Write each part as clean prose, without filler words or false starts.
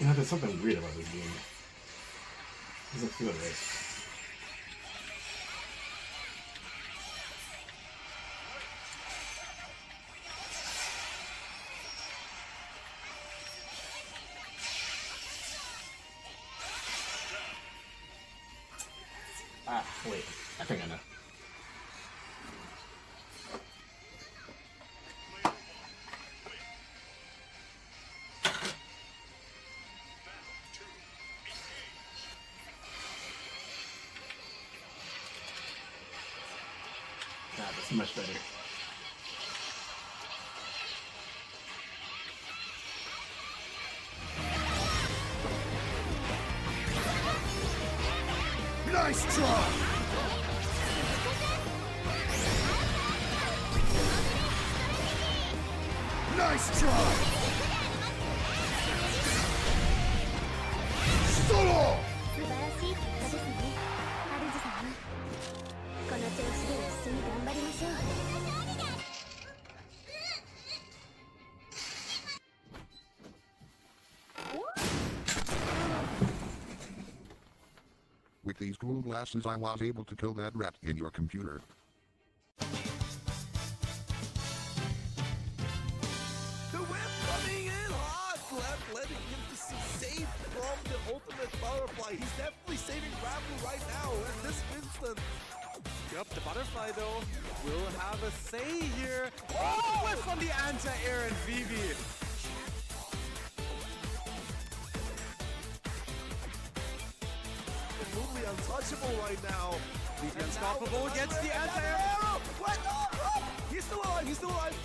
You know, there's something weird about this game. It doesn't feel right. Ah, wait. I think I know. Ah, that's much better. Nice try! Nice try! Solo! 素晴らしい結果ですね。ハルジさん。この調子で一緒に頑張りましょう。With these cool glasses I was able to kill that rat in your computer. The whip coming in hot! Left letting him just save from the ultimate butterfly. He's definitely saving Ramu right now in this instant. Yep, the butterfly though will have a say here. Oh, whiff on the anti-air and Vivi. Absolutely untouchable right now. He's unstoppable against the anti-air. What? No! He's still alive, he's still alive.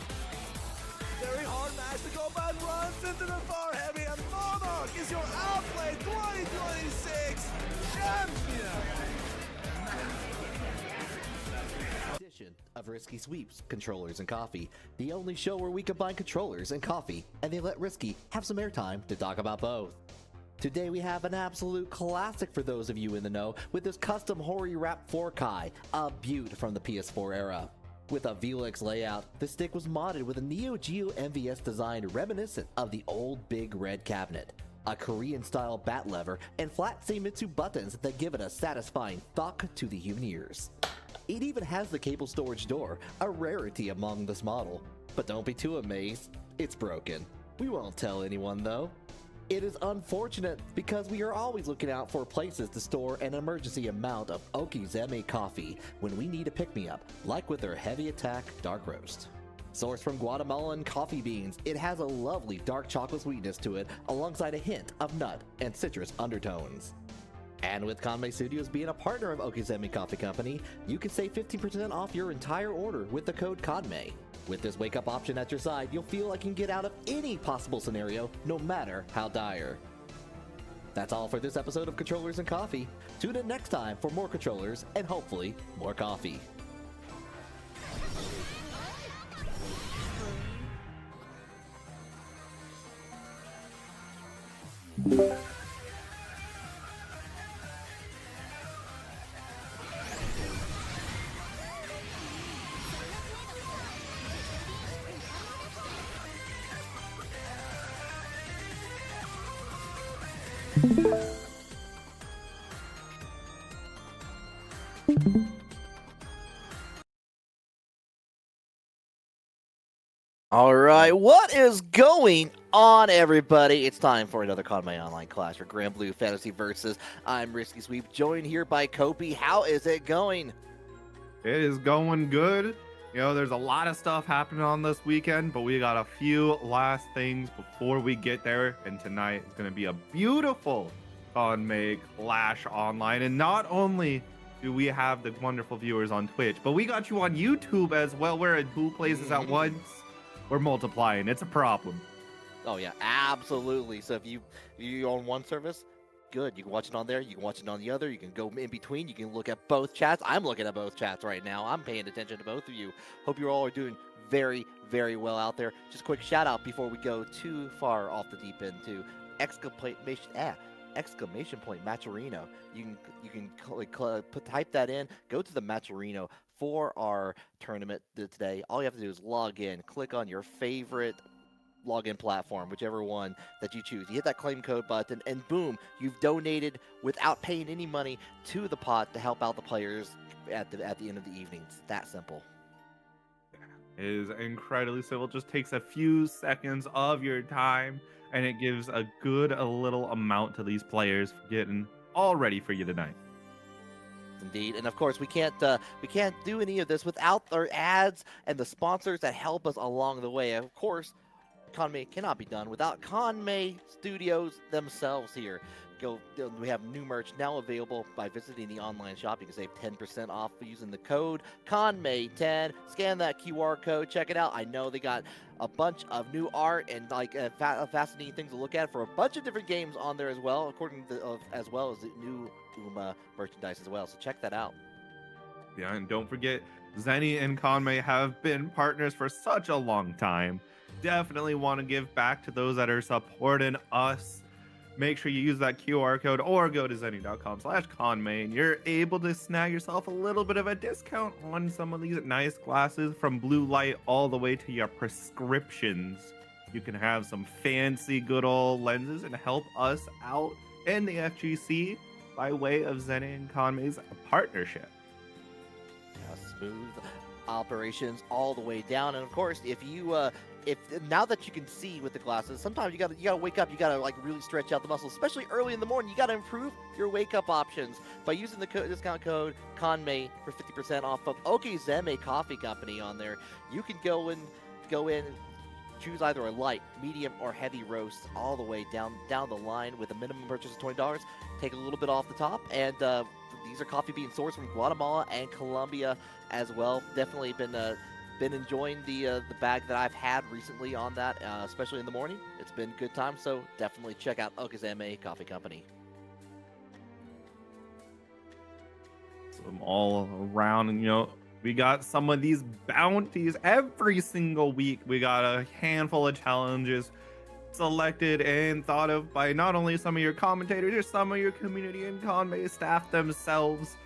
Very hard match. The combat runs into the far heavy, and Monarch is your outplay 2026 champion. Edition of Risky Sweeps, Controllers, and Coffee, the only show where we combine controllers and coffee, and they let Risky have some airtime to talk about both. Today we have an absolute classic for those of you in the know with this custom Hori Wrap 4Kai, a beaut from the PS4 era. With a Velix layout, the stick was modded with a Neo Geo MVS design reminiscent of the old big red cabinet, a Korean-style bat lever, and flat Seimitsu buttons that give it a satisfying thok to the human ears. It even has the cable storage door, a rarity among this model. But don't be too amazed, it's broken. We won't tell anyone though. It is unfortunate because we are always looking out for places to store an emergency amount of Okizeme coffee when we need a pick-me-up, like with their Heavy Attack Dark Roast. Sourced from Guatemalan coffee beans, it has a lovely dark chocolate sweetness to it alongside a hint of nut and citrus undertones. And with Kanme Studios being a partner of Okizeme Coffee Company, you can save 15% off your entire order with the code KANME. With this wake-up option at your side, you'll feel like you can get out of any possible scenario, no matter how dire. That's all for this episode of Controllers and Coffee. Tune in next time for more controllers and hopefully more coffee. All right, what is going on, everybody? It's time for another Kanme Online Clash for Grand Blue Fantasy Versus. I'm Risky Sweep, joined here by Kopi. How is it going? It is going good. You know, there's a lot of stuff happening on this weekend, but we got a few last things before we get there. And tonight is going to be a beautiful Kanme Clash online. And not only do we have the wonderful viewers on Twitch, but we got you on YouTube as well. We're in two places at once. We're multiplying. It's a problem. Oh yeah, absolutely. So if you own one service, good. You can watch it on there. You can watch it on the other. You can go in between. You can look at both chats. I'm looking at both chats right now. I'm paying attention to both of you. Hope you all are doing very, very well out there. Just a quick shout out before we go too far off the deep end to exclamation point Matcherino. You can type that in. Go to the Matcherino for our tournament today. All you have to do is log in, click on your favorite login platform, whichever one that you choose. You hit that claim code button, and boom, you've donated without paying any money to the pot to help out the players at the end of the evening. It's that simple. It is incredibly simple. It just takes a few seconds of your time, and it gives a little amount to these players for getting all ready for you tonight. Indeed, and of course we can't do any of this without our ads and the sponsors that help us along the way. Of course, Kanme cannot be done without Kanme Studios themselves here. We have new merch now available by visiting the online shop. You can save 10% off using the code Kanme10. Scan that QR code, check it out. I know they got a bunch of new art and like fascinating things to look at for a bunch of different games on there as well, as well as the new merchandise as well. So check that out. Yeah, and don't forget, Zenny and Kanme have been partners for such a long time. Definitely want to give back to those that are supporting us. Make sure you use that QR code or go to zenny.com/Kanme, and you're able to snag yourself a little bit of a discount on some of these nice glasses, from blue light all the way to your prescriptions. You can have some fancy good old lenses and help us out in the FGC by way of Zenny and Kanme's partnership. Smooth operations all the way down, and of course, if now that you can see with the glasses, sometimes you gotta wake up, you gotta like really stretch out the muscles, especially early in the morning. You gotta improve your wake up options by using the discount code Kanme for 50% off of Okizeme Coffee Company on there. You can go in, choose either a light, medium, or heavy roast all the way down the line with a minimum purchase of $20. Take a little bit off the top, and these are coffee being sourced from Guatemala and Colombia as well. Definitely been enjoying the bag that I've had recently on that, especially in the morning. It's been good time, so definitely check out Okizeme Coffee Company. So all around, and we got some of these bounties every single week. We got a handful of challenges selected and thought of by not only some of your commentators or some of your community and Kanme staff themselves.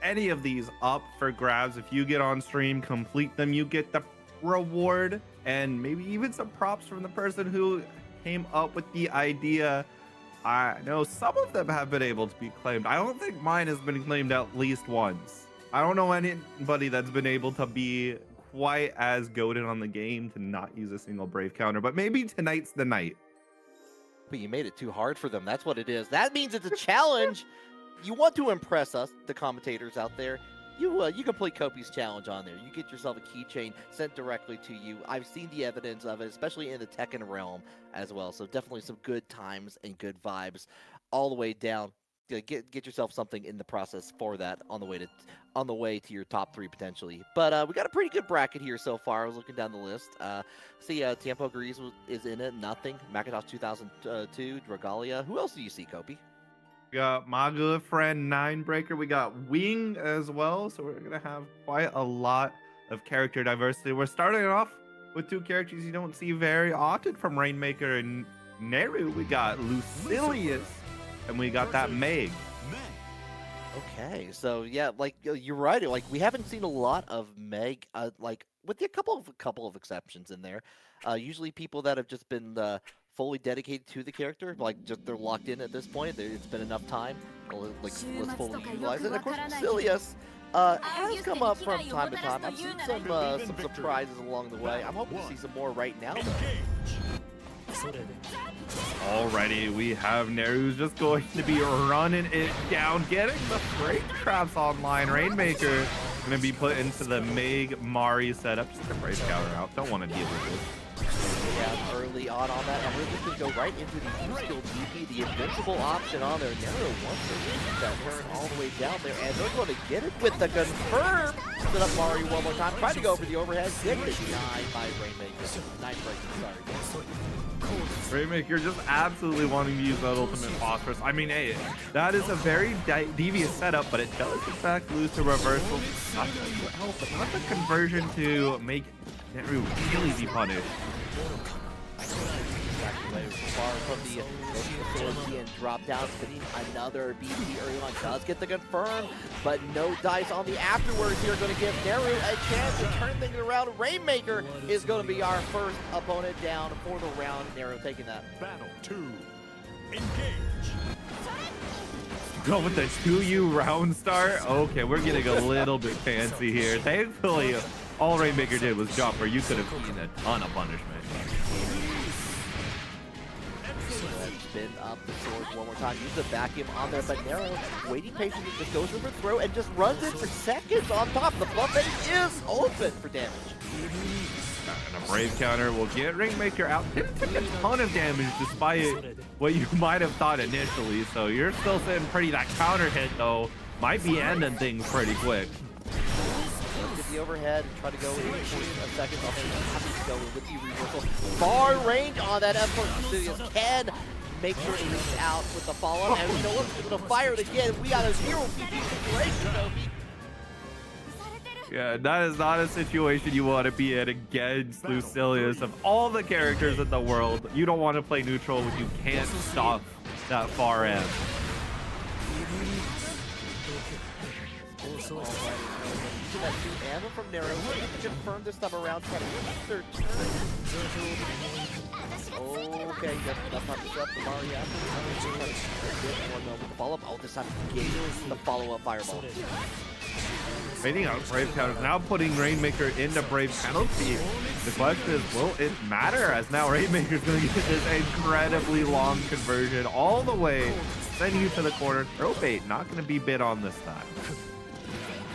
Any of these up for grabs. If you get on stream, complete them, you get the reward and maybe even some props from the person who came up with the idea. I know some of them have been able to be claimed. I don't think mine has been claimed at least once. I don't know anybody that's been able to be quite as goated on the game to not use a single Brave counter, but maybe tonight's the night. But you made it too hard for them. That's what it is. That means it's a challenge. You want to impress us, the commentators out there. You complete Kopi's challenge on there. You get yourself a keychain sent directly to you. I've seen the evidence of it, especially in the Tekken realm as well. So definitely some good times and good vibes all the way down. Get yourself something in the process for that on the way to your top 3 potentially. But we got a pretty good bracket here so far. I was looking down the list. See, Tiempo Gris is in it. Nothing. Macintosh 2002. Dragalia. Who else do you see, Kopi? We got my good friend Ninebreaker. We got Wing as well. So we're gonna have quite a lot of character diversity. We're starting off with 2 characters you don't see very often from Rainmaker and Neru. We got Lucilius. And we got that Meg. Okay, so yeah, like you're right. Like we haven't seen a lot of Meg, like with a couple of exceptions in there. Usually people that have just been fully dedicated to the character, like just they're locked in at this point. It's been enough time. Like let's fully utilize it. And of course, Lucilius has come up from time to time. I've seen some surprises along the way. I'm hoping to see some more right now, though. Alrighty, we have Neru's just going to be running it down, getting the freight traps online. Rainmaker gonna be put into the Meg Mari setup. Just a freight counter out. Don't want to deal with it. Yeah, early on that, and we're just gonna go right into the skill DP, the invincible option on there. Neru wants to reach that turn all the way down there, and they're going to get it with the confirm. Set up Mari one more time, trying to go for the overhead. Get denied by Rainmaker. Ninebreaker, sorry. Rainmaker just absolutely wanting to use that ultimate phosphorus. I mean, hey, that is a very devious setup, but it does in fact lose to reversal. Not the conversion to make Neru really be punished. far from the sword being dropped down, spinning another BP early on. Does get the confirm, but no dice on the afterwards here. Going to give Neru a chance to turn things around. Rainmaker is going to be our first opponent down for the round. Neru taking that. Battle 2. Engage. Go with the 2U round start. Okay, we're getting a little bit fancy here. Thankfully, all Rainmaker did was jump, or you could have seen a ton of punishment. Spin up the sword one more time. Use the vacuum on there, but Nero waiting patiently, just goes for the throw and just runs it for seconds on top. The buffet is open for damage. And a Brave counter will get Rainmaker out. Didn't take a ton of damage despite what you might have thought initially, so you're still sitting pretty. That counter hit, though, might be ending things pretty quick. Let's get the overhead and try to go in for a second. I'll happy to go with the reversal. Far range on that effort. Cecilius can make sure it leaks out with the follow-up, and we know what's going to fire it again. We got a 0 PP situation, though. Yeah, that is not a situation you want to be in against Lucilius. Of all the characters in the world, you don't want to play neutral when you can't stop that far end. That Anna from Nero to confirm this time around, trying to get their turn. Okay, that's not the up the Mario after. One moment follow-up. Oh, this time getting the follow-up fireball. Waiting out Brave counter, now putting Rainmaker into Brave penalty. The question is, will it matter? As now Rainmaker's going to get this incredibly long conversion all the way, send you to the corner. Throw bait, not going to be bid on this time.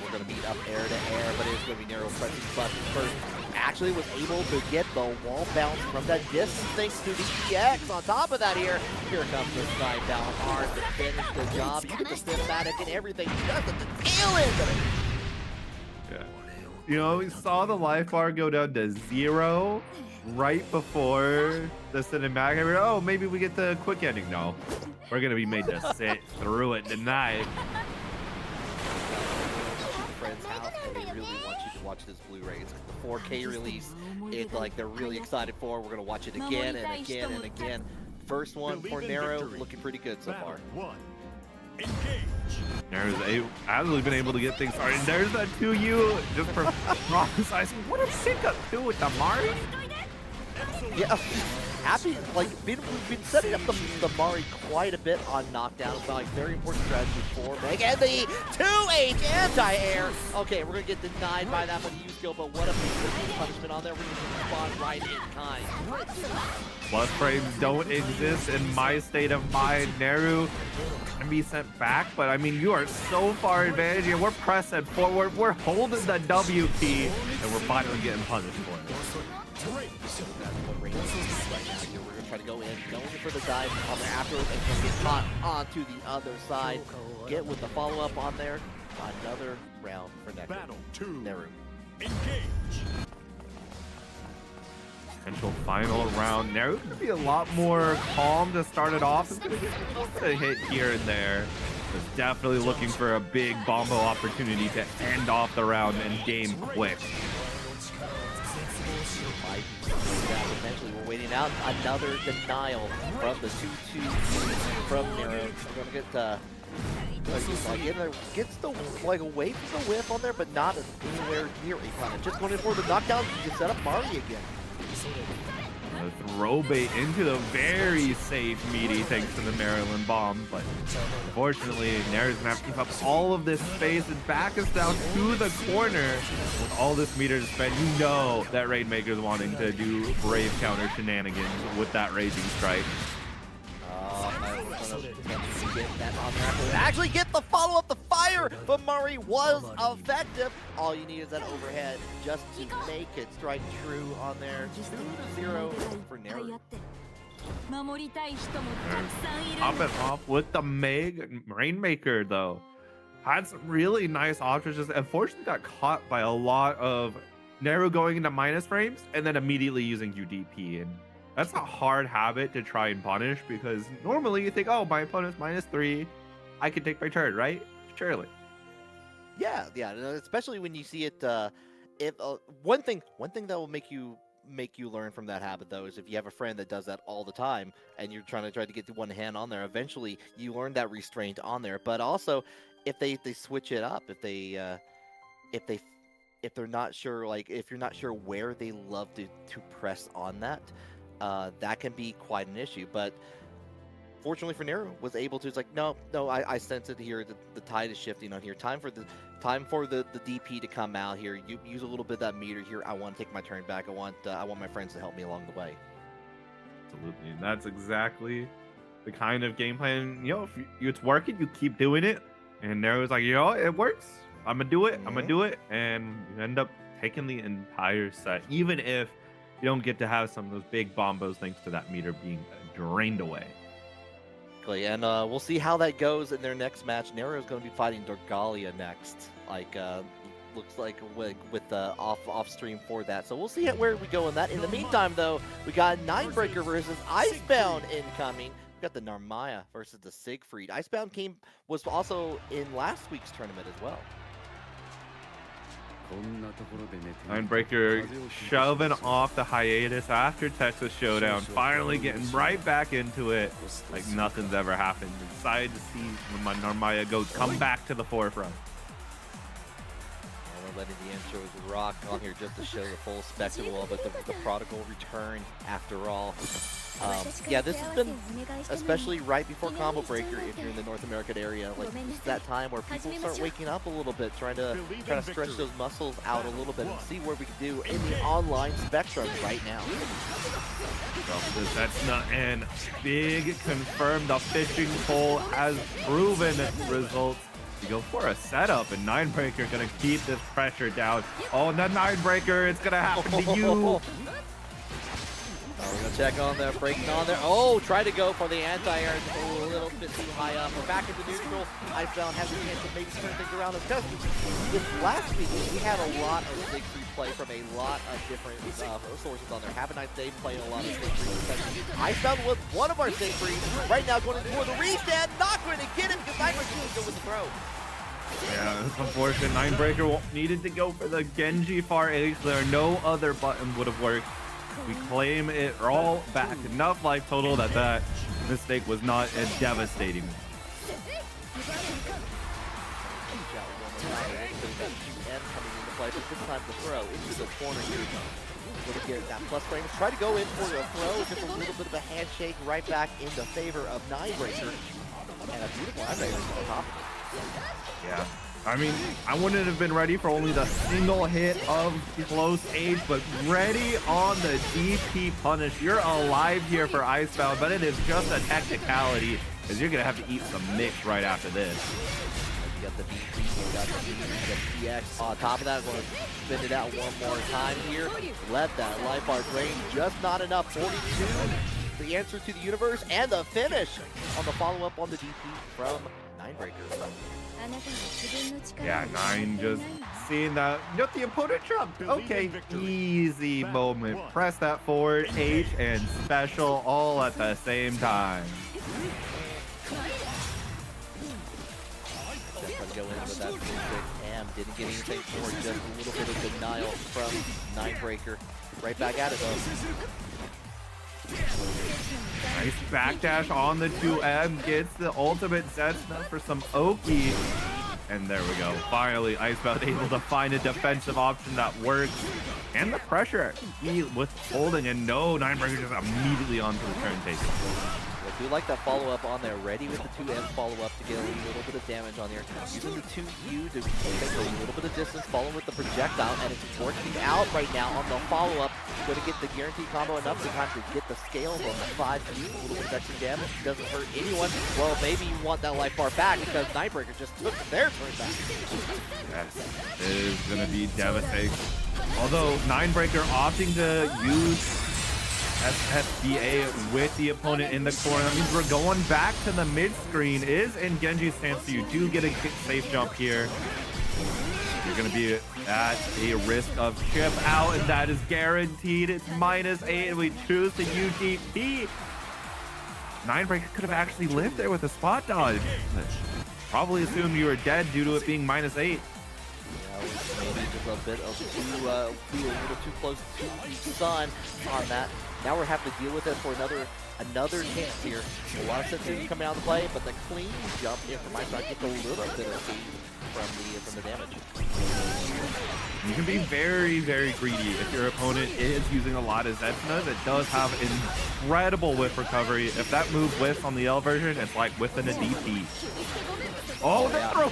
We're going to beat up air to air, but it's going to be Nero pressing button first. Actually was able to get the wall bounce from that distance thanks to the EX. On top of that here comes the snipe down hard to finish the job. You get the cinematic and everything just at the tail end of it. Yeah. You know, we saw the life bar go down to 0 right before the cinematic. Oh, maybe we get the quick ending. No, we're going to be made to sit through it tonight. Friend's house, and they really want you to watch this Blu-ray. It's the 4K release. It's like they're really excited for. We're gonna watch it again and again and again. First one for Nero, looking pretty good so far. Nero's absolutely been able to get things started. There's that 2U just for prophesizing. What a pickup too with the Mari. Yeah, happy. Like we've been setting up the Mari quite a bit on knockdown. It's like very important strategy for Meg. And the 2H anti-air. Okay, we're gonna get denied by that one use skill, but what a punishment on there. We're gonna respond right in kind. Plus frames don't exist in my state of mind. Neru can be sent back, but I mean, you are so far advantage here. We're pressing forward. We're holding the W key, and we're finally getting punished for it. Right now here, we're gonna try to go in, going for the dive on there afterwards, and gonna get caught onto the other side. Get with the follow-up on there. Another round for next. Battle 2. Neru. Engage. Potential final round. Neru could be a lot more calm to start it off. It's gonna get a hit here and there. Is definitely looking for a big bombo opportunity to end off the round and game quick. Eventually, we're waiting out another denial from the 2-2 from Nero. We're gonna get gets the away from the whiff on there, but not anywhere near a punish. Just going in for the knockdown to set up Mari again. A throw bait into the very safe meaty thanks to the Maryland bomb, but unfortunately Nero's gonna have to keep up all of this space and back us down to the corner with all this meter to spend. You know that Rainmaker's wanting to do Brave counter shenanigans with that Raging Strike. Get that on there. Actually get the follow-up, the fire, but Mari was effective. All you need is that overhead just to make it strike true on there. 2-0 for Nero. Top it off with the Rainmaker though. Had some really nice options, just unfortunately got caught by a lot of Nero going into minus frames and then immediately using UDP, and that's a hard habit to try and punish because normally you think, oh, my opponent's -3, I can take my turn, right? Surely. Yeah, especially when you see it. If one thing that will make you make you learn from that habit, though, is if you have a friend that does that all the time and you're trying to get the one hand on there, eventually you learn that restraint on there. But also, if they switch it up, if they're not sure, like if you're not sure where they love to press on that, that can be quite an issue. But fortunately for Nero, was able to. It's like, no, I sense it here. The tide is shifting on here. Time for the DP to come out here. You use a little bit of that meter here. I want to take my turn back. I want my friends to help me along the way. Absolutely, and that's exactly the kind of game plan. You know, if it's working, you keep doing it. And Nero's like, you know, it works. I'm gonna do it. I'm gonna do it, and you end up taking the entire set, even if you don't get to have some of those big bombos thanks to that meter being drained away. And we'll see how that goes in their next match. Nero is going to be fighting Dorgalia next. Like, looks like with off stream for that. So we'll see where we go in that. In the meantime, though, we got Ninebreaker versus Icebound incoming. We got the Narmaya versus the Siegfried. Icebound was also in last week's tournament as well. Ninebreaker shoving off the hiatus after Texas Showdown, finally getting right back into it like nothing's ever happened. Excited to see Narmaya come back to the forefront. We're letting the intros rock on here just to show the full spectacle of it, the prodigal return after all. Yeah, this has been, especially right before Combo Breaker, if you're in the North American area, like it's that time where people start waking up a little bit, trying to stretch those muscles out a little bit and see what we can do in the online spectrum right now. That's not an big confirmed. The fishing pole has proven results. You go for a setup, and Ninebreaker gonna keep this pressure down. Oh, the Ninebreaker, it's gonna happen to you. We're going to check on there, breaking on there. Oh, try to go for the anti-air. A little bit too high up. We're back into neutral. Icebound has a chance to maybe turn things around. Because with last week, we had a lot of Siegfried play from a lot of different sources on there. Have a nice day playing a lot of Siegfried. Icebound was one of our Siegfried. Right now going for the restand. Not going to get him because Ninebreaker will go with the throw. Yeah, it's unfortunate. Ninebreaker needed to go for the Genji far H there. No other button would have worked. We claim it all back. Enough life total that mistake was not a devastating one. Coming into play, but this time the throw into the corner here. Going to get that plus frame. Try to go in for a throw. Just a little bit of a handshake right back in the favor of Ninebreaker. And a beautiful Ninebreaker on top of it. Yeah. I mean, I wouldn't have been ready for only the single hit of close age, but ready on the DP punish. You're alive here for Icebound, but it is just a technicality, because you're going to have to eat some mix right after this. You got the DP, you got the PX. On top of that, we're going to spin it out one more time here. Let that life bar drain, just not enough. 42, the answer to the universe, and the finish on the follow-up on the DP from Ninebreaker. Yeah, Nine just seeing that. You know, the opponent dropped. Okay, easy moment. Press that forward, H, and special all at the same time. Definitely go in with that 6 Am. Didn't get anything for it, just a little bit of denial from Ninebreaker. Right back at it though. Nice backdash on the 2M, gets the ultimate Zetsna for some Oki. And there we go. Finally, Icebound able to find a defensive option that works. And the pressure he withholding, and no, Ninebreaker just immediately onto the turn taker. I do like that follow-up on there, ready with the 2M follow-up to get a little bit of damage on there. Using the 2U to take a little bit of distance, following with the projectile, and it's working out right now on the follow-up. Going to get the guaranteed combo enough time to get the scale on the 5U, a little bit of extra damage. Doesn't hurt anyone. Well, maybe you want that life bar back because Ninebreaker just took their turn back. Yes, it is going to be devastating. Although Ninebreaker opting to use SSBA with the opponent in the corner. That means we're going back to the mid screen. Is in Genji's stance, so you do get a safe jump here. You're going to be at a risk of chip out, and that is guaranteed. It's -8, and we choose the UGP. Ninebreaker could have actually lived there with a spot dodge. Probably assumed you were dead due to it being -8. Maybe just a bit of too, a little too close to the sun on that. Now we're having to deal with it for another chance here. A lot of sensitivity coming out of the play, but the clean jump in from my side gets a little bit of speed from the damage. You can be very, very greedy if your opponent is using a lot of Zetsuna that does have incredible whiff recovery. If that move whiffs on the L version, it's like whiffing a DP. Oh, yeah.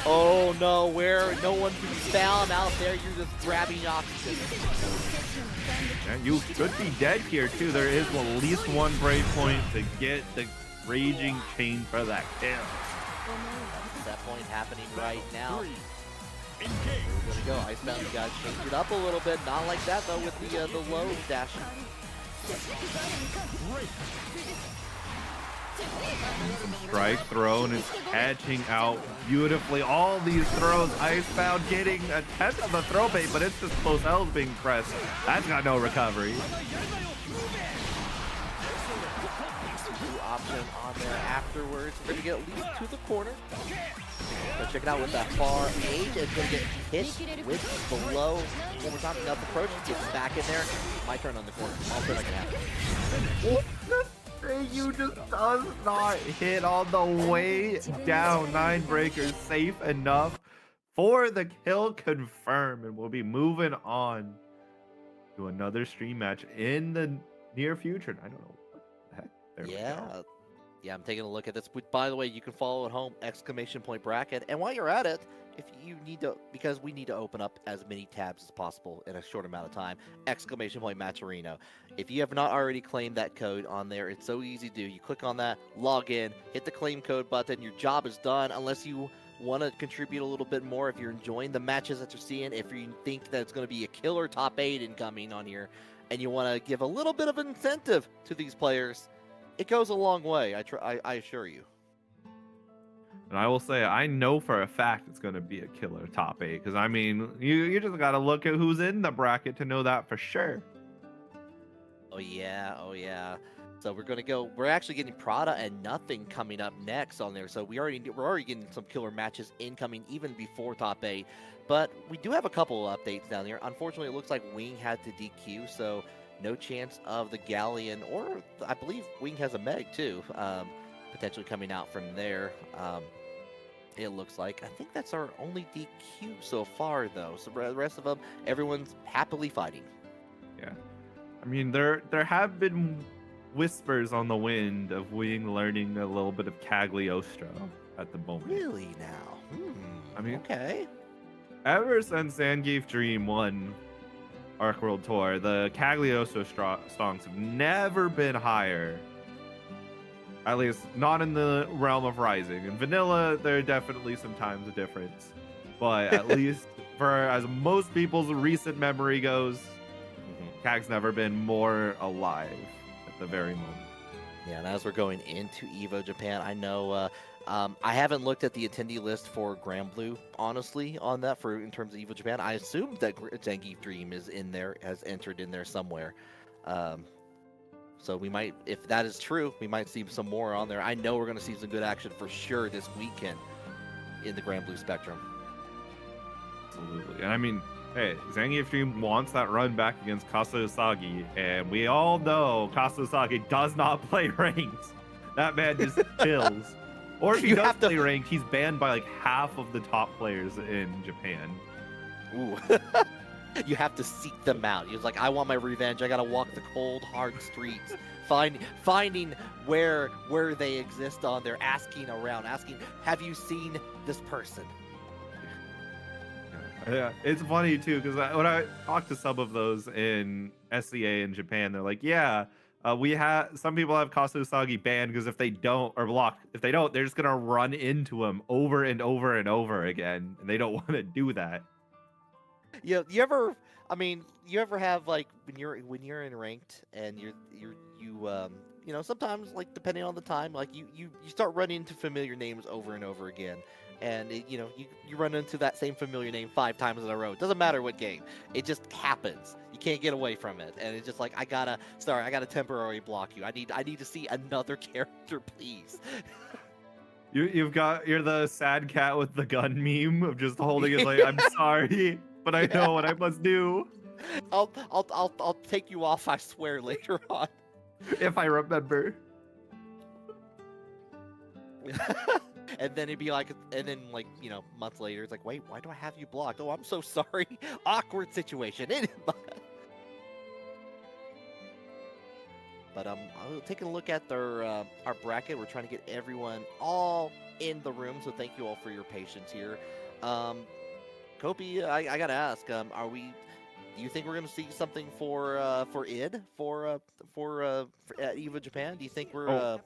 Oh no, where no one can be found out there, you're just grabbing oxygen. Yeah, you could be dead here too. There is at least one brave point to get the raging chain for that kill. That point happening right now. We're gonna go. Icebound, you guys change it up a little bit. Not like that though with the low dash. Some strike throw and it's catching out beautifully. All these throws, Icebound getting a tenth of the throw bait, but it's just close L's being pressed. That's got no recovery. Option on there afterwards. We're gonna get at least to the corner. So check it out with that far age. It's gonna get hit with the low. One more time, enough approach. Gets back in there. My turn on the corner. All good I can have. You just does not hit on the way down. 9 breakers safe enough for the kill confirm, and we'll be moving on to another stream match in the near future. I don't know what the heck. There we go. Yeah, I'm taking a look at this. But by the way, you can follow at home !bracket. And while you're at it, if you need to, because we need to open up as many tabs as possible in a short amount of time, !Matcherino. If you have not already claimed that code on there, it's so easy to do. You click on that, log in, hit the claim code button. Your job is done unless you want to contribute a little bit more. If you're enjoying the matches that you're seeing, if you think that it's going to be a killer top 8 incoming on here, and you want to give a little bit of incentive to these players, it goes a long way, I assure you. And I will say, I know for a fact it's going to be a killer top 8. Because, I mean, you just got to look at who's in the bracket to know that for sure. Oh, yeah. So we're going to go. We're actually getting Prada and Nothing coming up next on there. So we're already getting some killer matches incoming even before top 8. But we do have a couple of updates down there. Unfortunately, it looks like Wing had to DQ. So no chance of the Galleon, or I believe Wing has a Meg too, potentially coming out from there. It looks like. I think that's our only DQ so far, though. So the rest of them, everyone's happily fighting. Yeah, I mean there have been whispers on the wind of Wing learning a little bit of Cagliostro at the moment. Really now? I mean, okay. Ever since Zangief Dream won Arc World Tour, the Cagliostro songs have never been higher. At least not in the realm of Rising. In Vanilla, there are definitely sometimes a difference. But at least for as most people's recent memory goes, Cag's never been more alive at the very moment. Yeah, and as we're going into EVO Japan, I know I haven't looked at the attendee list for Grand Blue, honestly, on that in terms of EVO Japan. I assume that Zangief Dream is in there, has entered in there somewhere. So we might, if that is true, we might see some more on there. I know we're going to see some good action for sure this weekend in the Grand Blue Spectrum. Absolutely. And I mean, hey, Zangief Dream wants that run back against Kasa Usagi, and we all know Kasa Usagi does not play ranked. That man just chills. Or if he does play ranked, he's banned by like half of the top players in Japan. Ooh. You have to seek them out. He was like, I want my revenge. I gotta walk the cold, hard streets, finding where they exist on there, asking around, asking, have you seen this person? Yeah, it's funny too, because when I talk to some of those in SCA in Japan, they're like, yeah, we have some people have Kasa Usagi banned because if they don't, or blocked, if they don't, they're just gonna run into him over and over and over again, and they don't want to do that. You ever have like when you're in ranked and you know, sometimes like depending on the time, like you start running into familiar names over and over again, and you run into that same familiar name 5 times in a row. It doesn't matter what game, it just happens. You can't get away from it, and it's just like I gotta temporarily block you. I need to see another character, please. You're the sad cat with the gun meme of just holding it like I'm sorry, but I know what I must do I'll take you off, I swear, later on. if I remember. And then it'd be like, and then like, you know, months later, it's like, wait, why do I have you blocked? Oh, I'm so sorry. Awkward situation. But taking a look at our bracket, we're trying to get everyone all in the room. So thank you all for your patience here. Kopi, I gotta ask, do you think we're gonna see something for id for at EVA Japan? Do you think we're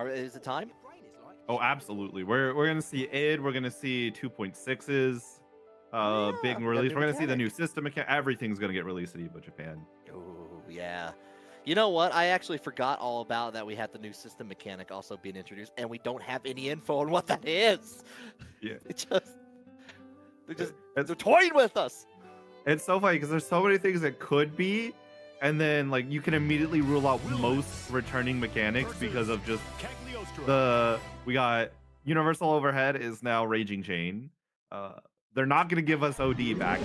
is it time? Oh, absolutely. We're gonna see id. We're gonna see 2.6s. Big release. We're gonna see the new system. Everything's gonna get released at EVA Japan. Oh yeah. You know what? I actually forgot all about that. We had the new system mechanic also being introduced, and we don't have any info on what that is. Yeah. They're toying with us. It's so funny because there's so many things that could be, and then like you can immediately rule out most returning mechanics because of just we got Universal Overhead is now Raging Chain. They're not gonna give us OD back.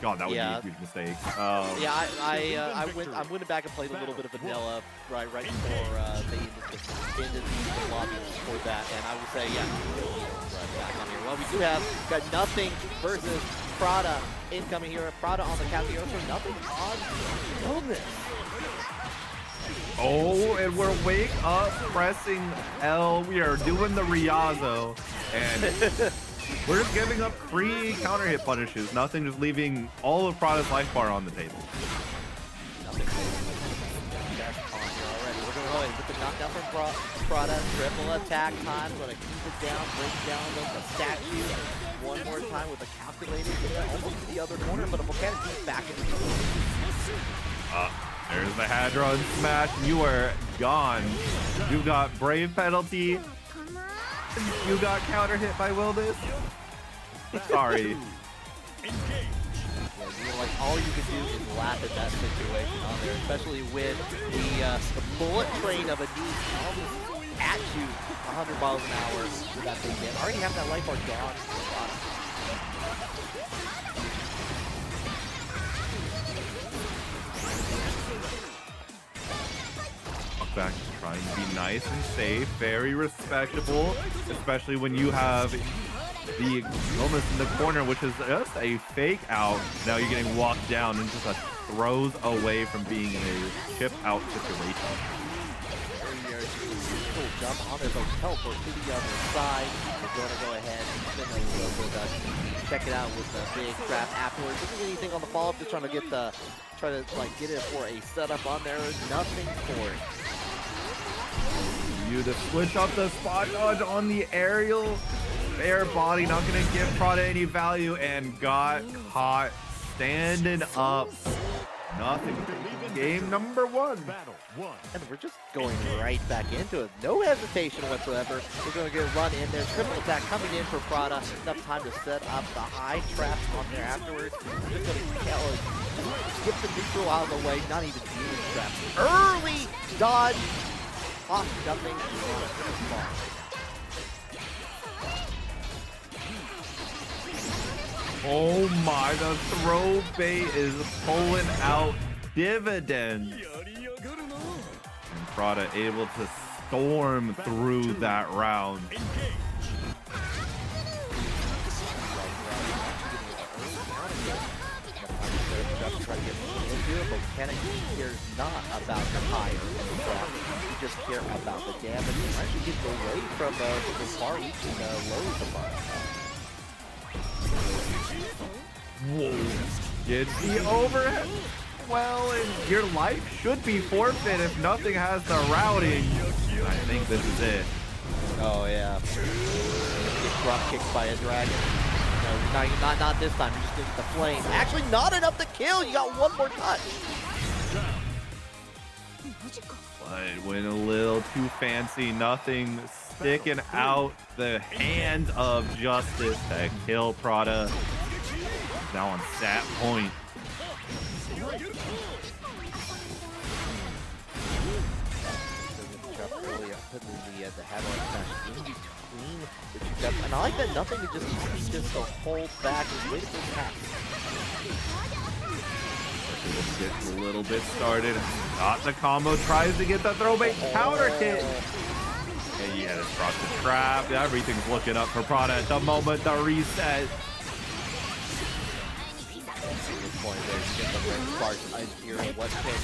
God, that would be a huge mistake. I went back and played a little bit of vanilla right before they ended the lobby for that, and I would say, right back on here. Well, we do have got nothing versus Prada incoming here. Prada on the Cagliostro, nothing on Illness. Oh, and we're wake up pressing L. We are doing the Riazo, and we're just giving up free counter hit punishes. Nothing, just leaving all of Prada's life bar on the table. Nothing. We're going to go ahead with the knockdown from Prada. Triple attack time. Going to keep it down, break down the statue. One more time with a calculated almost to the other corner, but a volcanic beat back into the there's the Hadron smash. You are gone. You got Brave penalty. You got counter hit by Wilderness. Sorry. Like all you can do is laugh at that situation on there, especially with the bullet train of a knee almost at you 100 miles an hour with that big hit. Already have that life bar down. Back trying to be nice and safe, very respectable, especially when you have the illness in the corner, which is just a fake out. Now you're getting walked down and just throws away from being in a chip out situation. Jump on his own teleport to the other side. We're going to go ahead and spin a little bit, check it out with the big trap afterwards. Isn't anything on the follow-up, just trying to get get it for a setup on there. Nothing for it. You to switch up the spot dodge on the aerial. Air body not going to give Prada any value and got caught standing up. Nothing. Game number one. And we're just going right back into it. No hesitation whatsoever. We're going to get run in there. Triple attack coming in for Prada. Enough time to set up the high traps on there afterwards. Just going to skip the neutral out of the way. Not even using traps. Early dodge. Off nothing. Oh my, the throw bait is pulling out dividends. And Prada able to storm through that round. Volcanic cares not about the fire and the drop. You just care about the damage. And actually gets away from the far-reaching lows of Whoa. Gets the overhead. Well, and your life should be forfeit if nothing has the routing. I think this is it. Oh, yeah. Get drop kicked by a dragon. No, not this time. You just get the flame. Actually, not enough to kill. You got one more touch. But went a little too fancy. Nothing sticking out the hand of justice to kill Prada. Now on stat point. Putting the get the head on smash in between the two steps. And I like that nothing to just to hold back and wait for the pass. Gets a little bit started. Got the combo, tries to get the throwback counter hit. And yeah, this brought the trap. Everything's looking up for Prada at the moment. The reset. Good point there. Get the red spark in here. What can we do?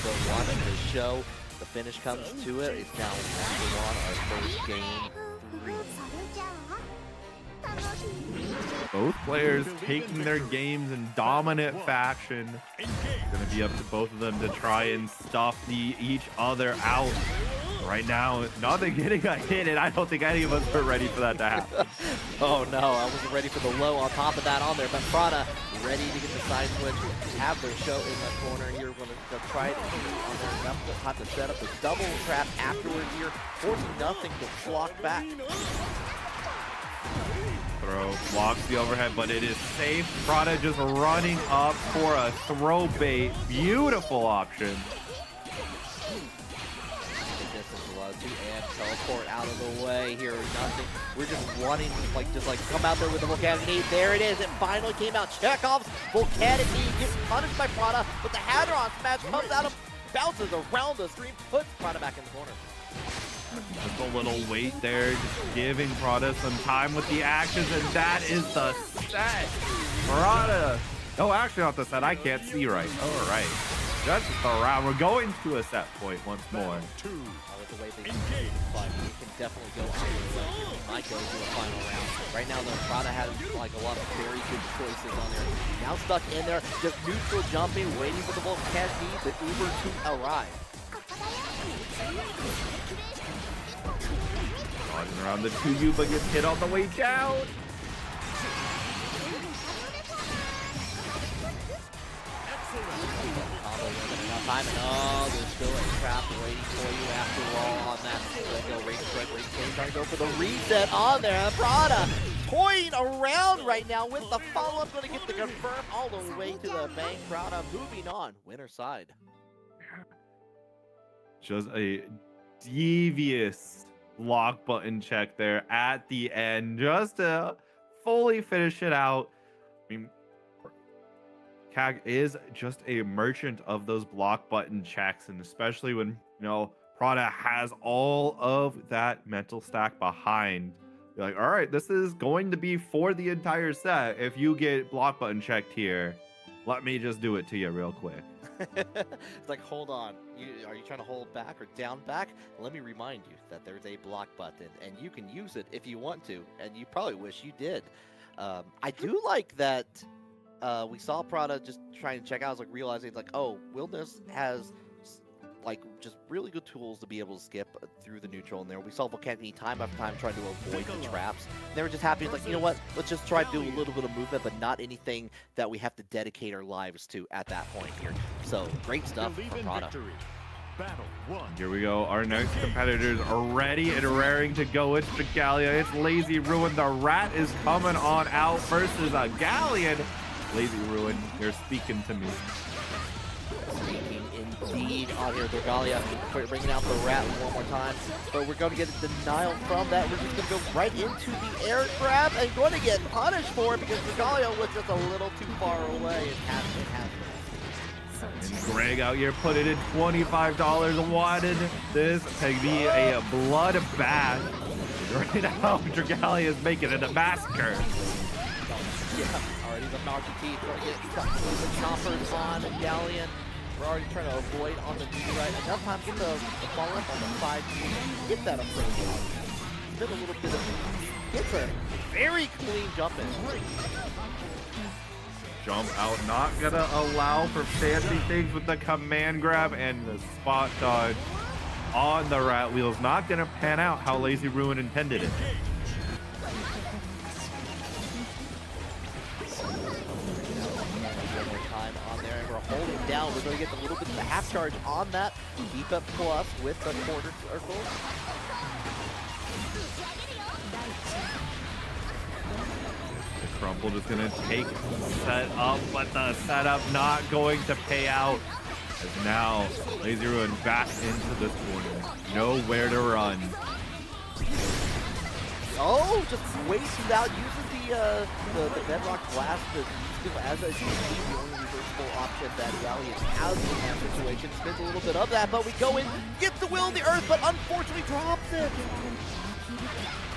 The one of the show. The finish comes to it. It's now 1-1, our first game 3. Both players taking their games in dominant fashion. It's going to be up to both of them to try and stuff each other out. Right now, nothing getting a hit, and I don't think any of us are ready for that to happen. Oh no, I wasn't ready for the low on top of that on there, but Prada ready to get the side switch, have their show in the corner here. We're going to try it on their enough to set up the double trap afterwards here, forcing nothing to block back. Throw blocks the overhead, but it is safe. Prada just running up for a throw bait. Beautiful option. And teleport out of the way here. Nothing. We're just wanting just come out there with the volcanic knee. There it is. It finally came out. Chekhov's volcanic knee gets punished by Prada, but the Hadron smash comes out of bounces around the screen, puts Prada back in the corner. Just a little wait there, just giving Prada some time with the actions, and that is the set. Prada. Oh, actually not the set. I can't see right. All right. Just around. We're going to a set point once more. With the way they but we can definitely go either way. We might go to a final round. Right now, though, Prada has a lot of very good choices on there. Now stuck in there, just neutral jumping, waiting for the volcanic knee, the Uber to arrive. Dodging around the 2U, but gets hit on the way down. Time and oh, there's still a trap waiting for you after all on that. Trying to go for the reset on there. And Prada toying around right now with the follow-up. Going to get the confirm all the way to the bank. Prada moving on. Winner side. Just a devious lock button check there at the end, just to fully finish it out. I mean, CAG is just a merchant of those block button checks, and especially when, Prada has all of that mental stack behind. You're like, all right, this is going to be for the entire set. If you get block button checked here, let me just do it to you real quick. It's like, hold on. Are you trying to hold back or down back? Let me remind you that there's a block button, and you can use it if you want to, and you probably wish you did. I do like that we saw Prada just trying to check out, realizing oh, Wilderness has just really good tools to be able to skip through the neutral in there. We saw Volcanic time after time trying to avoid the traps. They were just happy, you know what, let's just try to do a little bit of movement, but not anything that we have to dedicate our lives to at that point here. So, great stuff from Prada. Here we go. Our next competitors are ready and raring to go. It's the Gallia. It's Lazy Ruin. The Rat is coming on out versus a Galleon. Lazy Ruin, you're speaking to me. Speaking indeed on here, Regalia bringing out the Rat one more time. But we're going to get a denial from that. We're just going to go right into the air grab and going to get punished for it because Regalia was just a little too far away. It happened. And Greg out here put it in $25. Wanted this to be a bloodbath. Right now, Dragalia is making it a massacre. Yeah, already the Mountain Teeth going to get the choppers on Galleon. We're already trying to avoid on the right. Enough time to get the follow-up on the side. Get that approach. It's been a little bit of... It's a very clean jump in. Jump out, not gonna allow for fancy things with the command grab, and the spot dodge on the Rat Wheels. Not gonna pan out how Lazy Ruin intended it. Holding down, we're going to get a little bit of the half charge on that. Keep up plus with the quarter circle. The Crumple just going to take set up, but the setup not going to pay out. As now, Lazy Ruin back into this corner. Nowhere to run. Oh, just wasting out using the bedrock blast as a the only reversible option that Valiant has in that situation. Spins a little bit of that, but we go in, gets the will of the earth, but unfortunately drops it.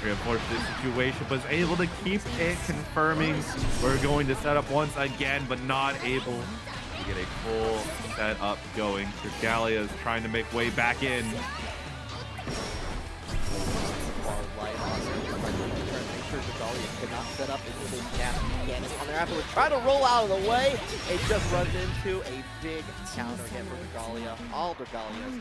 Very unfortunate situation, but is able to keep it confirming. We're going to set up once again, but not able to get a full setup going. Regalia is trying to make way back in. Cannot set up into this cannon on there afterwards. Try to roll out of the way. It just runs into a big counter hit for Regalia. All Regalia.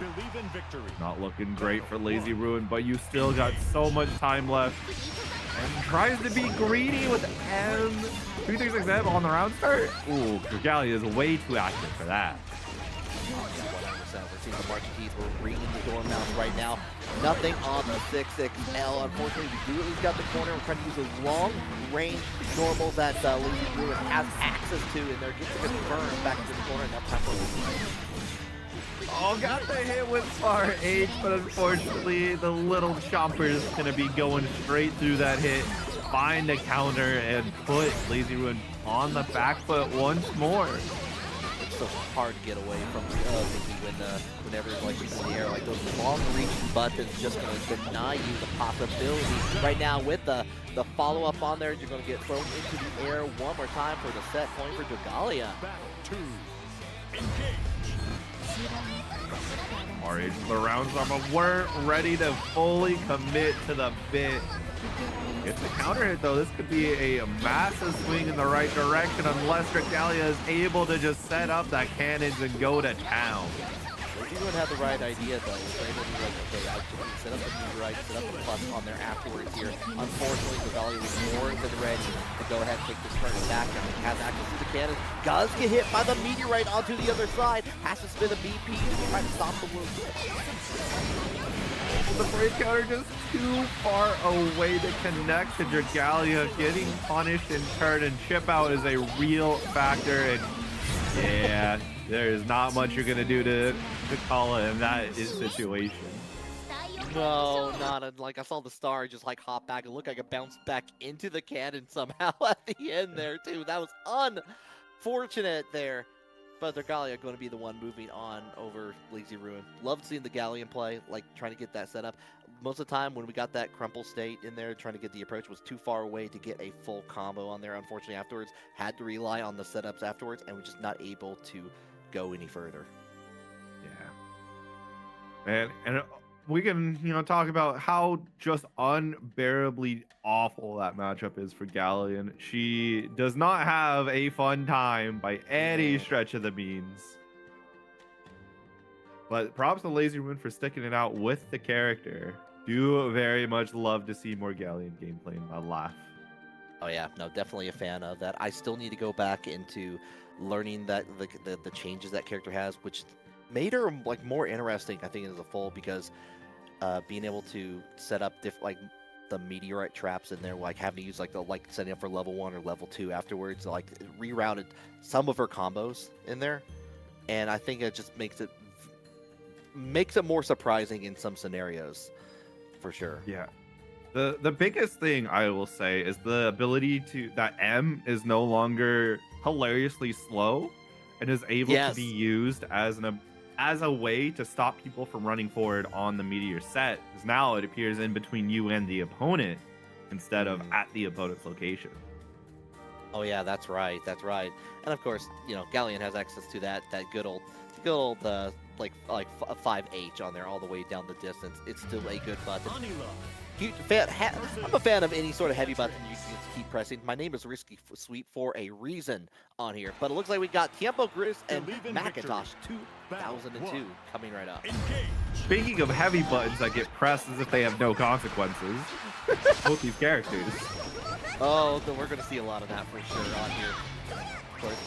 Believe in victory. Not looking great for Lazy Ruin, but you still got so much time left. And tries to be greedy with M236M on the round start. Ooh, Regalia is way too active for that. We're seeing the marching keys. We're ringing the door mounts right now. Nothing on the 6XL. Unfortunately, we do at least got the corner. We're trying to use those long-range normals that Lazy Ruin has access to, and they're just going to confirm back into the corner. Enough time for Oh, got the hit with Far H, but unfortunately, the little chomper is going to be going straight through that hit, find a counter, and put Lazy Ruin on the back foot once more. It's so hard to get away from whenever like he's in the air. Like those long-reaching buttons just going to deny you the possibility. Right now with the follow-up on there, you're going to get thrown into the air one more time for the set point for Regalia. Back to engage. RH, the rounds armor weren't ready to fully commit to the bit. It's a counter hit though. This could be a massive swing in the right direction unless Regalia is able to just set up that cannons and go to town. Lazy Ruin had the right idea though. He was able to be like, okay, I should set up the meteorite, set up the plus on there afterwards here. Unfortunately, Regalia was more than ready to go ahead and take this turn back and has access to the cannon. Does get hit by the meteorite onto the other side. Has to spin a BP to try to stop the wound. The break counter just too far away to connect to Regalia. Getting punished in turn and chip out is a real factor, and yeah, there is not much you're gonna do to call it in that situation. No, like I saw the star just like hop back. It looked like it bounced back into the cannon somehow at the end there too. That was unfortunate there. But Regalia going to be the one moving on over Lazy Ruin. Loved seeing the Galleon play, like trying to get that set up. Most of the time when we got that crumple state in there, trying to get the approach was too far away to get a full combo on there. Unfortunately, afterwards, had to rely on the setups afterwards, and we're just not able to go any further. Yeah. And we can, talk about how just unbearably awful that matchup is for Galleon. She does not have a fun time by any stretch of the means. But props to Lazy Ruin for sticking it out with the character. Do very much love to see more Galleon gameplay in my life. Oh yeah, no, definitely a fan of that. I still need to go back into learning that the changes that character has, which made her like more interesting, I think, as a full, because being able to set up like the meteorite traps in there, like having to use like setting up for level 1 or level 2 afterwards, like rerouted some of her combos in there, and I think it just makes it more surprising in some scenarios, for sure. Yeah. The biggest thing I will say is the ability that M is no longer hilariously slow and is able to be used as a way to stop people from running forward on the meteor set, because now it appears in between you and the opponent instead of at the opponent's location. Oh yeah, that's right. And of course, Galleon has access to that good old like 5H on there all the way down the distance. It's still a good button. I'm a fan of any sort of heavy button you can keep pressing. My name is Risky Sweep for a reason on here, but it looks like we got Tiempo Gris and Macintosh 2002 coming right up. Speaking of heavy buttons that get pressed as if they have no consequences, both these characters. Oh, we're going to see a lot of that for sure on here. Of course,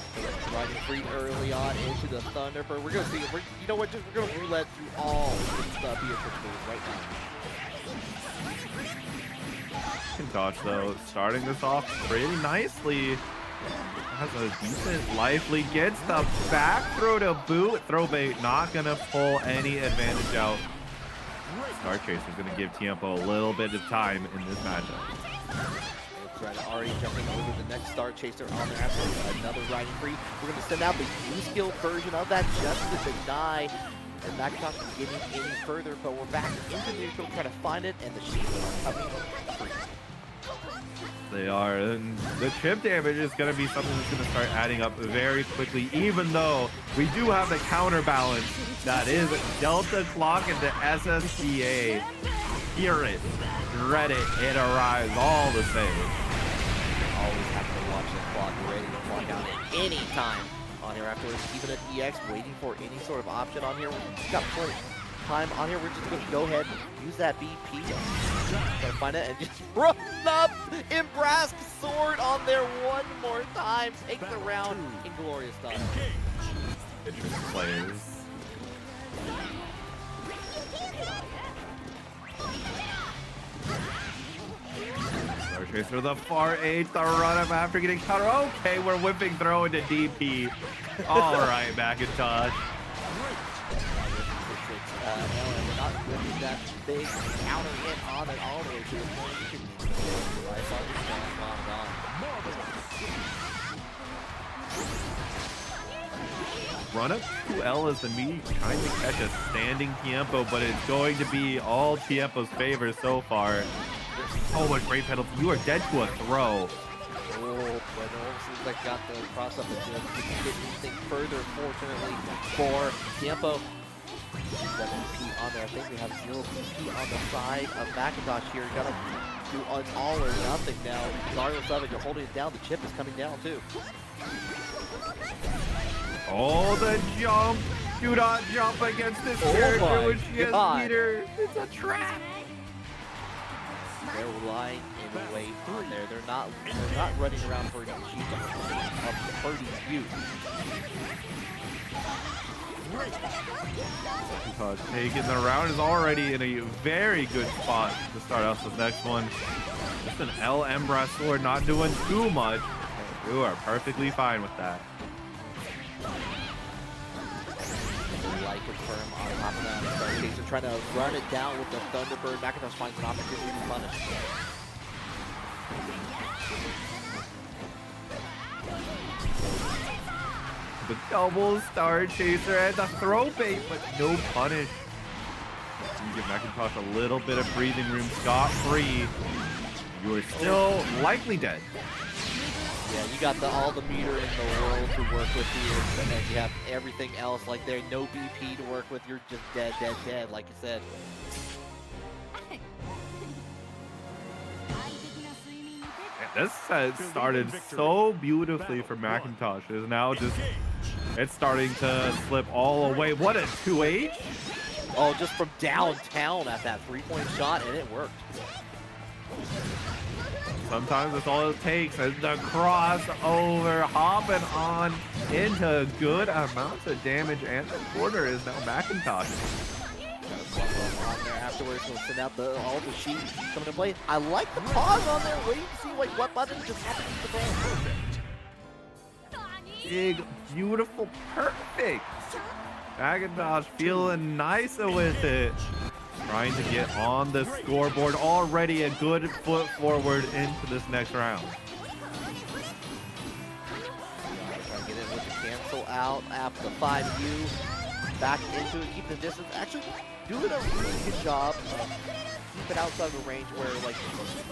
riding free early on into the Thunderbird. We're going to see, we're going to roulette through all the Beatrix moves right now. Dodge though, starting this off pretty nicely. Has a decent life lead, gets the back throw to boot. Throw bait, not gonna pull any advantage out. Star Chaser is going to give Tiempo a little bit of time in this matchup. Looks right, already jumping over the next Star Chaser on there after another riding free. We're going to send out the U-skill version of that just to deny the Macintosh from getting any further, but we're back into neutral, trying to find it, and the Sheep are coming free. They are, and the chip damage is going to be something that's going to start adding up very quickly, even though we do have the counterbalance that is Delta Clock and the SSDA. Hear it, dread it, it arrives all the same. Always have to watch the clock, ready to clock out at any time on here afterwards. Even at EX, waiting for any sort of option on here. We've got plenty of time on here. We're just going to go ahead and use that BP. Try to find it and just run up Embrask Sword on there one more time. Take the round in glorious style. Interesting players. Star Chaser, the far 8, the run up after getting counter. Okay, we're whipping throw into DP. All right, Macintosh. We're not whipping that big counter hit on it all the way to the point. You can right on Run up 2L is the me trying to catch a standing Tiempo, but it's going to be all Tiempo's favor so far. So much great penalty. You are dead to a throw. Oh, but it seems like got the cross up and didn't get anything further, fortunately, for Tiempo. Got PP on there. I think we have 0 PP on the side of Macintosh here. Gotta do an all or nothing now. Regardless of it, you're holding it down. The chip is coming down too. Oh, the jump. Do not jump against this character when she has meter. It's a trap. They're lying in wait on there. They're not running around for sheep of hurting you. Taking the round is already in a very good spot to start out this next one. Just an L Embrace Sword, not doing too much. You are perfectly fine with that. Like confirm on top of that. Star Chaser trying to run it down with the Thunderbird. Macintosh finds an opportunity to punish. The double Star Chaser and the throw bait, but no punish. You give Macintosh a little bit of breathing room, scot-free. You are still likely dead. Yeah, you got all the meter in the world to work with here, and then you have everything else like there. No BP to work with. You're just dead, like you said. This set started so beautifully for Macintosh. It is now just, it's starting to slip all away. What a 2H. Oh, just from downtown at that 3-point shot, and it worked. Sometimes that's all it takes. And the crossover, hopping on into good amounts of damage, and the quarter is now Macintosh. On there afterwards, we'll send out all the sheep coming to play. I like the pause on there, waiting to see like what button just happens to the ball. Big, beautiful, perfect. Macintosh feeling nice with it. Trying to get on the scoreboard. Already a good foot forward into this next round. Trying to get in with the cancel out after the 5U. Back into it, keep the distance. Actually, doing a really good job of keeping outside the range where, like,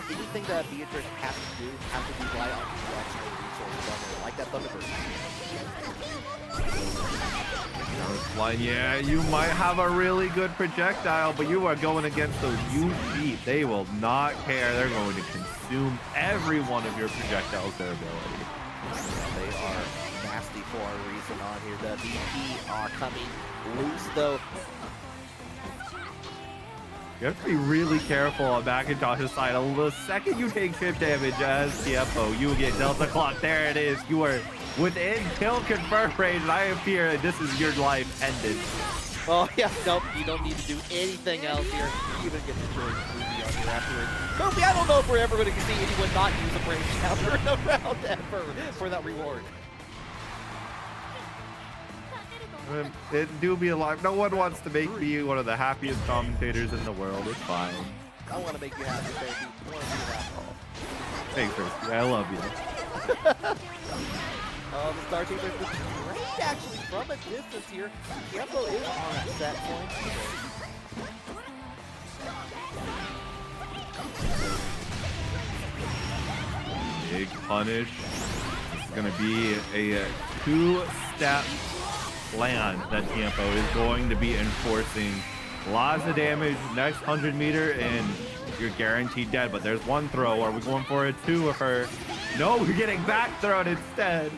anything that Beatrice has to do has to rely on flexible resources on there, like that Thunderbird. Line, yeah, you might have a really good projectile, but you are going against those U-Sheep. They will not care. They're going to consume every one of your projectiles' durability. They are nasty for a reason on here. The BP are coming loose, though. You have to be really fearful on Macintosh's side. The second you take chip damage as Tiempo, you will get Delta Clock. There it is. You are within kill confirm range, and I fear that this is your life ended. Oh, yeah, nope. You don't need to do anything else here. You even get the choice movie on here afterwards. Kobe, I don't know if we're ever going to see anyone not use a brain counter in a round ever for that reward. It do be alive. No one wants to make me one of the happiest commentators in the world. It's fine. I want to make you happy, baby. I want to do that. Thanks, Risky. I love you. The Star Team is great, actually, from a distance here. Tiempo is on that set point. Big punish. It's going to be a two-step plan that Tiempo is going to be enforcing. Lots of damage, next 100 meter, and you're guaranteed dead. But there's one throw. Are we going for a two of her? No, we're getting back thrown instead.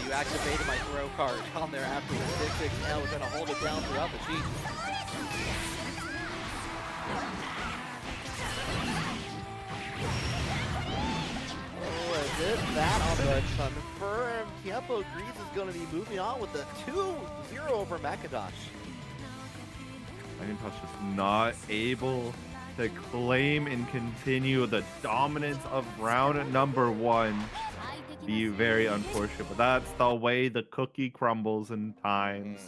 You activated my throw card on there after the 6-6L. We're going to hold it down throughout the sheet. That on the confirmed. Tiempo Grease is going to be moving on with the 2-0 over Macintosh. Macintosh is not able to claim and continue the dominance of round number 1. Be very unfortunate, but that's the way the cookie crumbles in times.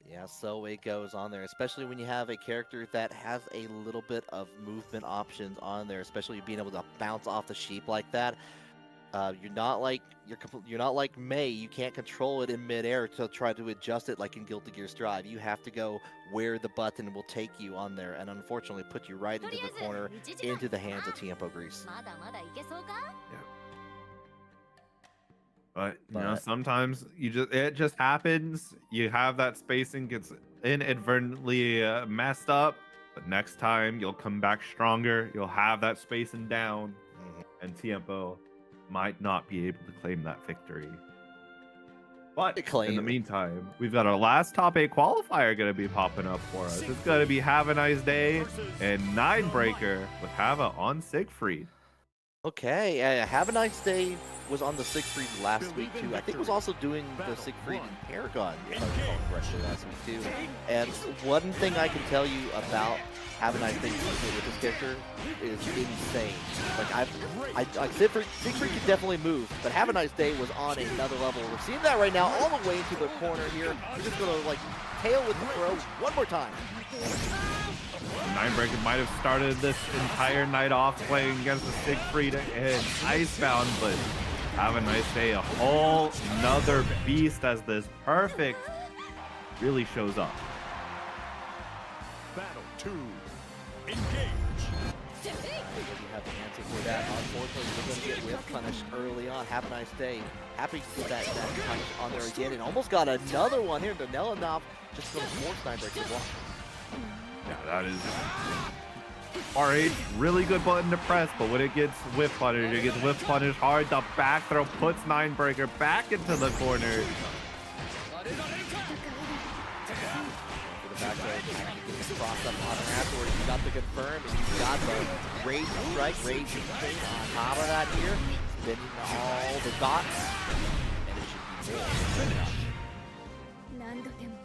Yeah, so it goes on there, especially when you have a character that has a little bit of movement options on there, especially being able to bounce off the sheep like that. You're not like Mei. You can't control it in midair to try to adjust it like in Guilty Gear Strive. You have to go where the button will take you on there, and unfortunately put you right into the corner, into the hands of Tiempo Grease. But you know, sometimes it just happens. You have that spacing gets inadvertently messed up, but next time you'll come back stronger. You'll have that spacing down, and Tiempo might not be able to claim that victory. But in the meantime, we've got our last top 8 qualifier going to be popping up for us. It's going to be Have a Nice Day and Ninebreaker with Hava on Siegfried. Okay, Have a Nice Day was on the Siegfried last week too. I think was also doing the Siegfried in Paragon, if I recall correctly, last week too. And one thing I can tell you about Have a Nice Day with this character is insane. Like Siegfried can definitely move, but Have a Nice Day was on another level. We're seeing that right now, all the way into the corner here. We're just gonna like tail with the throw one more time. Ninebreaker might have started this entire night off playing against the Siegfried and Icebound, but Have a Nice Day, a whole nother beast as this perfect really shows up. Battle 2. Engage. You have the answer for that. Unfortunately, we're going to get whiff punish early on. Have a Nice Day. Happy to get that punish on there again, and almost got another one here. Nelenov just going to force Ninebreaker to block. Yeah, that is R8, really good button to press, but when it gets whiff punish, it gets whiff punish hard. The back throw puts Ninebreaker back into the corner. For the back throw, gets crossed up on her afterwards. You got the confirm, and you got the rage strike, rage chain on top of that here. Spinning all the dots, and it should be more.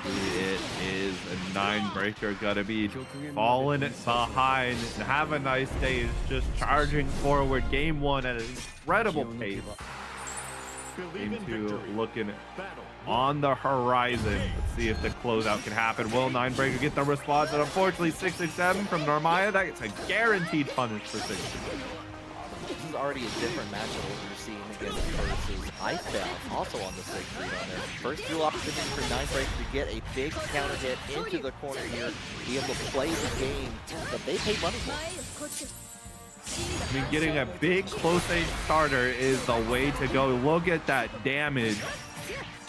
It is a Ninebreaker gonna be falling behind. And Have a Nice Day is just charging forward. Game 1 at an incredible pace. Game 2 looking on the horizon. Let's see if the closeout can happen. Will Ninebreaker get the response? And unfortunately, 667 from Normaya. That's a guaranteed punish for 6. This is already a different matchup what we're seeing against versus Icebound, also on the Siegfried on there. First dual opportunity for Ninebreaker to get a big counter hit into the corner here, be able to play the game that they pay money for. I mean, getting a big close range starter is the way to go. Look at that damage.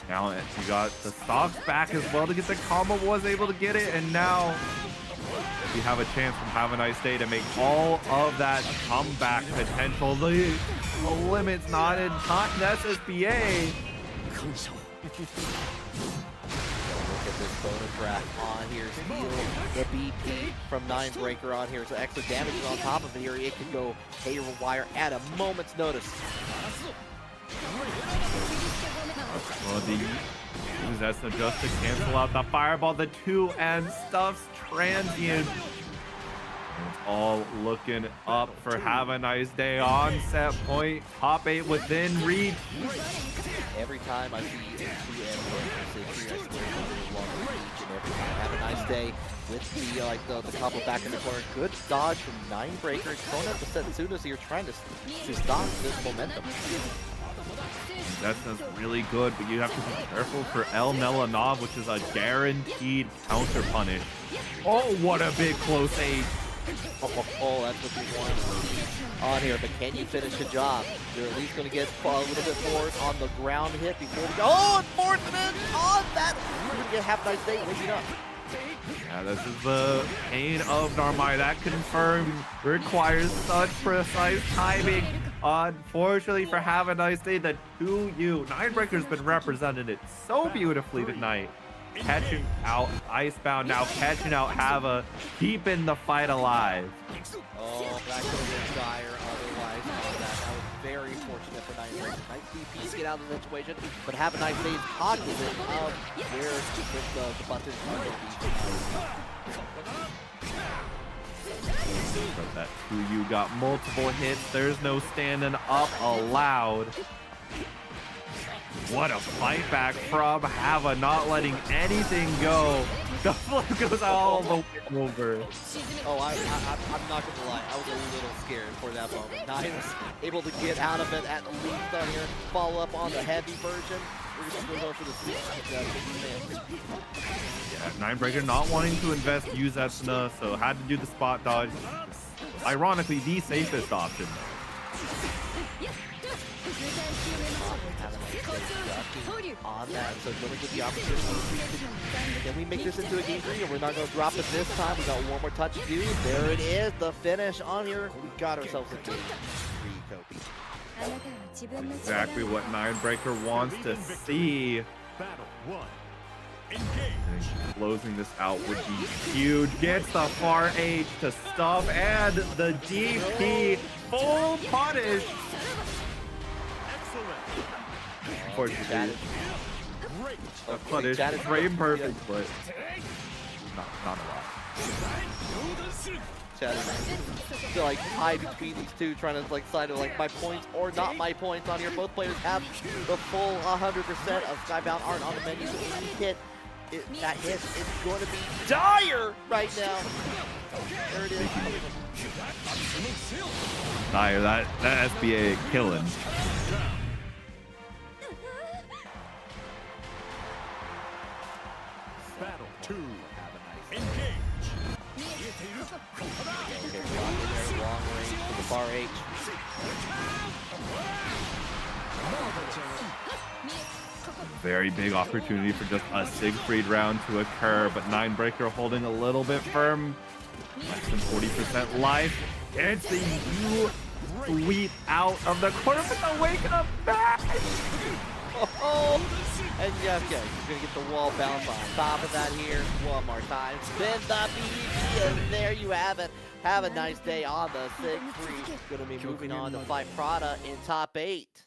Now you got the stocks back as well to get the combo, was able to get it, and now you have a chance from Have a Nice Day to make all of that comeback potential. The limit's not in SSBA. Look at this photograph on here. Steal the BP from Ninebreaker on here. So extra damage on top of it here. It could go haywire at a moment's notice. Well, that's just to cancel out the fireball. The 2 and stuffs transient. It's all looking up for Have a Nice Day on set point. Top 8 within reach. Every time I see two M I swear to long reach, and every time Have a Nice Day with the combo back in the corner. Good dodge from Ninebreaker. Going up the Setsunas here, trying to stop this momentum. That's really good, but you have to be careful for El Nelanov, which is a guaranteed counter punish. Oh, what a big close aid. Oh, that's what you want on here, but can you finish the job? You're at least going to get a little bit more on the ground hit before we go. Oh, and force it in on that. You're going to get Have a Nice Day, maybe not. Yeah, this is the pain of Narmai. That confirmed requires such precise timing. Unfortunately for Have a Nice Day, the 2U. Ninebreaker's been representing it so beautifully tonight. Catching out Icebound, now catching out Hava, keeping the fight alive. Oh, that could have been dire otherwise on that. That was very fortunate for Ninebreaker. Nice DP to get out of the situation, but Have a Nice Day is cognizant of where the buttons are going to be. But that 2U got multiple hits. There's no standing up allowed. What a fight back from Hava, not letting anything go. The flip goes all the way over. Oh, I'm not gonna lie, I was a little scared for that moment. Nine was able to get out of it at least on here. Follow up on the heavy version. We're just gonna go for the switch. Yeah, Ninebreaker not wanting to invest Yuzetsuna, so had to do the spot dodge. Ironically, the safest option. On that, so gonna get the opportunity. Can we make this into a game 3, or we're not gonna drop it this time? We got one more touch to do. There it is, the finish on here. We got ourselves a game 3, Kobe. Exactly what Ninebreaker wants to see. Battle 1. Engage. Closing this out would be huge. Gets the far H to stop, and the DP full punish. Unfortunately, the punish frame perfect, but not a lot. Chad is like tied between these two, trying to decide my points or not my points on here. Both players have the full 100% of Skybound aren't on the menu, so any hit, that hit is going to be dire right now. There it is. Dire, that SBA killing. Battle 2. Engage. Okay, block in there, long range for the bar H. Very big opportunity for just a Siegfried round to occur, but Ninebreaker holding a little bit firm. Less than 40% life. It's the U sweep out of the corner, but the wake up back. Oh, and yeah, okay, he's gonna get the wall bounce on top of that here one more time. Spin the BB, and there you have it. Have a nice day on the Siegfried. Gonna be moving on to fight Prada in top 8.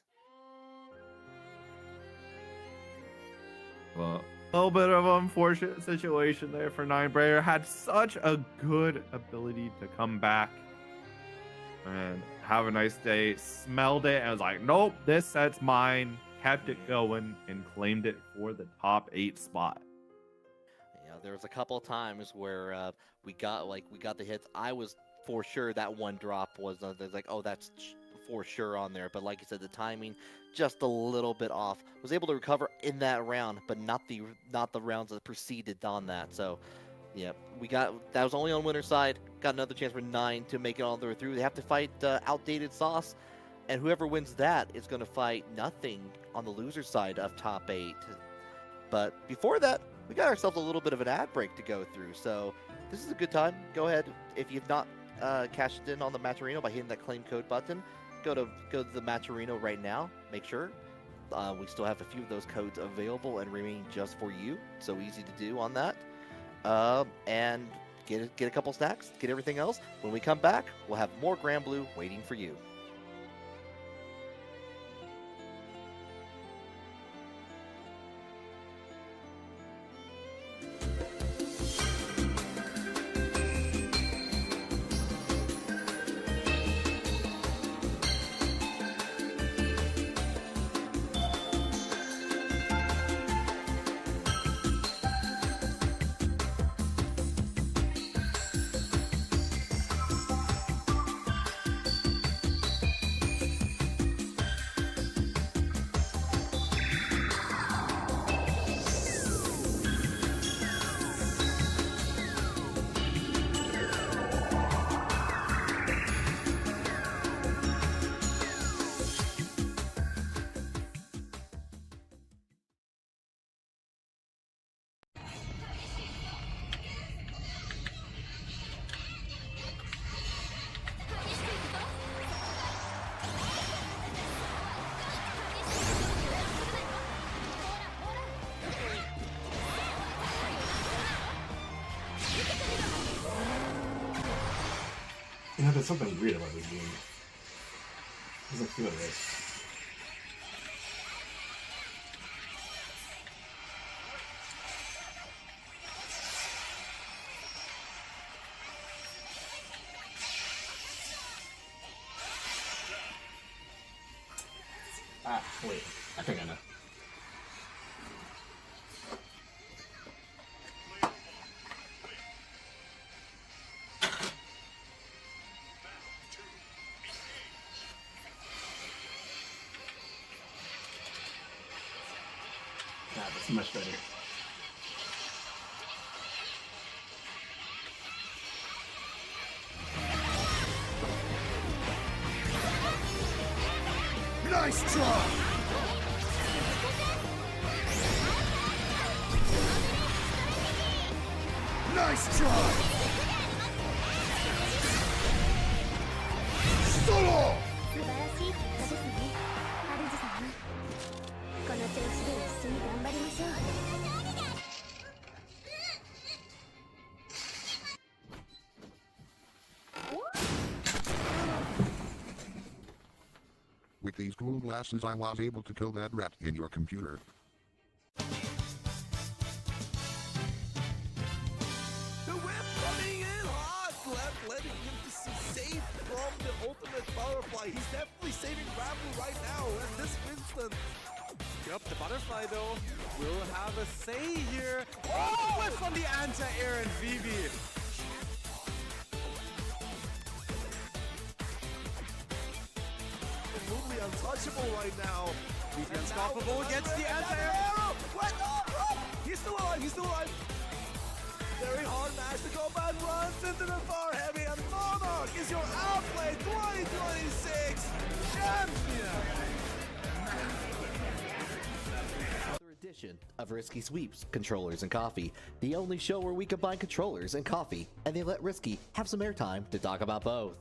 Well, a little bit of an unfortunate situation there for Ninebreaker. Had such a good ability to come back and have a nice day. Smelled it and was like, nope, this set's mine. Kept it going and claimed it for the top 8 spot. Yeah, there was a couple of times where we got the hits. I was for sure that one drop was like, oh, that's for sure on there. But like you said, the timing just a little bit off. Was able to recover in that round, but not the rounds that preceded on that. So yeah, that was only on winner's side. Got another chance for 9 to make it all the way through. They have to fight outdated Sauce, and whoever wins that is going to fight Nothing on the loser side of top 8. But before that, we got ourselves a little bit of an ad break to go through. So this is a good time. Go ahead, if you've not cashed in on the Matcherino by hitting that claim code button, go to the Matcherino right now. Make sure we still have a few of those codes available and remaining just for you. So easy to do on that. And get a couple snacks, get everything else. When we come back, we'll have more Grand Blue waiting for you. You know, there's something weird about this game. It doesn't feel right. Ah, wait. I think I know. Ah, that's much better. Nice try! Nice try! Solo! 素晴らしい結果ですねハルズ様。この調子で一緒に頑張りましょう。 With these cool glasses I was able to kill that rat in your computer. The whip coming in hot! Left letting him to see safe from the ultimate butterfly. He's definitely saving Rabu right now, and this Winston. Yep, the butterfly though will have a say here. Oh, whiff on the anti-air and Vivi. Absolutely untouchable right now. Vivi And unstoppable now gets the anti-air. arrow. What? Oh! He's still alive. He's still alive. Very hard match. The combat runs into the far heavy, and Monarch is your outplay 2026 champion. Another edition of Risky Sweeps, Controllers and Coffee, the only show where we combine controllers and coffee, and they let Risky have some airtime to talk about both.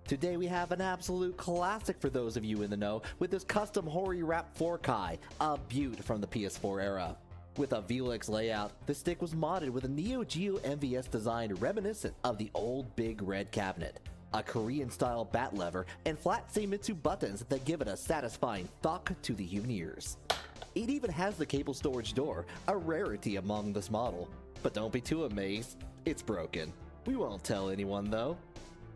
Today we have an absolute classic for those of you in the know with this custom Hori Wrap 4Kai, a beaut from the PS4 era. With a Velix layout, the stick was modded with a Neo Geo MVS design reminiscent of the old big red cabinet, a Korean-style bat lever, and flat Seimitsu buttons that give it a satisfying thunk to the human ears. It even has the cable storage door, a rarity among this model. But don't be too amazed, it's broken. We won't tell anyone though.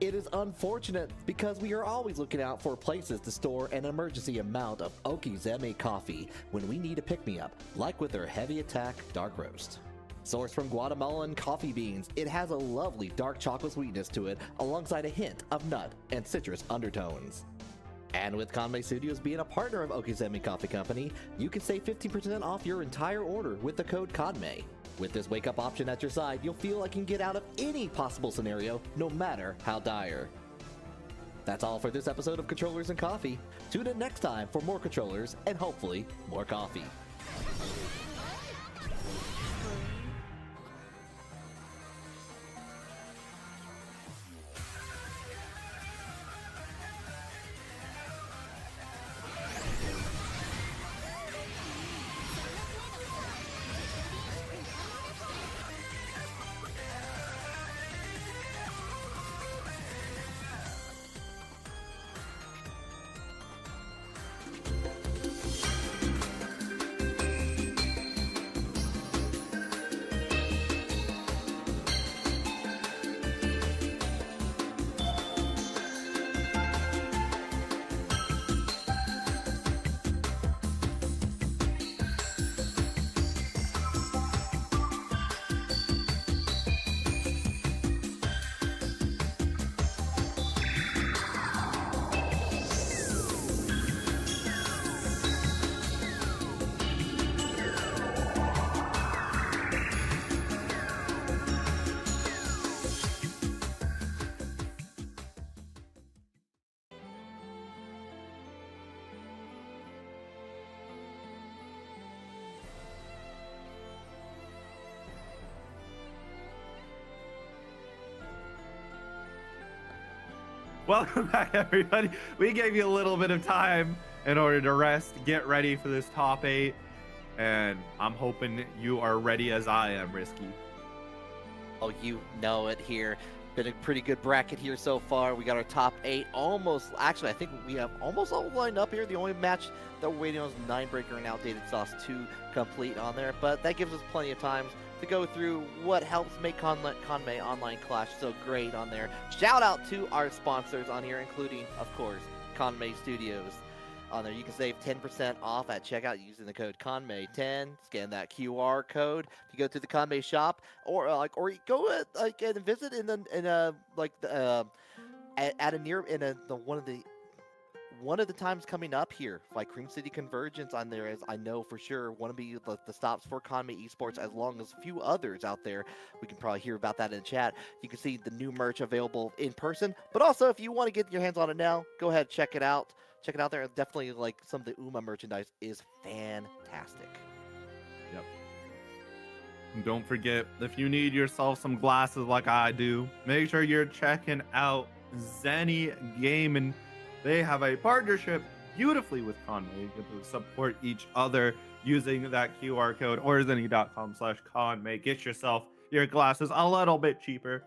It is unfortunate because we are always looking out for places to store an emergency amount of Okizeme coffee when we need a pick-me-up, like with their Heavy Attack Dark Roast. Sourced from Guatemalan coffee beans, it has a lovely dark chocolate sweetness to it alongside a hint of nut and citrus undertones. And with Kanme Studios being a partner of Okizeme Coffee Company, you can save 15% off your entire order with the code Kanme. With this wake-up option at your side, you'll feel like you can get out of any possible scenario, no matter how dire. That's all for this episode of Controllers and Coffee. Tune in next time for more controllers and hopefully more coffee. Welcome back, everybody. We gave you a little bit of time in order to rest, get ready for this top 8, and I'm hoping you are ready as I am, Risky. Oh, you know it here. Been a pretty good bracket here so far. We got our top 8 almost. Actually, I think we have almost all lined up here. The only match that we're waiting on is 9-Breaker and Outdated Sauce to complete on there. But that gives us plenty of time to go through what helps make Kanme Online Clash so great on there. Shout out to our sponsors on here, including, of course, Kanme Studios. On there, you can save 10% off at checkout using the code Kanme10. Scan that QR code to go to the Kanme shop, or go and visit one of the times coming up here, like Cream City Convergence on there, as I know for sure one of the stops for Kanme Esports, as long as a few others out there. We can probably hear about that in the chat. You can see the new merch available in person, but also if you want to get your hands on it now, go ahead, check it out. Check it out there. Definitely, like, some of the UMA merchandise is fantastic. Yep. And don't forget, if you need yourself some glasses like I do, make sure you're checking out Zenny Gaming. They have a partnership beautifully with Kanme. You get to support each other using that QR code or zenny.com/Kanme. Get yourself your glasses a little bit cheaper.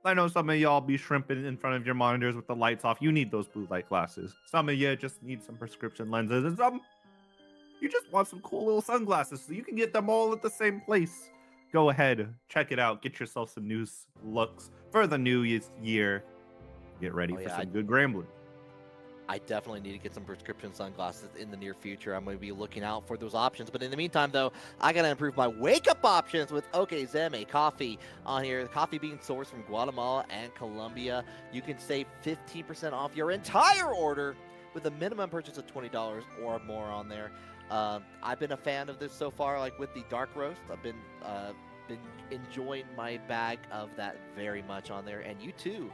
I know some of y'all be shrimping in front of your monitors with the lights off. You need those blue light glasses. Some of you just need some prescription lenses, and some you just want some cool little sunglasses, so you can get them all at the same place. Go ahead, check it out. Get yourself some new looks for the new year. Get ready for some good gambling. I definitely need to get some prescription sunglasses in the near future. I'm going to be looking out for those options. But in the meantime, though, I got to improve my wake-up options with Okezeme Coffee on here. The coffee being sourced from Guatemala and Colombia. You can save 15% off your entire order with a minimum purchase of $20 or more on there. I've been a fan of this so far, like with the dark roast. I've been enjoying my bag of that very much on there. And you, too,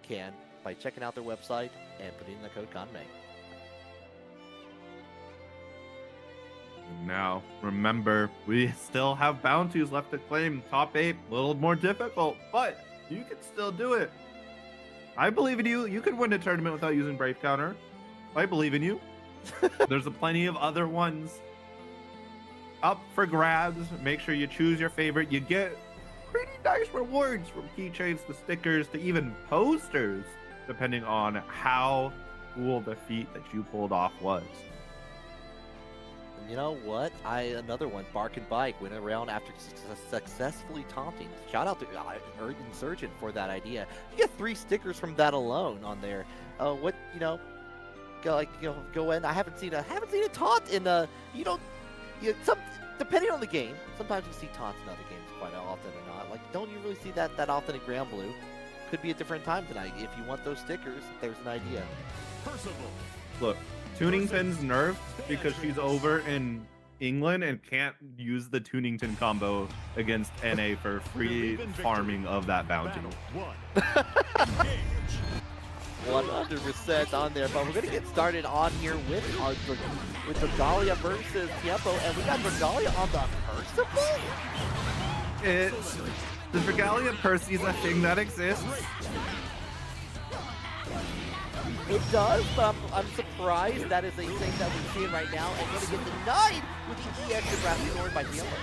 can by checking out their website and putting in the code Kanme. Now, remember, we still have bounties left to claim. Top 8, a little more difficult, but you can still do it. I believe in you. You can win a tournament without using Brave Counter. I believe in you. There's plenty of other ones up for grabs. Make sure you choose your favorite. You get pretty nice rewards, from keychains to stickers to even posters, depending on how cool the feat that you pulled off was. And you know what? Another one, Bark and Bike, went around after successfully taunting. Shout out to Insurgent for that idea. You get 3 stickers from that alone on there. Go in. I haven't seen a taunt in depending on the game. Sometimes you see taunts in other games quite often or not. Like, don't you really see that often in Grand Blue? Could be a different time tonight. If you want those stickers, there's an idea. Look, Tunington's nerfed because she's over in England and can't use the Tunington combo against NA for free farming of that bounty. 100% on there, but we're gonna get started on here with Regalia versus Tiempo, and we got Regalia on the Percival. Does Regalia Percy's a thing that exists? It does, but I'm surprised that is a thing that we're seeing right now, and gonna get denied with the EX graphic sword by Tiempo.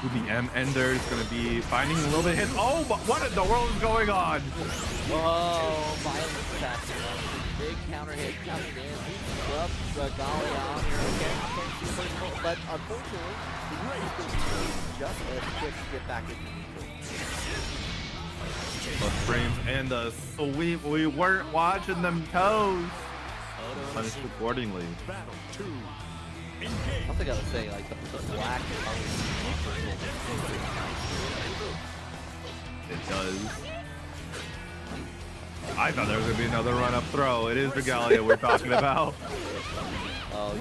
The M Ender is going to be finding a little bit of hit. Oh, but what in the world is going on? Whoa, violent attack. Big counter hit coming in. Well, Regalia on here again. But unfortunately, the Eagles is going to be just as quick to get back into the frames and the sweep. We weren't watching them toes. Punished accordingly. I think I would say, like, the black it does. I thought there was going to be another run-up throw. It is Regalia we're talking about. Oh,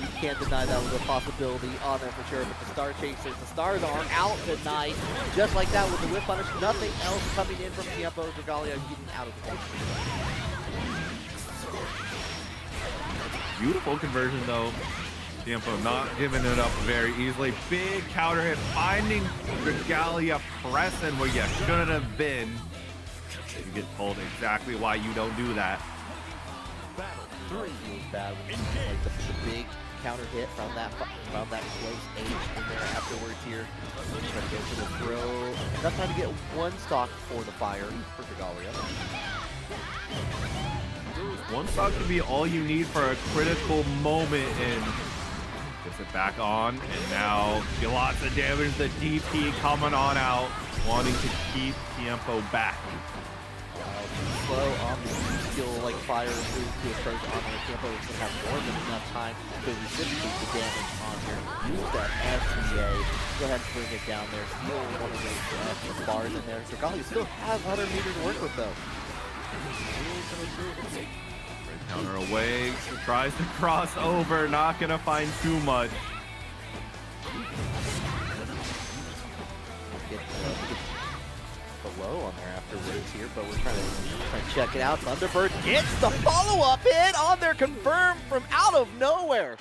you can't deny that was a possibility on there for sure. But the Star Chasers, the Stars are out tonight. Just like that with the Whip Punish. Nothing else coming in from Tiempo. Regalia getting out of the game. Beautiful conversion, though. Tiempo not giving it up very easily. Big counter hit, finding Regalia pressing where you shouldn't have been. You get told exactly why you don't do that. Bad, like the big counter hit from that close age in there at afterwards here. Trying to go for the throw. Not trying to get one stock for the fire for Dragalia. One stock could be all you need for a critical moment, and gets it back on, and now get lots of damage. The DP coming on out, wanting to keep Tiempo back. Slow on the skill like fire move to approach on the Tiempo is going to have more than enough time to reciprocate the damage on here. Use that SCA. Go ahead and bring it down there. Steal one of those bars in there. Dragalia still has 100 meters to work with though. Counter away, tries to cross over, not gonna find too much. Get below on there afterwards here, but we're trying to check it out. Thunderbird gets the follow-up hit on there, confirmed from out of nowhere.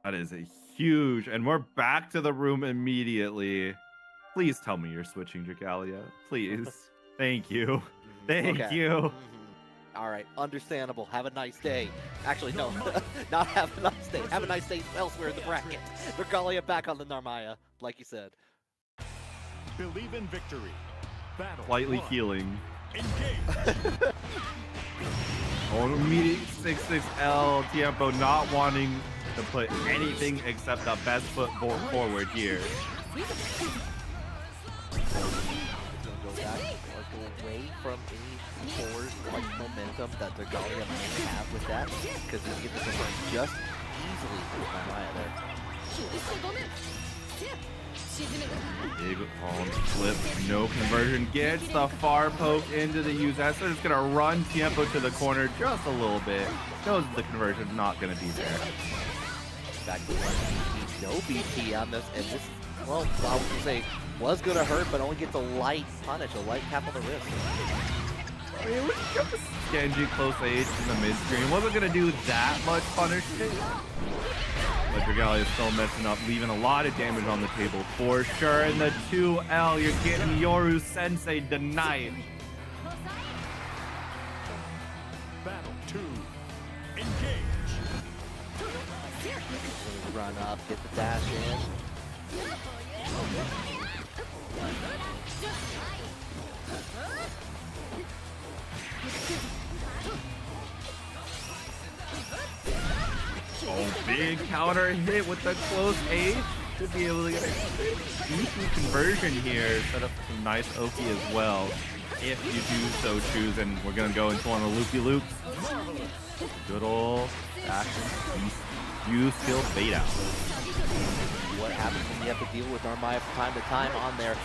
That is a huge, and we're back to the room immediately. Please tell me you're switching Dragalia. Please. Thank you. Thank you. All right, understandable. Have a nice day. Actually, no, not have a nice day. Have a nice day elsewhere in the bracket. Dragalia back on the Narmaya, like you said. Believe in victory. Battle Slightly 1. healing. Engage. Oh, immediate 6-6L. Tiempo not wanting to put anything except the best foot forward here. Go back or go away from any forward like momentum that Dragalia may have with that, because he gets the confirm just easily with Narmaya there. Big on flip, no conversion, gets the far poke into the use. That's just gonna run Tiempo to the corner just a little bit. Knows the conversion's not gonna be there. Back to BT, no BT on this, and this, well, I was gonna say, was gonna hurt, but only gets a light punish, a light tap on the wrist. I mean, it was just Genji close age in the mid screen. Wasn't gonna do that much punishment. But Dragalia is still messing up, leaving a lot of damage on the table for sure. And the 2L, you're getting Yoru Sensei denied. Battle 2. Engage. Run up, get the dash in. Oh, big counter hit with the close H. Should be able to get a decent conversion here. Set up some nice Oki as well, if you do so choose. And we're going to go into one of the loopy loops. Good old action. You still fade out. What happens when you have to deal with Narmaya from time to time on there?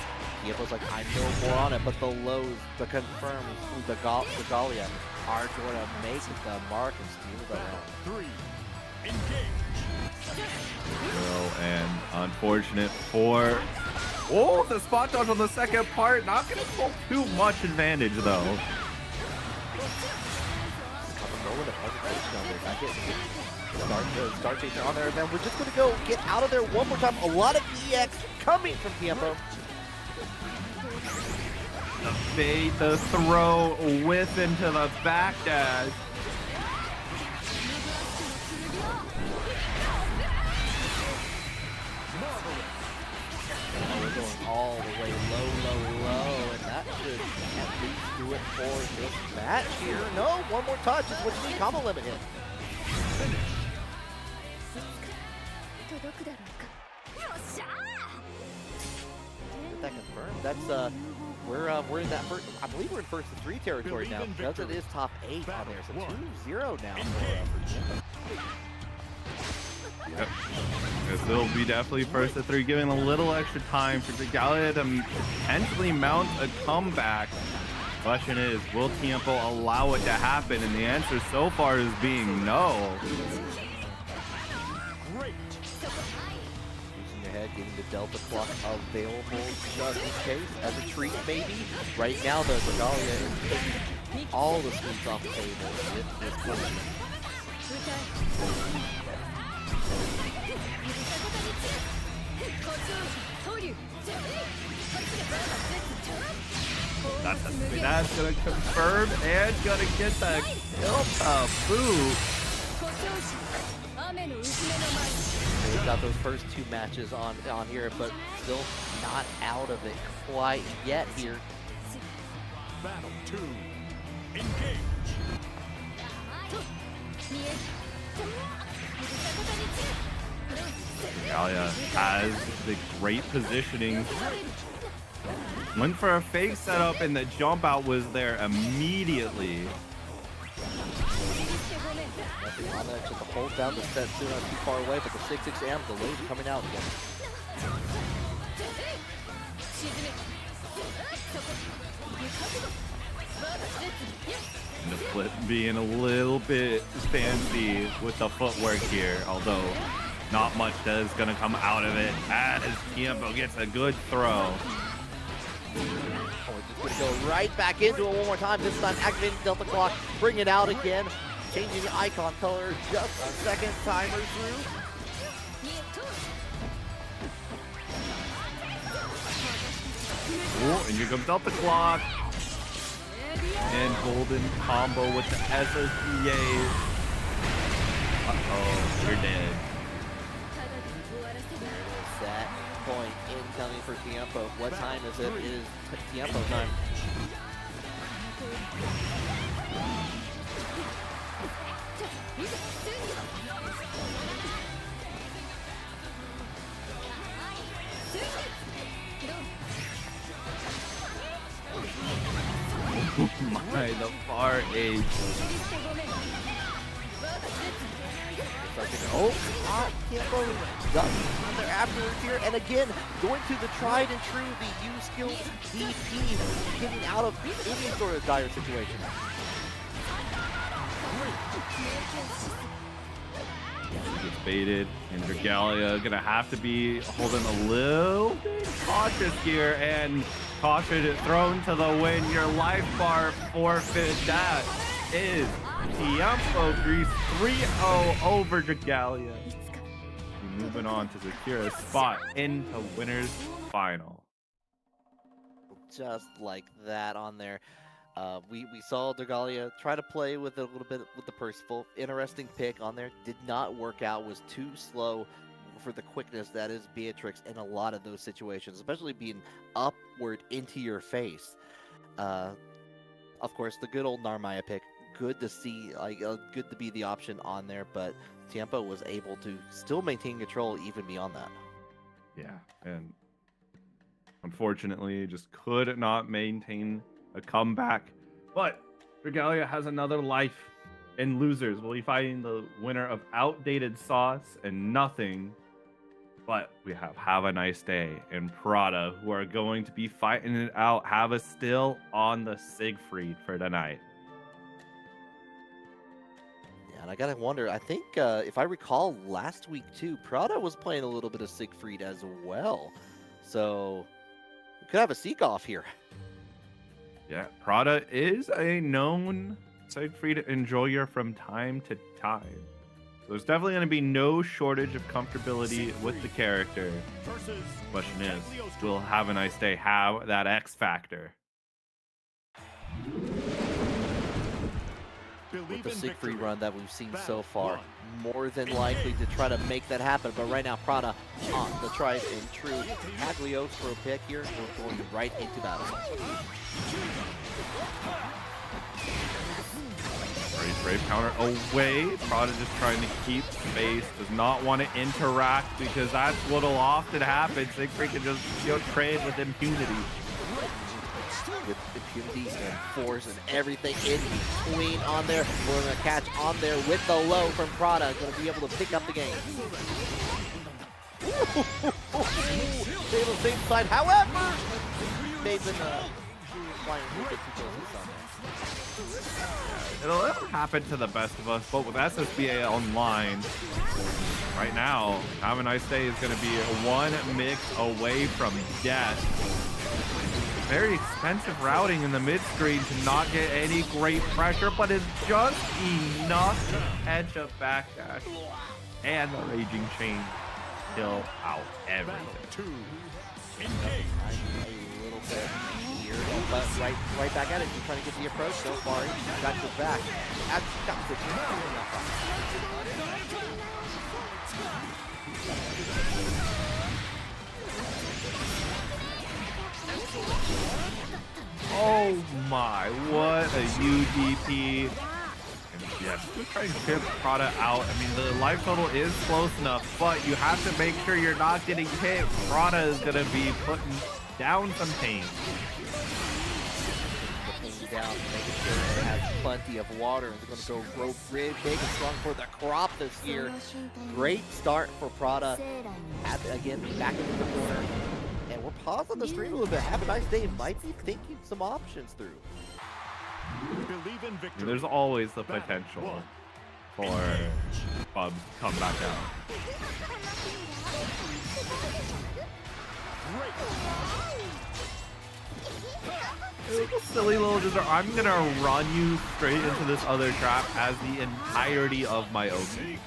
Tiempo's like, I know more on it, but the lows, the confirms, the Dragalia are going to make the mark and steal the round. 3. Engage. Well, and unfortunate for... Oh, the spot dodge on the second part. Not going to pull too much advantage, though. Start chasing on there, and then we're just going to go get out of there one more time. A lot of EX coming from Tiempo. The fade, the throw, whiff into the back dash. We're going all the way low, and that should at least do it for this match here. No, one more touch is what you need. Combo limit hit. Get that confirmed. That's we're in that first. I believe we're in first to 3 territory now because it is top 8 on there. So 2-0 now for Tiempo. Yep. Guess it'll be definitely first to 3, giving a little extra time for Dragalia to potentially mount a comeback. Question is, will Tiempo allow it to happen? And the answer so far is being no. Great. Using your head, getting the Delta clock available just in case, as a treat maybe. Right now though, Dragalia is taking all the sweets off the table with this push. That's gonna confirm and gonna get the kill to boot. got those first 2 matches on here, but still not out of it quite yet here. Battle 2. Engage. Galia has the great positioning. Went for a fake setup and the jump out was there immediately. Anna took a hold down the set soon, not too far away, but the 6-6 amp, the wave coming out again. And the flip being a little bit fancy with the footwork here, although not much is going to come out of it as Tiempo gets a good throw. Oh, just going to go right back into it one more time. This time activating Delta Clock, bring it out again. Changing the icon color just a second timer through. Oh, and here comes Delta Clock. And golden combo with the SSBA. Uh-oh, you're dead. That point incoming for Tiempo. What time is it? It is Tiempo time. My, the far age. Oh, Tiempo got there afterwards here, and again, going to the tried and true, the U-skilled DP, getting out of any sort of dire situation. Gets baited, and Dragalia gonna have to be holding a little bit cautious here, and caution thrown to the wind. Your life bar forfeit. That is Tiempo Grease 3-0 over Dragalia. Moving on to secure a spot into winners final. Just like that on there. We saw Dragalia try to play with a little bit with the Percival. Interesting pick on there. Did not work out. Was too slow for the quickness that is Beatrix in a lot of those situations, especially being upward into your face. Of course, the good old Narmaya pick. Good to see, good to be the option on there, but Tiempo was able to still maintain control even beyond that. Yeah, and unfortunately, just could not maintain a comeback. But Dragalia has another life. In losers, we'll be fighting the winner of Outdated Sauce and Nothing. But we have a Nice Day and Prada, who are going to be fighting it out. Have us still on the Siegfried for tonight. Yeah, and I gotta wonder, I think if I recall last week too, Prada was playing a little bit of Siegfried as well. So we could have a Seek-Off here. Yeah, Prada is a known Siegfried enjoyer from time to time. So there's definitely going to be no shortage of comfortability with the character. Question is, will Have a Nice Day have that X factor? With the Siegfried run that we've seen so far, more than likely to try to make that happen. But right now, Prada on the tried and true Haglios for a pick here. We're going right into battle. Brave counter away. Prada just trying to keep space. Does not want to interact because that's what'll often happen. Siegfried can just trade with impunity. With impunity and force and everything in between on there. We're going to catch on there with the low from Prada. Going to be able to pick up the game. Stay on the same side. However, Maven flying a bit too close on there. It'll happen to the best of us, but with SSBA online right now, Have a Nice Day is going to be one mix away from death. Very expensive routing in the mid screen to not get any great pressure, but it's just enough to catch a backdash. And the Raging Chain kill out everything. A little bit weird, but right back at it. He's trying to get the approach so far. He's got his back. Got the my, what a UDP. And yeah, just try and chip Prada out. I mean, the life total is close enough, but you have to make sure you're not getting hit. Prada is going to be putting down some pain. Down, making sure they have plenty of water. They're going to go grow big and strong for the crop this year. Great start for Prada. Again, back into the corner. And we're pausing the stream a little bit. Have a nice day. Might be thinking some options through. Believe in victory. There's always the potential for Bubs to come back out. Silly little dessert. I'm gonna run you straight into this other trap as the entirety of my opening.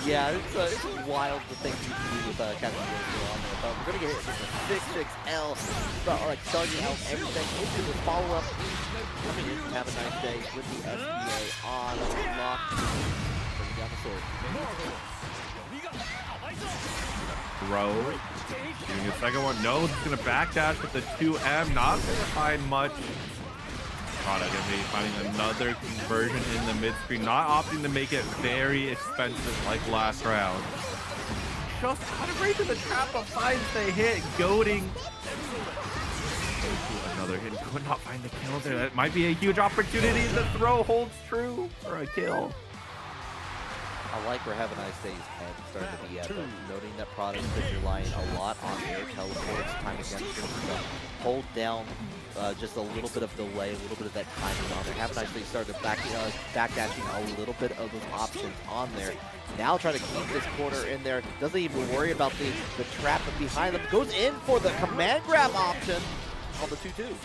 Yeah, it's wild the things you can do with Kanme on there. But we're gonna get hit with a 6-6L, like starting out everything into the follow-up. Coming in, have a nice day with the SBA on lock. Bringing down the sword. Throw. Getting a second one. No, it's gonna backdash with the 2M. Not gonna find much. Prada gonna be finding another conversion in the mid screen. Not opting to make it very expensive like last round. Just kind of right to the trap, but finds the hit. Goading. Another hit. Could not find the kill there. That might be a huge opportunity. The throw holds true for a kill. I like where Have a Nice Day's head starting to be at, but noting that Prada's been relying a lot on air teleports, time against them to hold down just a little bit of delay, a little bit of that timing on there. Have a Nice Day started backdashing a little bit of those options on there. Now trying to keep this corner in there, doesn't even worry about the trap behind them. Goes in for the command grab option on the 2-2.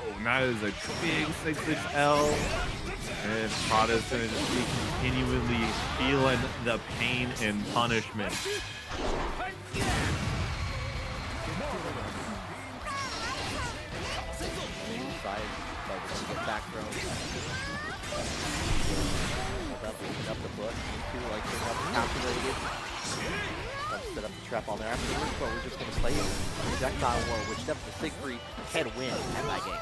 Oh, that is a big 6-6L. And Prada's going to just be continually feeling the pain and punishment. Back throw. Up the foot. Like calculated. Set up the trap on there afterwards, but we're just going to play it. Projectile war, which definitely Siegfried can win at that game.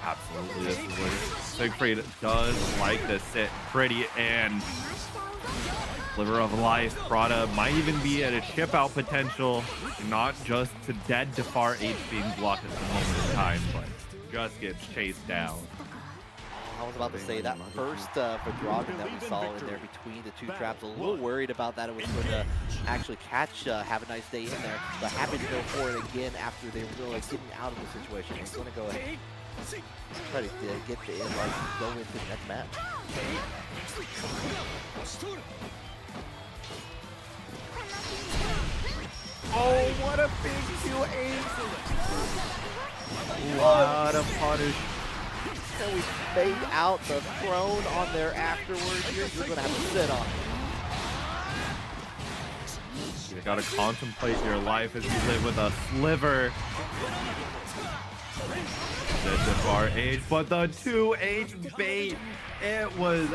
Absolutely, this is where Siegfried does like to sit pretty and Sliver of Life. Prada might even be at a chip out potential, not just to dead to far H being blocked at the moment in time, but just gets chased down. I was about to say that first Dragon that we saw in there between the two traps, a little worried about that it was going to actually catch Have a Nice Day in there, but happy to go for it again after they were really getting out of the situation. He's going to go ahead and try to get the invite and go into the next match. Oh, what a big 2-8! Lot of punish. And we fade out the throne on there afterwards. You're going to have to sit on it. You gotta contemplate your life as you live with a sliver. The far H, but the 2H bait, it was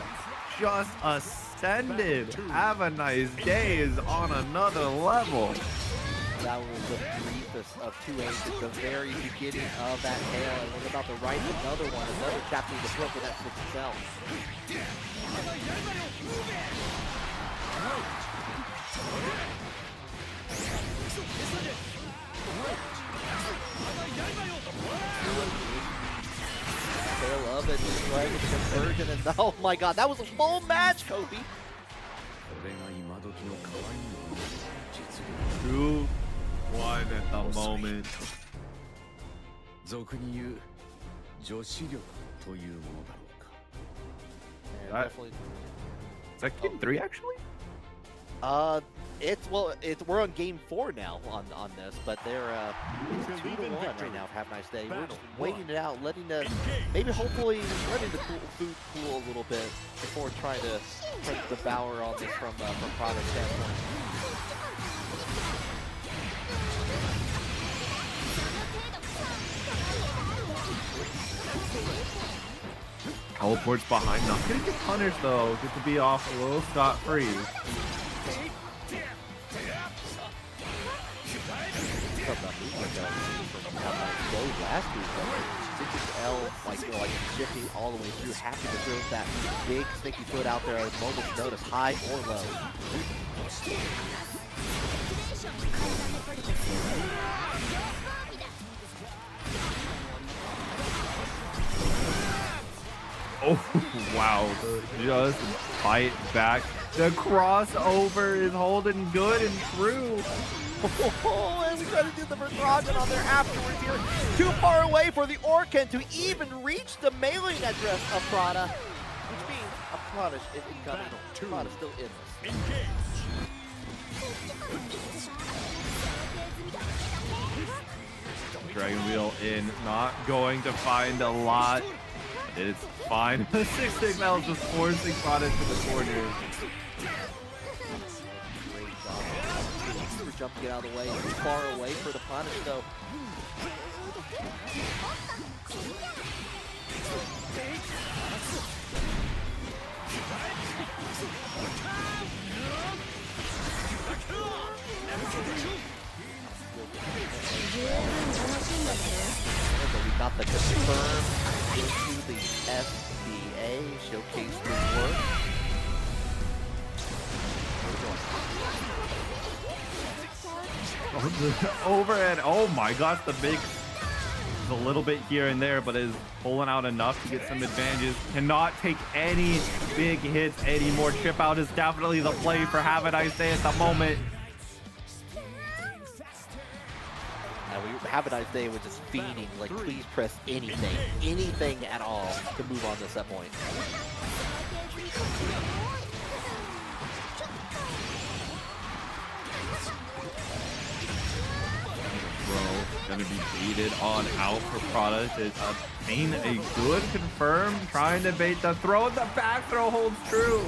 just ascended. Have a Nice Day is on another level. That was the briefest of 2H at the very beginning of that tail, and we're about to write another one, another chapter in the book with that 6-cell. Tail of it, right with the conversion, and oh my god, that was a full match, Kobe! 2-1 at the moment. 俗に言う女子力というものだろうか。 Definitely. Is that game 3 actually? We're on game 4 now on this, but they're 2-1 right now. Have a Nice Day. We're just waiting it out, maybe hopefully letting the food cool a little bit before trying to devour on this from product standpoint. Teleports behind, not gonna get punished though. Get to be off a little scot-free. how much goes last week. Since L, like shifting all the way through, happy to throw that big sticky foot out there at a moment's notice, high or low. Oh, wow. Just fight back. The crossover is holding good and true. Oh, and we try to do the Bertragen on there afterwards here. Too far away for the Orkan to even reach the mailing address of Prada, which means a Prada is incoming. Prada still in this. Dragon Wheel in, not going to find a lot. It's fine. The 6-6 is just forcing Prada to the corner. Great job. Super jump to get out of the way. Too far away for the punish though. We got the confirm into the SBA showcase the work. Overhead. Oh my gosh, the big is a little bit here and there, but is pulling out enough to get some advantages. Cannot take any big hits anymore. Chip out is definitely the play for Have a Nice Day at the moment. Have a Nice Day was just feeding, like, please press anything at all to move on to set point. Gonna be baited on out for Prada to obtain a good confirm, trying to bait the throw. The back throw holds true.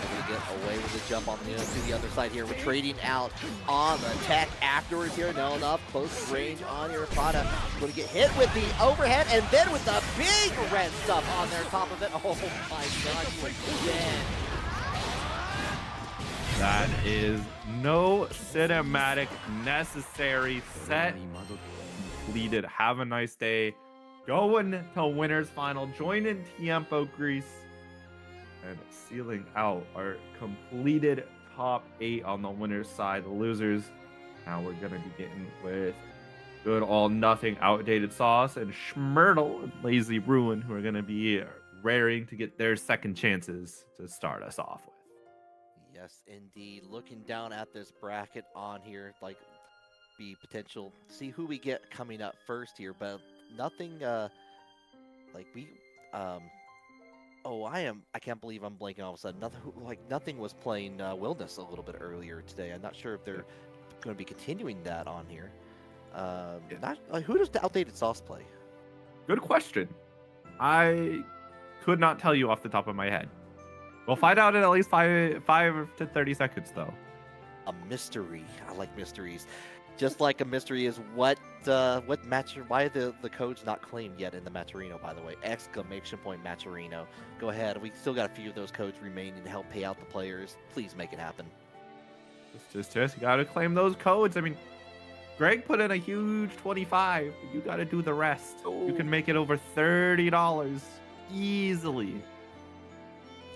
Gonna get away with the jump on the to the other side here. We're trading out on the tech afterwards here. No enough close range on your Prada. Going to get hit with the overhead and then with the big red stuff on there top of it. Oh my god, you are dead. That is no cinematic necessary. Set completed. Have a nice day. Going to winners final. Join in Tiempo Greece. And sealing out our completed top 8 on the winners side. The losers, now we're going to be getting with good all nothing outdated sauce and Schmurtle and Lazy Ruin, who are going to be raring to get their second chances to start us off with. Yes, indeed. Looking down at this bracket on here, like the potential, see who we get coming up first here, but nothing like we oh, I can't believe I'm blanking all of a sudden. Nothing was playing Wilderness a little bit earlier today. I'm not sure if they're going to be continuing that on here. Who does the outdated sauce play? Good question. I could not tell you off the top of my head. We'll find out in at least 5 to 30 seconds, though. A mystery. I like mysteries. Just like a mystery is what match? Why are the codes not claimed yet in the Matcherino? By the way, exclamation point Matcherino. Go ahead. We still got a few of those codes remaining to help pay out the players. Please make it happen. Just you gotta claim those codes. I mean, Greg put in a huge 25. You gotta do the rest. Ooh. You can make it over $30 easily.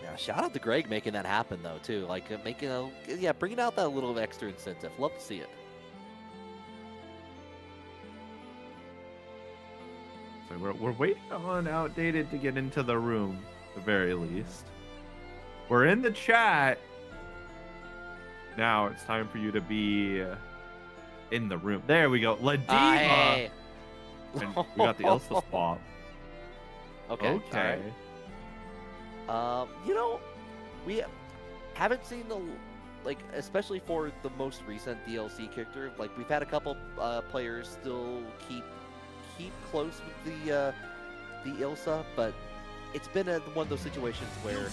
Yeah, shout out to Greg making that happen though too. Like bringing out that little extra incentive. Love to see it. So we're waiting on Outdated to get into the room, at the very least. We're in the chat. Now it's time for you to be in the room. There we go. Ladiva. Hey. And we got the Ilsa swap. Okay. Right. We haven't seen especially for the most recent DLC character. Like we've had a couple players still keep close with the Ilsa, but it's been one of those situations where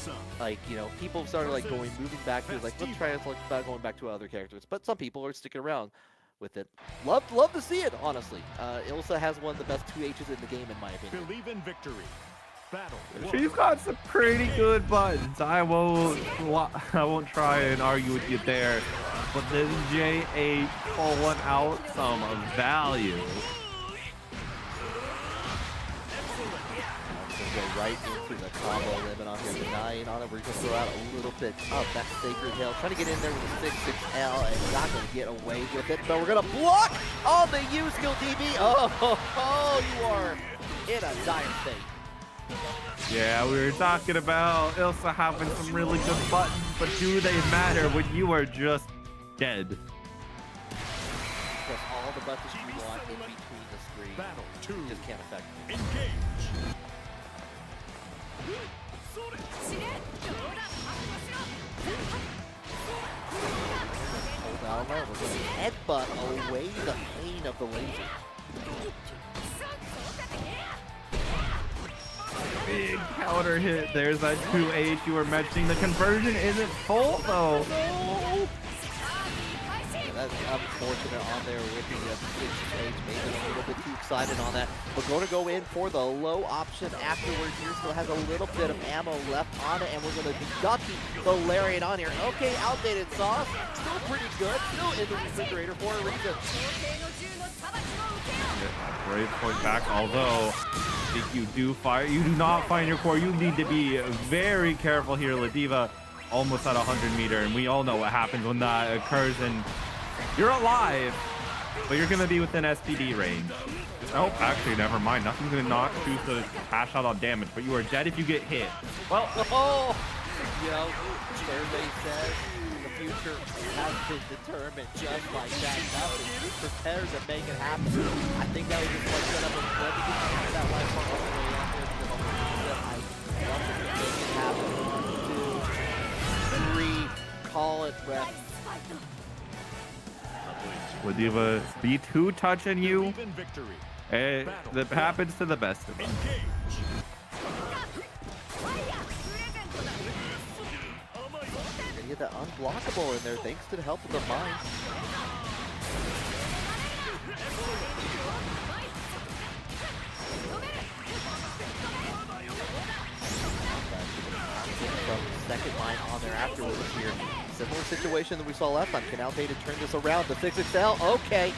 people started moving back to let's try about going back to other characters, but some people are sticking around with it. Love to see it, honestly. Ilsa has one of the best 2 H's in the game, in my opinion. Believe in victory. Battle. She's got some pretty good buttons. I won't try and argue with you there. but this J8 pulling out some value. Go right into the combo limit on here. Denying on it. We're going to throw out a little bit of that Sacred Hail. Trying to get in there with the 6-6L and not going to get away with it. But we're going to block on the U skill DB. Oh, you are in a dire state. Yeah, we were talking about Ilsa having some really good buttons, but do they matter when you are just dead? Press all the buttons you want in between the screen. Battle 2. Just can't affect it. Engage. Hold down there. We're going to headbutt away the pain of the laser. Big counter hit. There's that 2H you were mentioning. The conversion isn't full though. Yeah, that's unfortunate on there with the 6H. Maybe a little bit too excited on that. We're going to go in for the low option afterwards here. Still has a little bit of ammo left on it, and we're going to be ducking the Lariat on here. Okay, outdated sauce. Still pretty good. Still in the refrigerator for a reason. Great point back, although if you do not find your core, you need to be very careful here. Ladiva almost at 100 meter, and we all know what happens when that occurs, and you're alive, but you're gonna be within SPD range. Oh, actually, never mind. Nothing's gonna not choose to cash out on damage, but you are dead if you get hit. Well, You know, survey says the future has been determined just like that. Now it's prepared to make it happen. I think that was just like set up a flip. You can that life all the way out there to the I want to make it happen. 1, 2, 3, call it ref. Ladiva be too touching you. Even victory. That happens to the best of us. And get that unblockable in there thanks to the help of the mine. From second line on there afterwards here. Similar situation that we saw last time. Can Outdated turn this around? The 6XL, okay.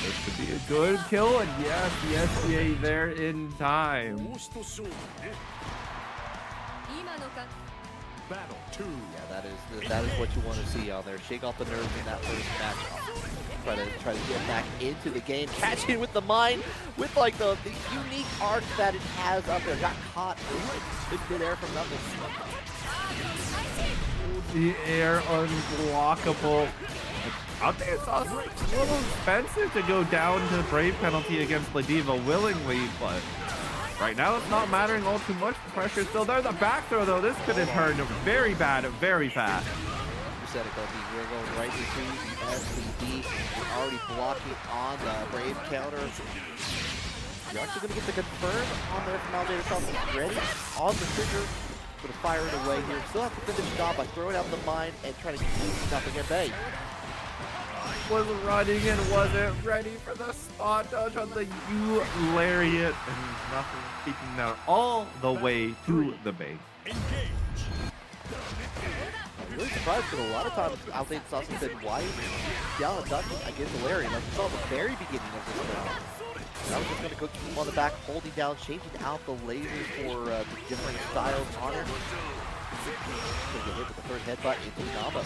This could be a good kill, and yes, the SBA there in time. Battle 2. Yeah, that is what you want to see on there. Shake off the nerves in that first match. Try to get back into the game. Catching with the mine, with like the unique arc that it has up there. Got caught in midair from nothing. The air unblockable. Out there, it's also a little expensive to go down to the Brave penalty against Ladiva willingly, but right now it's not mattering all too much. The pressure is still there. The back throw, though, this could have turned very bad, very fast. You said it, Kobe. We're going right into the SCD. We're already blocking on the Brave counter. You're actually going to get the confirm on there from Outdated Sauce. Ready on the trigger. Going to fire it away here. Still have to finish the job by throwing out the mine and trying to keep nothing at bay. Was running and wasn't ready for the spot dodge on the U lariat, and nothing keeping that all the way to the bank. I'm really surprised because a lot of times Outdated Sauce has been wide down and ducking against the lariat, like we saw at the very beginning of this round. Now we're just going to go keep him on the back, holding down, changing out the lasers for the different styles on it. Going to get hit with the third headbutt into the combo.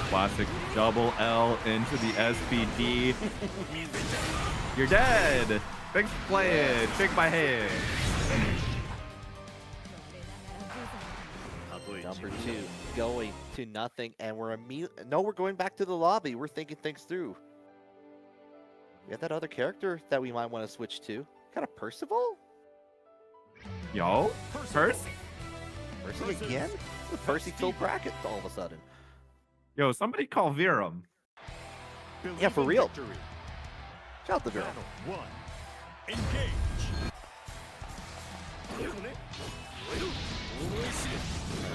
Classic double L into the SPD. You're dead. Thanks for playing. Shake my hand. Number 2 going to nothing, and we're we're going back to the lobby. We're thinking things through. We have that other character that we might want to switch to. Kind of Percival? Yo, Percy? Percy again? Percy filled brackets all of a sudden. Yo, somebody call Virum. Yeah, for real. Shout out to Virum. Battle 1. Engage.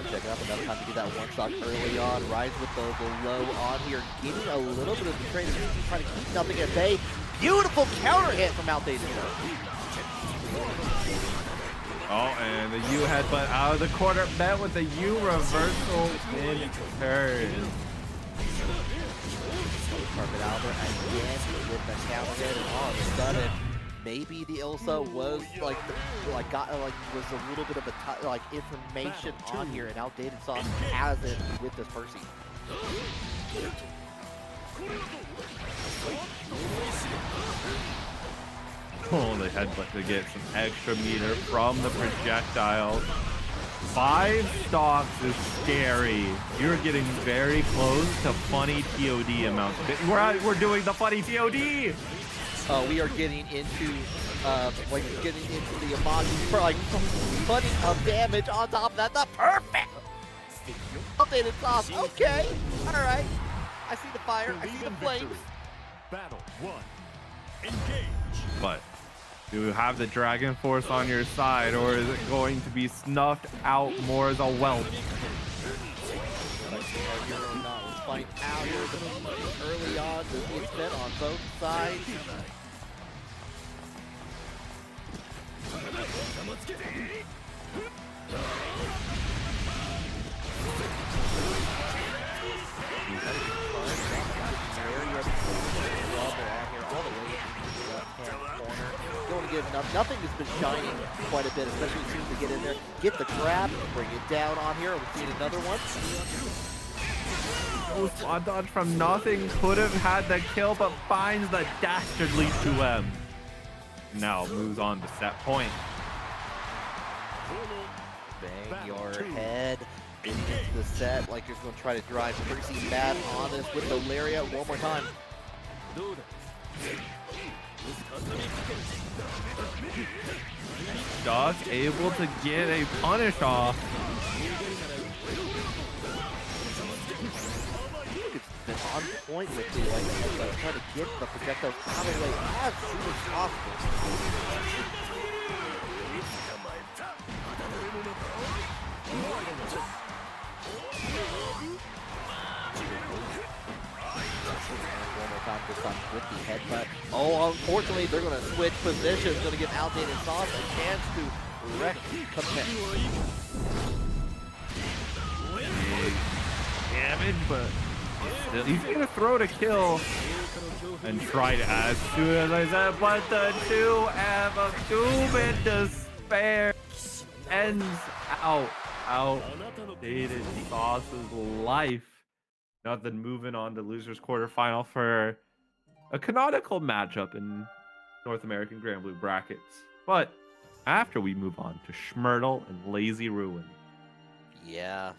Check it out, another time to do that one shot early on. Rise with the low on here, getting a little bit of the trade, trying to keep nothing at bay. Beautiful counter hit from Outdated. Oh, and the U headbutt out of the corner, met with the U reversal in turn. Carpet out there again with the counter hit, and all of a sudden, maybe the Ilsa was was a little bit of a information on here, and Outdated Sauce has it with this Percy. Oh, the headbutt to get some extra meter from the projectile. 5 stocks is scary. You're getting very close to funny TOD amounts. We're doing the funny TOD. We are getting into the emoji for plenty of damage on top of that. The perfect Outdated Sauce. Okay, all right. I see the fire. I see the flames. Battle 1. Engage. But do you have the Dragon Force on your side, or is it going to be snuffed out more as a whelp? Let's find out here early on. It's been on both sides. Nothing has been shining quite a bit, especially as soon as they get in there. Get the grab, bring it down on here. We've seen another one. Oh, spot dodge from nothing. Could have had the kill, but finds the dastardly 2M. Now moves on to set point. Bang your head. Getting into the set like you're going to try to drive Percy mad on this with the lariat one more time. Doc able to get a punish off. It's been on point with the trying to get the projectiles out of the way as soon as possible. This time with the headbutt. Oh, unfortunately, they're going to switch positions. Going to give Outdated Sauce a chance to wreck Kanme. Damage, but still, he's going to throw to kill and try to as soon as I said, but the 2M of doom and despair ends out. Outdated Sauce's life. Nothing, moving on to losers quarterfinal for a canonical matchup in North American Grand Blue brackets. But after we move on to Schmurtle and Lazy Ruin. Yeah,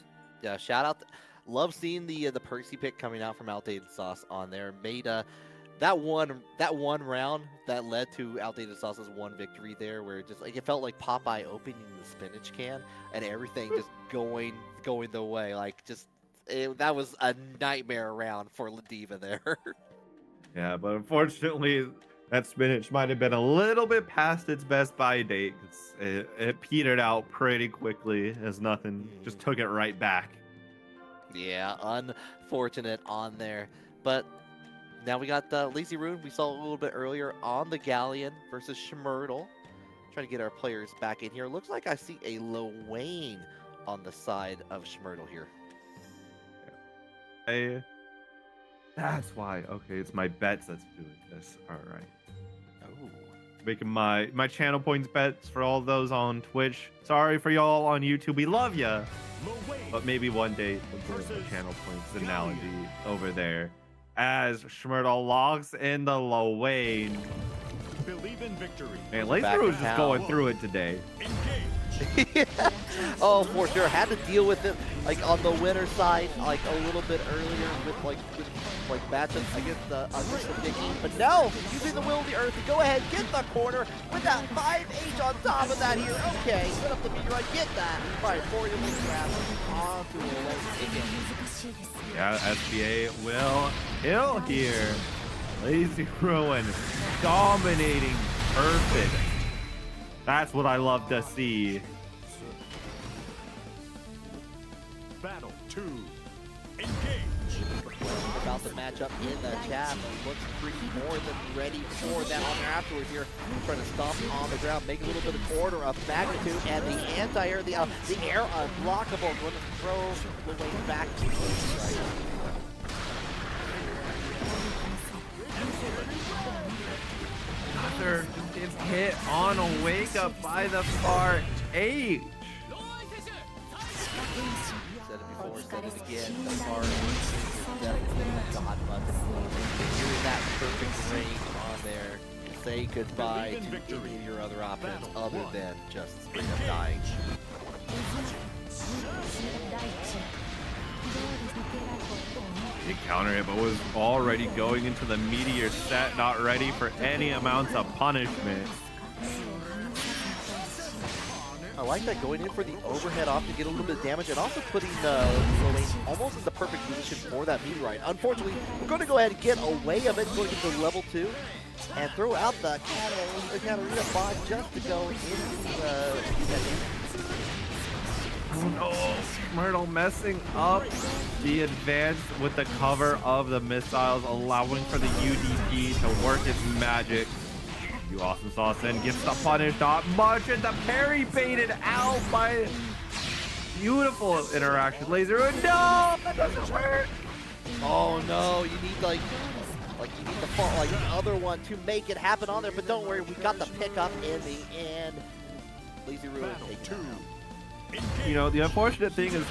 shout out. Love seeing the Percy pick coming out from Outdated Sauce on there. Made that one round that led to Outdated Sauce's one victory there, where it just it felt like Popeye opening the spinach can and everything just going the way. That was a nightmare round for Ladiva there. Yeah, but unfortunately, that spinach might have been a little bit past its best by date. It petered out pretty quickly as nothing just took it right back. Yeah, unfortunate on there. But now we got Lazy Rune. We saw a little bit earlier on the Galleon versus Schmurtle. Trying to get our players back in here. Looks like I see a Lowain on the side of Schmurtle here. That's why. Okay, it's my bets that's doing this. All right. Oh. Making my channel points bets for all those on Twitch. Sorry for y'all on YouTube. We love ya. But maybe one day we'll do the channel points analogy over there. As Schmurtle logs in the Lowain. Believe in victory. Man, Laser was just going through it today. Oh, for sure. Had to deal with it on the winner side a little bit earlier with matchups against the Dicky. But no, using the will of the earth to go ahead, get the corner with that 5H on top of that here. Okay, set up the meteorite, get that. All right, for your grab onto the left again. Yeah, SBA will kill here. Lazy Ruin dominating perfect. That's what I love to see. About the matchup in the chat, looks pretty more than ready for that on there afterwards here. Trying to stomp on the ground, make a little bit of order of magnitude, and the anti-air, the air unblockable, going to throw the way back to the right. Another gets hit on a wake up by the far H. Said it before, said it again. The far H is definitely a god button. Hearing that perfect range on there, say goodbye to any of your other options other than just straight up dying. He countered it, but was already going into the meteor set, not ready for any amounts of punishment. I like that, going in for the overhead off to get a little bit of damage, and also putting the lane almost in the perfect position for that meteorite. Unfortunately, we're going to go ahead and get away of it, going into level 2, and throw out the Katarina bot just to go into Oh no, Myrtle messing up the advance with the cover of the missiles, allowing for the UDP to work its magic. You awesome sauce and gets the punish, not much, and the parry baited out by beautiful interaction. Laser, no, that doesn't work. Oh no, you need like you need the fall, like the other one to make it happen on there, but don't worry, we got the pickup in the end. Lazy Ruin taking it out. You know, the unfortunate thing is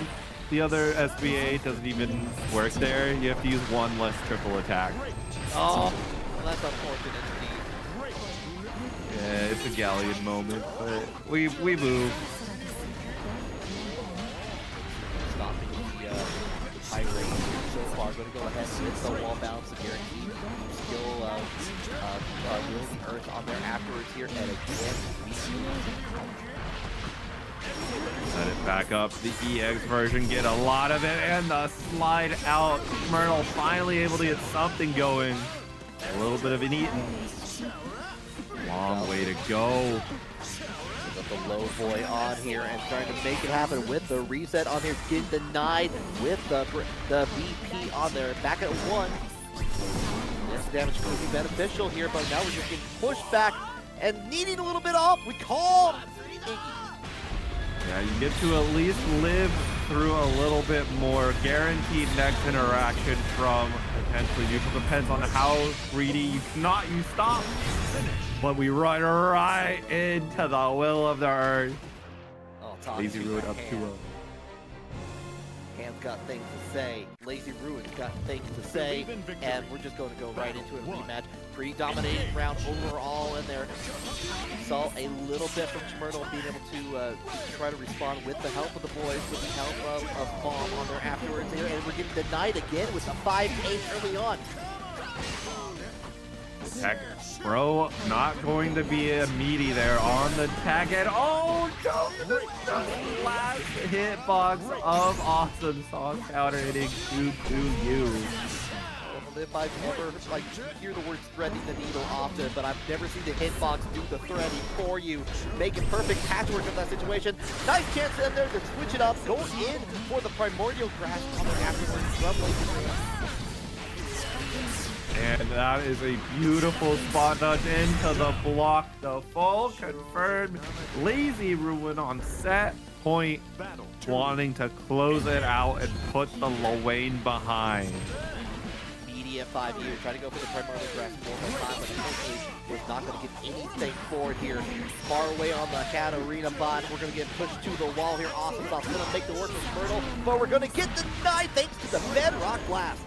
the other SBA doesn't even work there. You have to use one less triple attack. Oh, well, that's unfortunate indeed. Yeah, it's a galleon moment, but we move. Stopping the high range so far. Going to go ahead with the wall bounce, the guarantee skill wheeling the earth on there afterwards here, and again, Set it back up. The EX version, get a lot of it, and the slide out. Myrtle finally able to get something going. A little bit of an eaten. Long way to go. Got the low boy on here and trying to make it happen with the reset on here. Getting denied with the BP on there. Back at 1. This damage could be beneficial here, but now we're just getting pushed back and needing a little bit off. We call Iggy. Yeah, you get to at least live through a little bit more. Guaranteed next interaction from potentially neutral. Depends on how greedy you stop. But we run right into the will of the earth. Oh, Lazy Ruin up 2-0. Hand's got things to say. Lazy Ruin's got things to say. And we're just going to go right into a rematch. Pretty dominating round overall in there. Saw a little bit from Schmurtle being able to try to respond with the help of the boys, with the help of Bomb on there afterwards here. And we're getting denied again with the 5-8 early on. Heck, bro, not going to be a meaty there on the tag, and oh no, the last hitbox of Awesome Sauce counter hitting 2-2-U. If I've ever, hear the words threading the needle often, but I've never seen the hitbox do the threading for you. Making perfect patchwork of that situation. Nice chance in there to switch it up. Go in for the primordial grasp on there afterwards from Lazy Ruin. And that is a beautiful spot dodge into the block. The full confirmed. Lazy Ruin on set point, wanting to close it out and put the Lowain behind. At 5U, trying to go for the primordial grasp one more time, but unfortunately was not going to get anything for it here. Far away on the Katarina bot. We're going to get pushed to the wall here. Awesome Sauce going to make the work with Myrtle, but we're going to get denied thanks to the Bedrock Blast.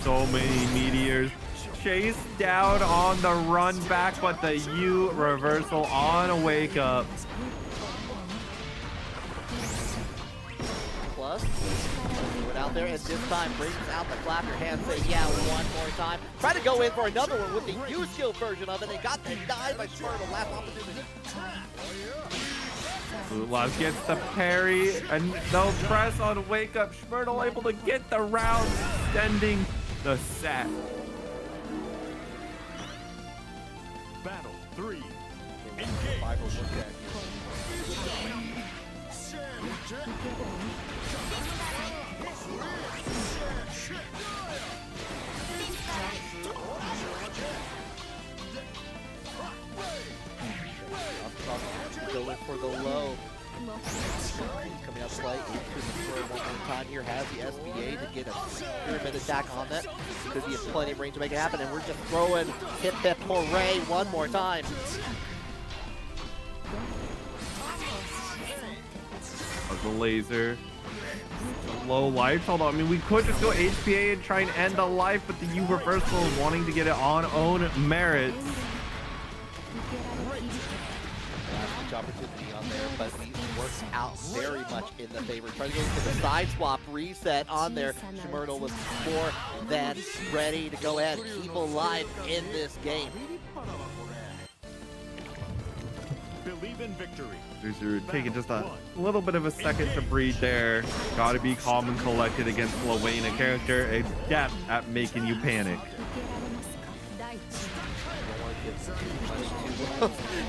So many meteors. Chase down on the run back, but the U reversal on a wake up. Went out there and this time brings out the clap your hands, say yeah one more time. Try to go in for another one with the U-skill version of it. They got denied by Schmurtle. Last opportunity. Love gets the parry and they'll press on wake up. Schmurtle able to get the round, extending the set. Battle 3. Survival look at here. Going for the low. Coming out slightly to the throw one more time here. Has the SBA to get a pyramid attack on that. Because he has plenty of range to make it happen. And we're just throwing hip hip hooray one more time. The laser. Low life. Hold on. I mean, we could just go HPA and try and end the life, but the U reversal is wanting to get it on own merits. Opportunity on there, but he works out very much in the favor. Trying to go for the side swap reset on there. Shmurtle was more than ready to go ahead and keep alive in this game. Believe in victory. They're taking just a little bit of a second to breathe there. Gotta be calm and collected against Lawayne, a character adept at making you panic.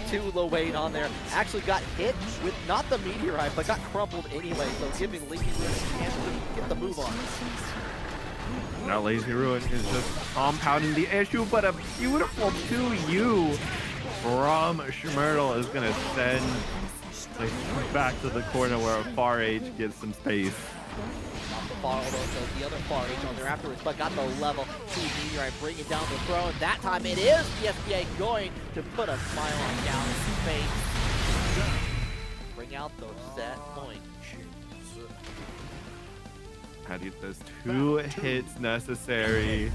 Too Lawayne on there. Actually got hit with not the meteorite, but got crumpled anyway. So giving Lazy Ruin a chance to get the move on. Now Lazy Ruin is just compounding the issue, but a beautiful 2U from Shmurtle is gonna send back to the corner where Far H gets some space. The other Far H on there afterwards, but got the level 2 meteorite, bring it down the throw, and that time it is the SBA going to put a smile on Gallon's face. Bring out those set points. How do you get those 2 hits necessary?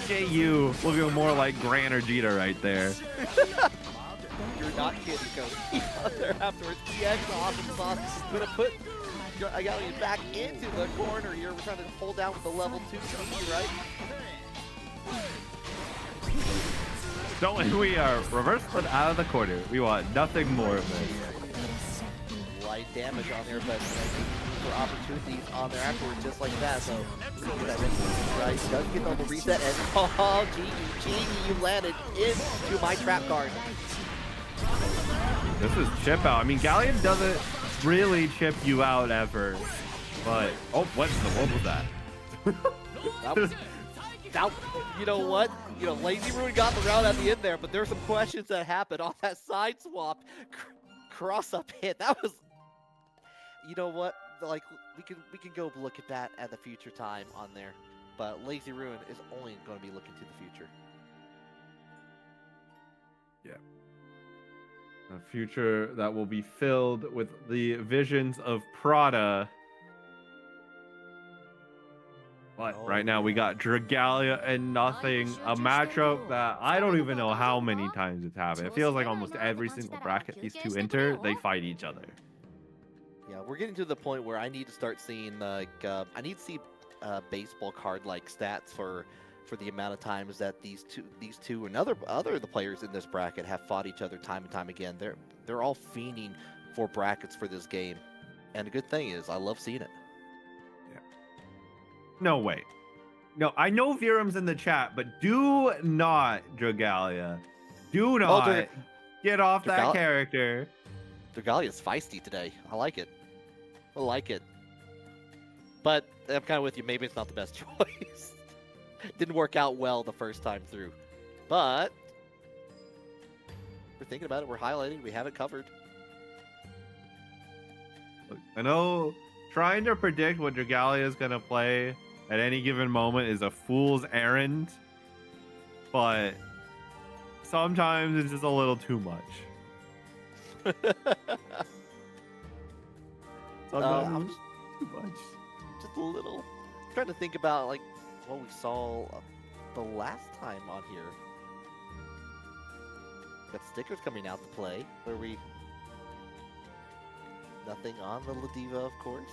JU looking more like Gran or Jeter right there. You're not kidding, Cody. Out there afterwards, EX awesome sauce. Gonna put I got you back into the corner here. We're trying to hold down with the level 2 speed, right? Don't we are reverse split out of the corner. We want nothing more of this. Light damage on there, but for opportunities on there afterwards, just like that. So right, does get on the reset, and oh, Genie, you landed into my trap card. This is chip out. I mean, Galleon doesn't really chip you out ever, but oh, what in the world was that? You know what? You know, Lazy Ruin got the round at the end there, but there's some questions that happened on that side swap cross up hit. That was, you know what? Like we can go look at that at the future time on there, but Lazy Ruin is only going to be looking to the future. Yeah. A future that will be filled with the visions of Prada. But right now we got Dragalia and nothing. A matchup that I don't even know how many times it's happened. It feels like almost every single bracket these two enter, they fight each other. Yeah, we're getting to the point where I need to start seeing like I need to see baseball card like stats for the amount of times that these two and other of the players in this bracket have fought each other time and time again. They're all fiending for brackets for this game, and the good thing is I love seeing it. Yeah. No way. No, I know Virum's in the chat, but do not, Dragalia. Do not get off that character. Dragalia's feisty today. I like it. I like it. But I'm kind of with you. Maybe it's not the best choice. Didn't work out well the first time through. But we're thinking about it. We're highlighting. We have it covered. Look, I know trying to predict what Dragalia is going to play at any given moment is a fool's errand. But sometimes it's just a little too much. Sometimes too much. Just a little. I'm trying to think about like what we saw the last time on here. Got stickers coming out to play where we nothing on the Ladiva, of course.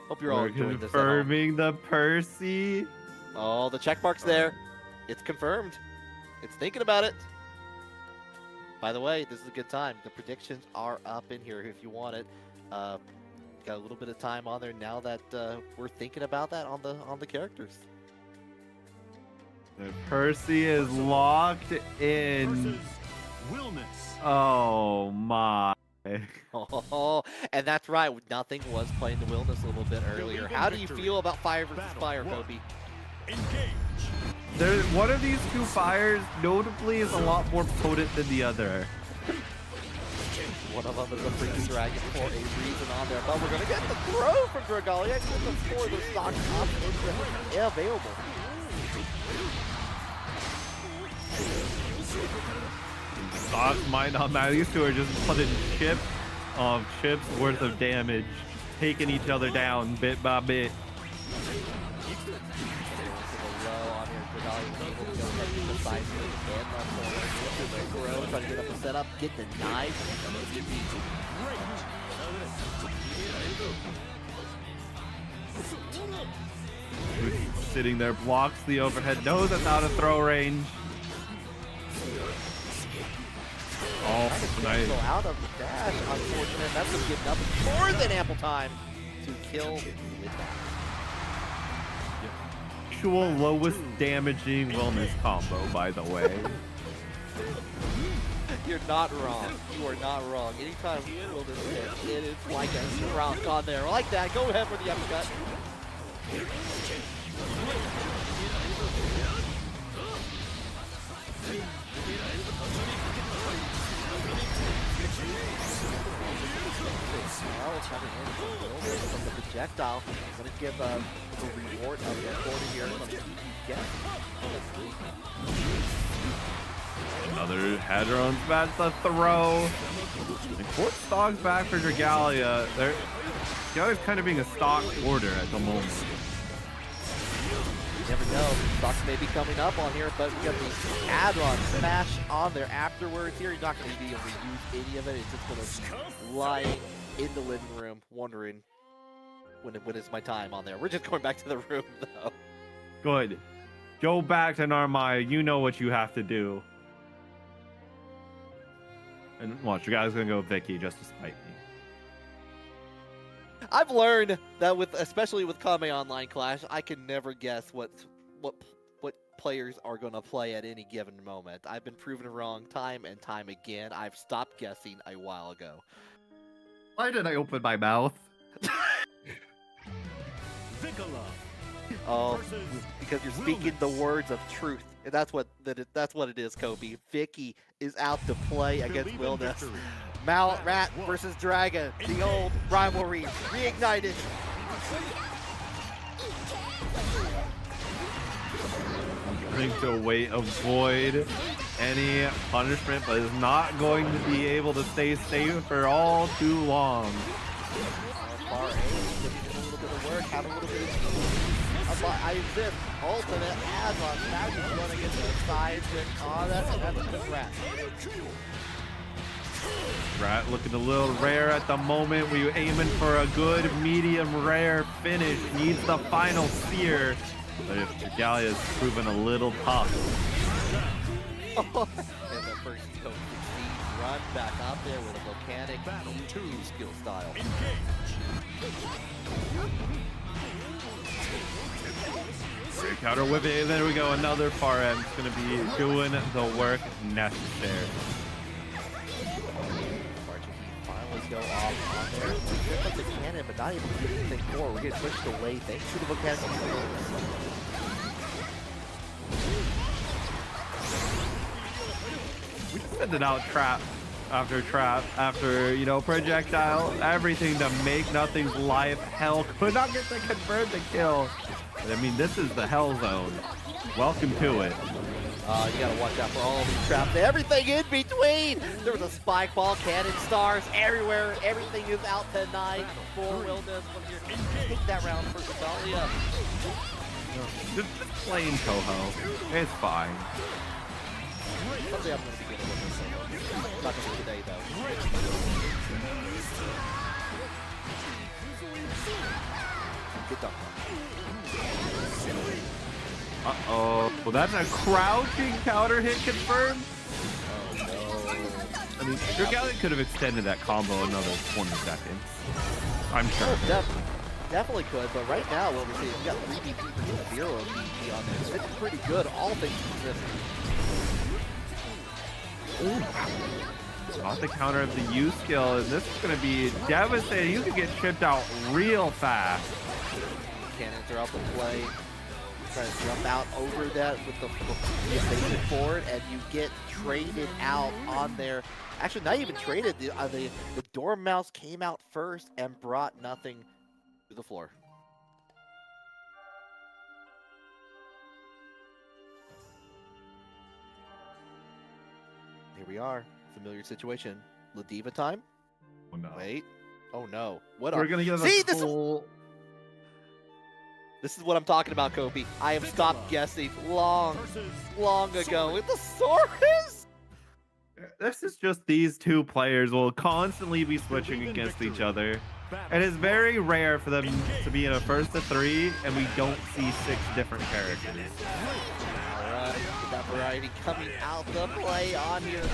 Hope you're all enjoying this. Confirming the Percy. Oh, the check mark's there. It's confirmed. It's thinking about it. By the way, this is a good time. The predictions are up in here if you want it. Got a little bit of time on there now that we're thinking about that on the characters. Percy is locked in. Oh my. Oh, and that's right. Nothing was playing the Wilderness a little bit earlier. How do you feel about fire versus fire, Kobe? One of these two fires notably is a lot more potent than the other. One of them is a freaking dragon for a reason on there, but we're gonna get the throw from Dragalia. Before the stock options available. Stocks might not matter. These two are just putting chips worth of damage, taking each other down bit by bit. Trying to get up the setup, get the knife. Sitting there, blocks the overhead, knows it's out of throw range. Oh, nice. So out of the dash, unfortunate. That's going to give nothing more than ample time to kill with that. Actual lowest damaging wellness combo, by the way. You're not wrong. You are not wrong. Anytime Wilderness hits, it is like a rock on there. Like that. Go ahead for the uppercut. Coming in from the projectile. I'm going to give the reward of the quarter here from get. Another Hadron's about to throw. And Court stocks back for Dragalia. Dragalia's kind of being a stock order at the moment. You never know. Stocks may be coming up on here, but we got the add-on smash on there afterwards here. You're not going to be able to use any of it. It's just going to lie in the living room wondering when is my time on there. We're just going back to the room, though. Good. Go back to Narmaya. You know what you have to do. And watch, your guy's gonna go Vicky just to spite me. I've learned that especially with Kanme Online Clash, I can never guess what players are gonna play at any given moment. I've been proven wrong time and time again. I've stopped guessing a while ago. Why did I open my mouth? Oh, because you're speaking the words of truth. And that's what it is, Kobe. Vicky is out to play against Wilderness. Rat versus Dragon. The old rivalry reignited. Trying to avoid any punishment, but is not going to be able to stay safe for all too long. Far A, a little bit of work, have a little bit of I exist. Ultimate add-on. Now he's running into the sides and that's the Rat. Rat looking a little rare at the moment. We aiming for a good medium rare finish. Needs the final spear. But if Dragalia is proven a little tough. And the first coach succeeds. Run back out there with a volcanic 2 skill style. Great counter whip it. There we go. Another far end. It's going to be doing the work necessary. Finally go off on there. Hit up the cannon, but not able to get anything forward. We're getting pushed away thanks to the volcanic. We just sent it out trap after, projectile, everything to make nothing's life hell. Could not get the confirmed the kill. But, I mean, this is the hell zone. Welcome to it. You gotta watch out for all of these traps. Everything in between. There was a spike ball, cannon stars everywhere. Everything is out tonight for Wilderness. Take that round for Dragalia. Just plain Toho. It's fine. Someday I'm gonna be getting with this. Not gonna be today though. Good dunk. Uh-oh. Well, that's a crouching counter hit confirmed. Oh, no. I mean, Dragalia could have extended that combo another 20 seconds. I'm sure. Oh, definitely. Definitely could, but right now, what we're seeing, we got 3 DP for 0 DP on there. So it's pretty good, all things considered. Off the counter of the U skill, and this is going to be devastating. You could get chipped out real fast. Cannons are out the play. Trying to jump out over that with the evasive forward, and you get traded out on there. Actually, not even traded. The Dormouse came out first and brought nothing to the floor. Here we are. Familiar situation. Ladiva time. Oh no. Wait. Oh no. What We're are going to get See, a full... This is what I'm talking about, Kobe. I have stopped guessing long ago with the Saurus. This is just these two players will constantly be switching against each other. It is very rare for them to be in a 1st to 3 and we don't see 6 different characters. Alright, get that variety coming out the play on here.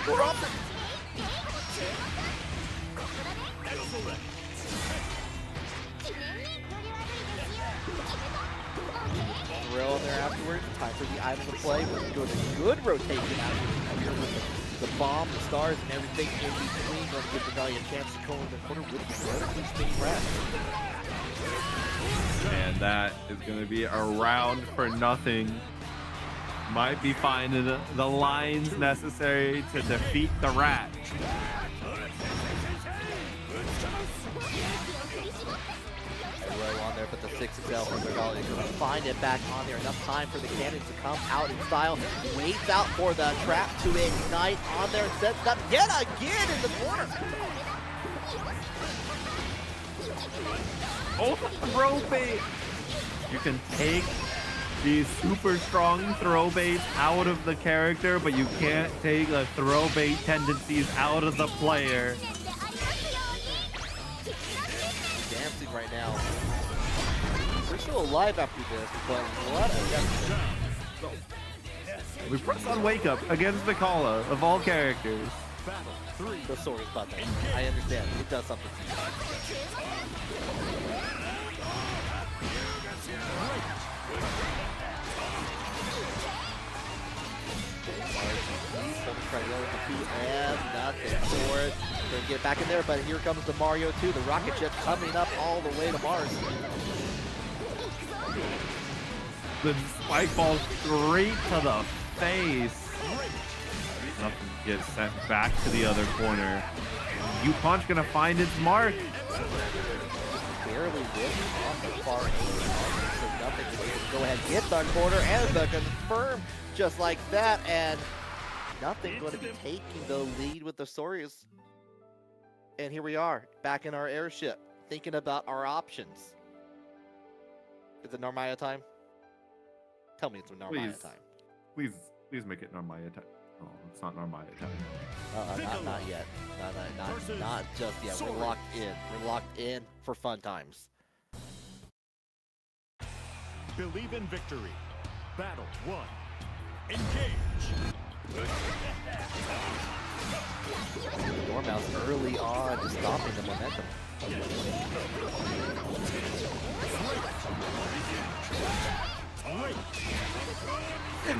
Drop it. Throw in there afterwards. Time for the item to play. We're doing a good rotation out here with the bomb, the stars, and everything in between. Let's give the guy a chance to go in the corner with the relatively spinning rest. And that is going to be a round for nothing. Might be finding the lines necessary to defeat the rat. Row on there, but the 6 itself from Regalia is going to find it back on there. Enough time for the cannons to come out in style. Waits out for the trap to ignite on there and sets up yet again in the corner. Oh, throw bait! You can take these super strong throw baits out of the character, but you can't take the throw bait tendencies out of the player. Dancing right now. We're still alive after this, but what a We press on wake up against the Kala of all characters. the sword button. I understand. It does something. And nothing for it. Gonna get back in there, but here comes the Mario 2. The rocket ship coming up all the way to Mars. The spike ball straight to the face. Nothing gets sent back to the other corner. U-Punch gonna find its mark. Barely whipped on the far end. So nothing to do. Go ahead, get the corner and the confirm just like that. And nothing going to be taking the lead with the Saurus. And here we are, back in our airship, thinking about our options. Is it Narmaya time? Tell me it's Narmaya time. Please make it Narmaya time. Oh, it's not Narmaya time. Not yet. Not just yet. We're locked in. We're locked in for fun times. Believe in victory. Battle 1. Engage. Dormouse early on, just stopping the momentum.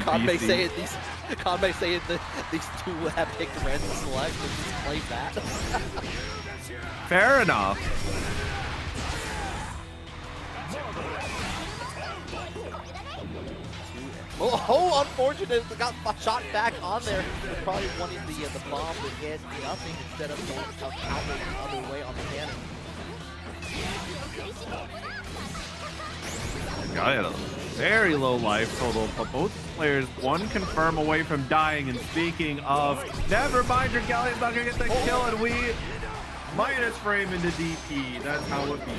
Kanme saying these two have picked random select and just play that. Fair enough. Oh, unfortunate. Got shot back on there. Probably wanting the bomb to hit nothing instead of going out the other way on the cannon. Guy had a very low life total, but both players one confirm away from dying. And speaking of, never mind, your Galleon's not gonna get the kill, and we minus frame into DP. That's how it be.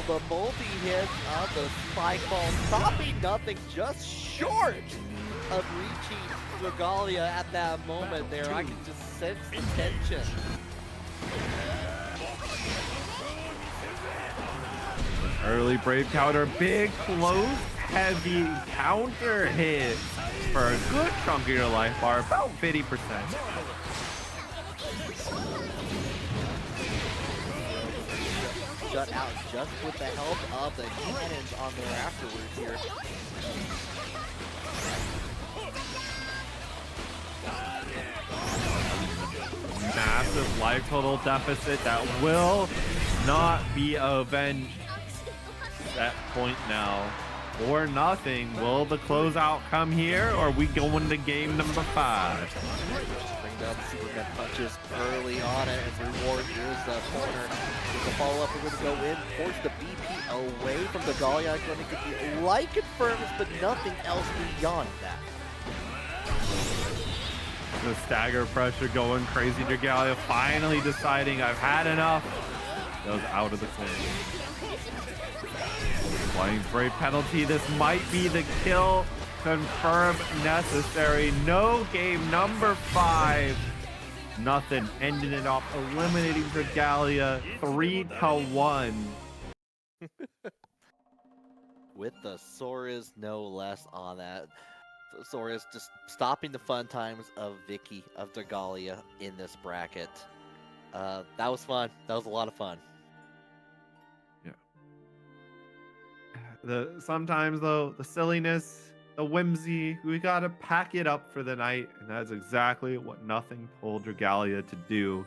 The multi-hit of the spike ball, stopping nothing, just short of reaching Regalia at that moment there. I can just sense the tension. Early Brave counter, big close heavy counter hit for a good chunk of your life bar, about 50%. Shut out just with the help of the cannons on there afterwards here. Massive life total deficit that will not be avenged. Set point now. Or nothing. Will the closeout come here, or are we going to game number 5? Bring down the Superman punches early on it as reward. Here's the corner. With the follow-up, we're going to go in towards the BP away from the Dahlia. Going to get the light confirms, but nothing else beyond that. The stagger pressure going crazy. Dragalia finally deciding I've had enough. Goes out of the corner. Flying spray penalty. This might be the kill confirm necessary. No game number 5. Nothing. Ending it off. Eliminating Dragalia 3-1. With the Soras no less on that. Soras just stopping the fun times of Vicky, of Dragalia in this bracket. That was fun. That was a lot of fun. Sometimes though, the silliness, the whimsy, we gotta pack it up for the night, and that's exactly what Nothing told Dragalia to do.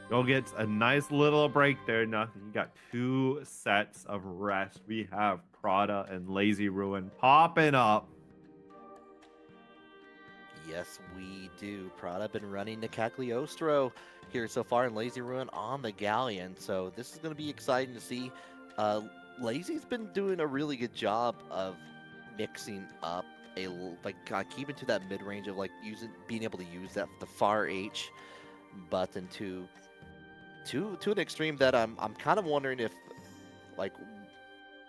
Go get a nice little break there, Nothing. You got 2 sets of rest. We have Prada and Lazy Ruin popping up. Yes, we do. Prada been running the Cagliostro here so far, and Lazy Ruin on the Galleon. So this is going to be exciting to see. Lazy's been doing a really good job of mixing up keeping to that mid range of being able to use the far H button to an extreme that I'm kind of wondering if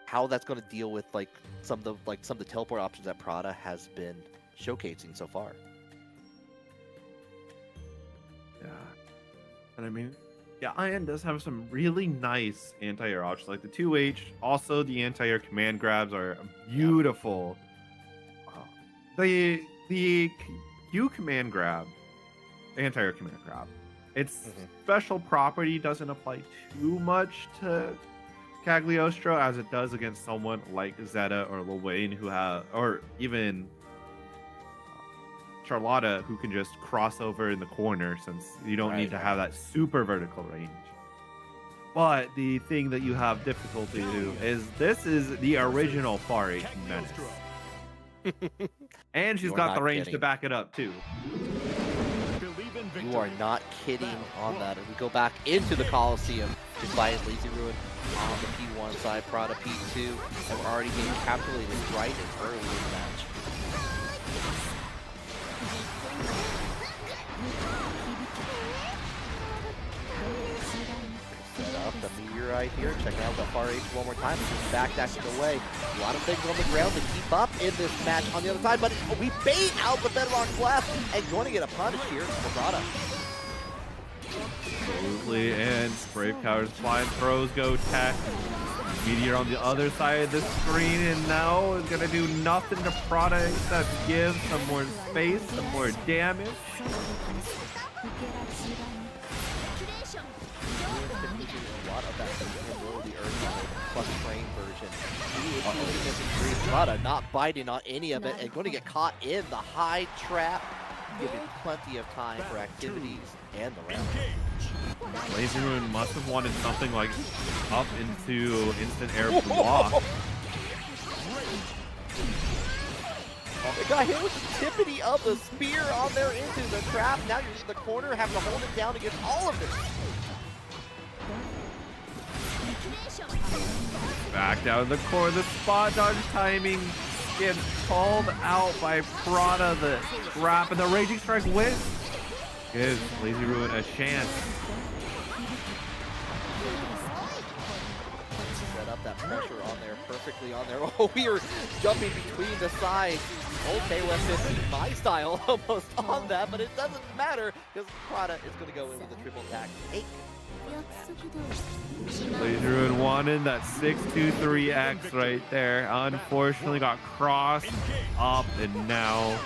how that's going to deal with some of the teleport options that Prada has been showcasing so far. Yeah, and I mean, yeah, Ian does have some really nice anti-air options, like the 2H. Also, the anti-air command grabs are beautiful. The Q command grab, anti-air command grab, its special property doesn't apply too much to Cagliostro as it does against someone like Zeta or Lil Wayne, or even Charlotta, who can just cross over in the corner, since you don't need to have that super vertical range. But the thing that you have difficulty to is this is the original far H menace. And she's got the range to back it up too. You are not kidding on that. If we go back into the Coliseum, despite Lazy Ruin on the P1 side, Prada P2, and we're already getting capitulated right and early in the match. Set up the Meteorite here, checking out the far H one more time, just backdashing away. A lot of things on the ground to keep up in this match on the other side, but we bait out the Bedrock Blast and going to get a punish here for Prada. Absolutely, and Brave Powers flying throws go tech. Meteor on the other side of the screen, and now is gonna do nothing to Prada except give some more space, some more damage. A lot of that ability plus train version. Prada not biting on any of it and going to get caught in the high trap, giving plenty of time for activities and the round. Lazy Ruin must have wanted something like up into instant air block. It got hit with the tippity of the spear on there into the trap. Now you're in the corner, having to hold it down against all of this. Back down the core, the spot dodge timing gets called out by Prada. The trap and the Raging Strike wins. Gives Lazy Ruin a chance. Set up that pressure on there, perfectly on there. Oh, we are jumping between the sides. Okay, left 15, my style almost on that, but it doesn't matter because Prada is going to go in with a triple attack. 8. Laser Ruin wanted that 623X right there. Unfortunately got crossed up and now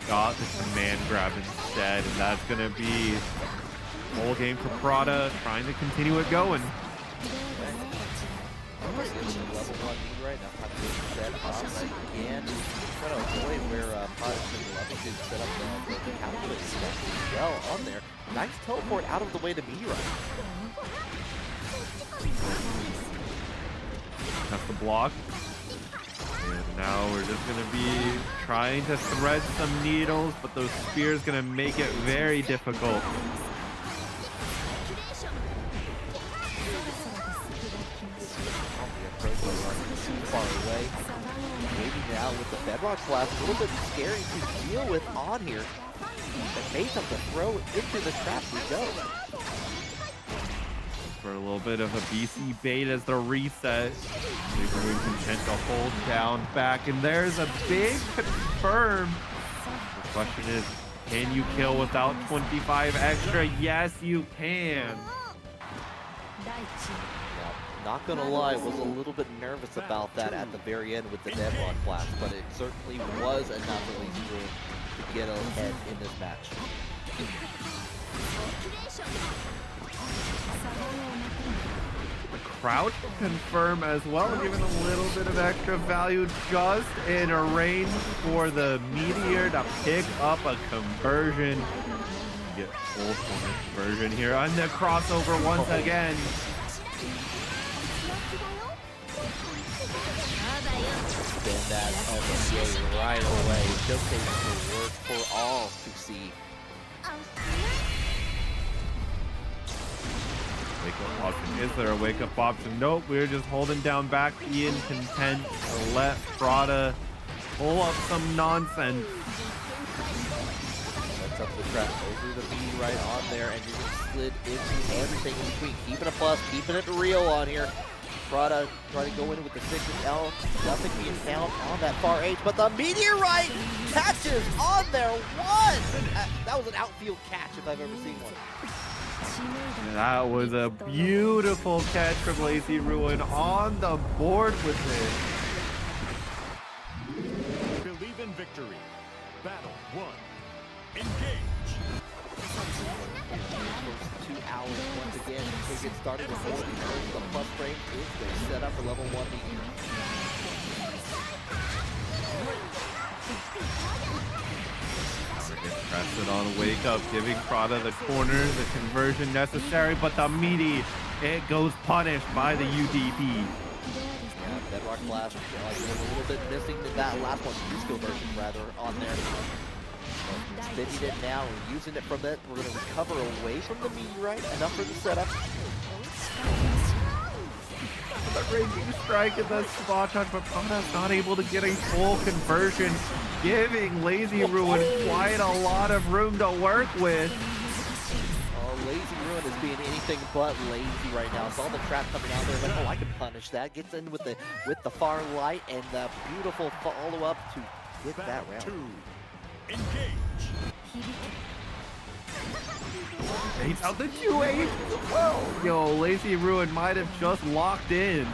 got the command grab instead. And that's going to be whole game for Prada trying to continue it going. Level 1 lead right now. Have to set up again. Trying to avoid where Prada's going to level 2 set up the calculator as well on there. Nice teleport out of the way to Meteorite. That's the block. And now we're just going to be trying to thread some needles, but those spears going to make it very difficult. Too far away. Maybe now with the Bedrock Blast, a little bit scary to deal with on here. And bait up to throw into the trap we go. For a little bit of a BC bait as the reset. Laser Ruin content to hold down back, and there's a big confirm. The question is, can you kill without 25 extra? Yes, you can. Not gonna lie, was a little bit nervous about that at the very end with the Bedrock Blast, but it certainly was enough at least to get ahead in this match. The crouch confirm as well, giving a little bit of extra value just in a range for the Meteor to pick up a conversion. Get full conversion here on the crossover once again. Spin that SBA right away, showcasing the work for all to see. Wake up option. Is there a wake up option? Nope, we're just holding down back, being content to let Prada pull up some nonsense. That's up the trap over the Meteorite on there, and you're just slid into everything in between. Keeping it plus, keeping it real on here. Prada trying to go in with the 6 and L. Nothing being found on that far H, but the Meteorite catches on there. One! That was an outfield catch if I've ever seen one. That was a beautiful catch from Lazy Ruin on the board with it. Believe in victory. Battle 1. Engage. 2 hours once again to get started before the plus frame is their setup for level 1 Meteor. Press it on wake up, giving Prada the corner, the conversion necessary, but the meaty, it goes punished by the UDP. Yeah, Bedrock Blast was a little bit missing in that last one, Disco version rather, on there. Spinning it now and using it from that. We're going to recover away from the Meteorite. Enough for the setup. The raging strike and the spot touch, but Prada's not able to get a full conversion, giving Lazy Ruin quite a lot of room to work with. Oh, Lazy Ruin is being anything but lazy right now. It's all the trap coming out there. Like, oh, I can punish that. Gets in with the far light and the beautiful follow-up to get that round. 2. Engage. Takes out the 2-8. Well, yo, Lazy Ruin might have just locked in.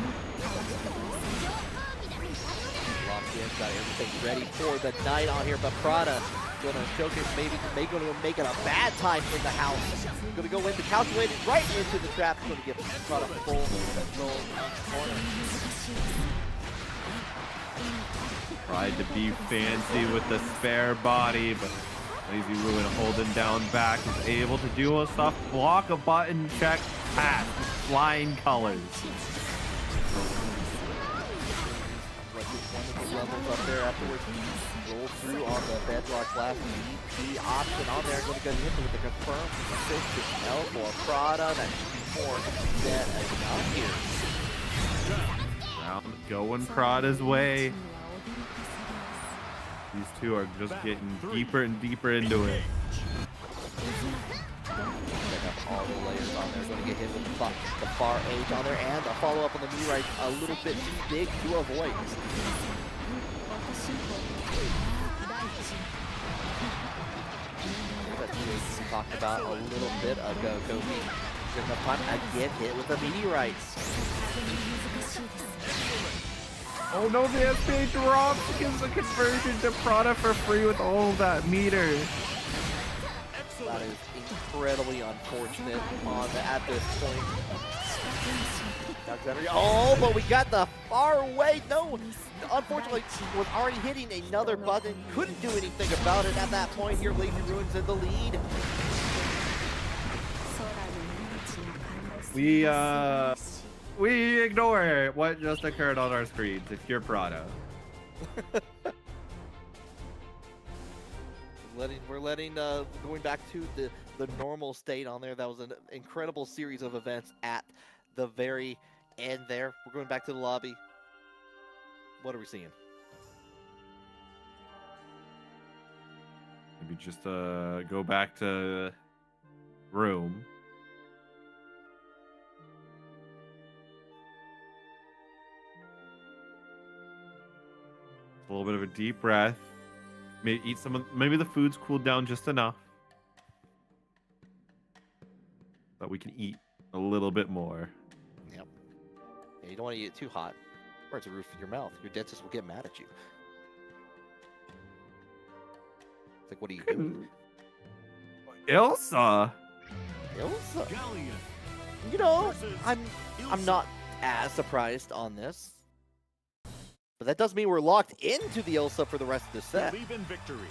Locked in, got everything ready for the night on here, but Prada gonna showcase, maybe gonna make it a bad time in the house. Gonna go in to calculate it right into the trap. Gonna give Prada full control on the corner. Tried to be fancy with the spare body, but Lazy Ruin holding down back is able to do a stuff, block a button, check, pass, flying colors. Like one of the levels up there afterwards, roll through on the Bedrock Blast. The option on there, going to go in with the confirm assist to L for Prada. That should be more than enough here. Round going Prada's way. These two are just getting deeper and deeper into it. All the layers on there, going to get hit with the far edge on there, and a follow-up on the Meteorite a little bit too big to avoid. That we talked about a little bit ago, Kobe. get enough time. Again, hit with the meteorites. Oh no, the SPA drops, gives the conversion to Prada for free with all of that meter. That is incredibly unfortunate at this point. Oh, but we got the far away. No, unfortunately, was already hitting another button. Couldn't do anything about it at that point here. Lazy Ruin's in the lead. We ignore what just occurred on our screens if you're Prada. Going back to the normal state on there. That was an incredible series of events at the very end there. We're going back to the lobby. What are we seeing? Maybe just go back to room. A little bit of a deep breath. Maybe eat maybe the food's cooled down just enough that we can eat a little bit more. Yep. Yeah, you don't want to eat it too hot, or it's a roof in your mouth. Your dentist will get mad at you. It's like, what are you doing? Ilsa. Galleon. You know, I'm not as surprised on this. But that does mean we're locked into the Ilsa for the rest of the set. Believe in victory.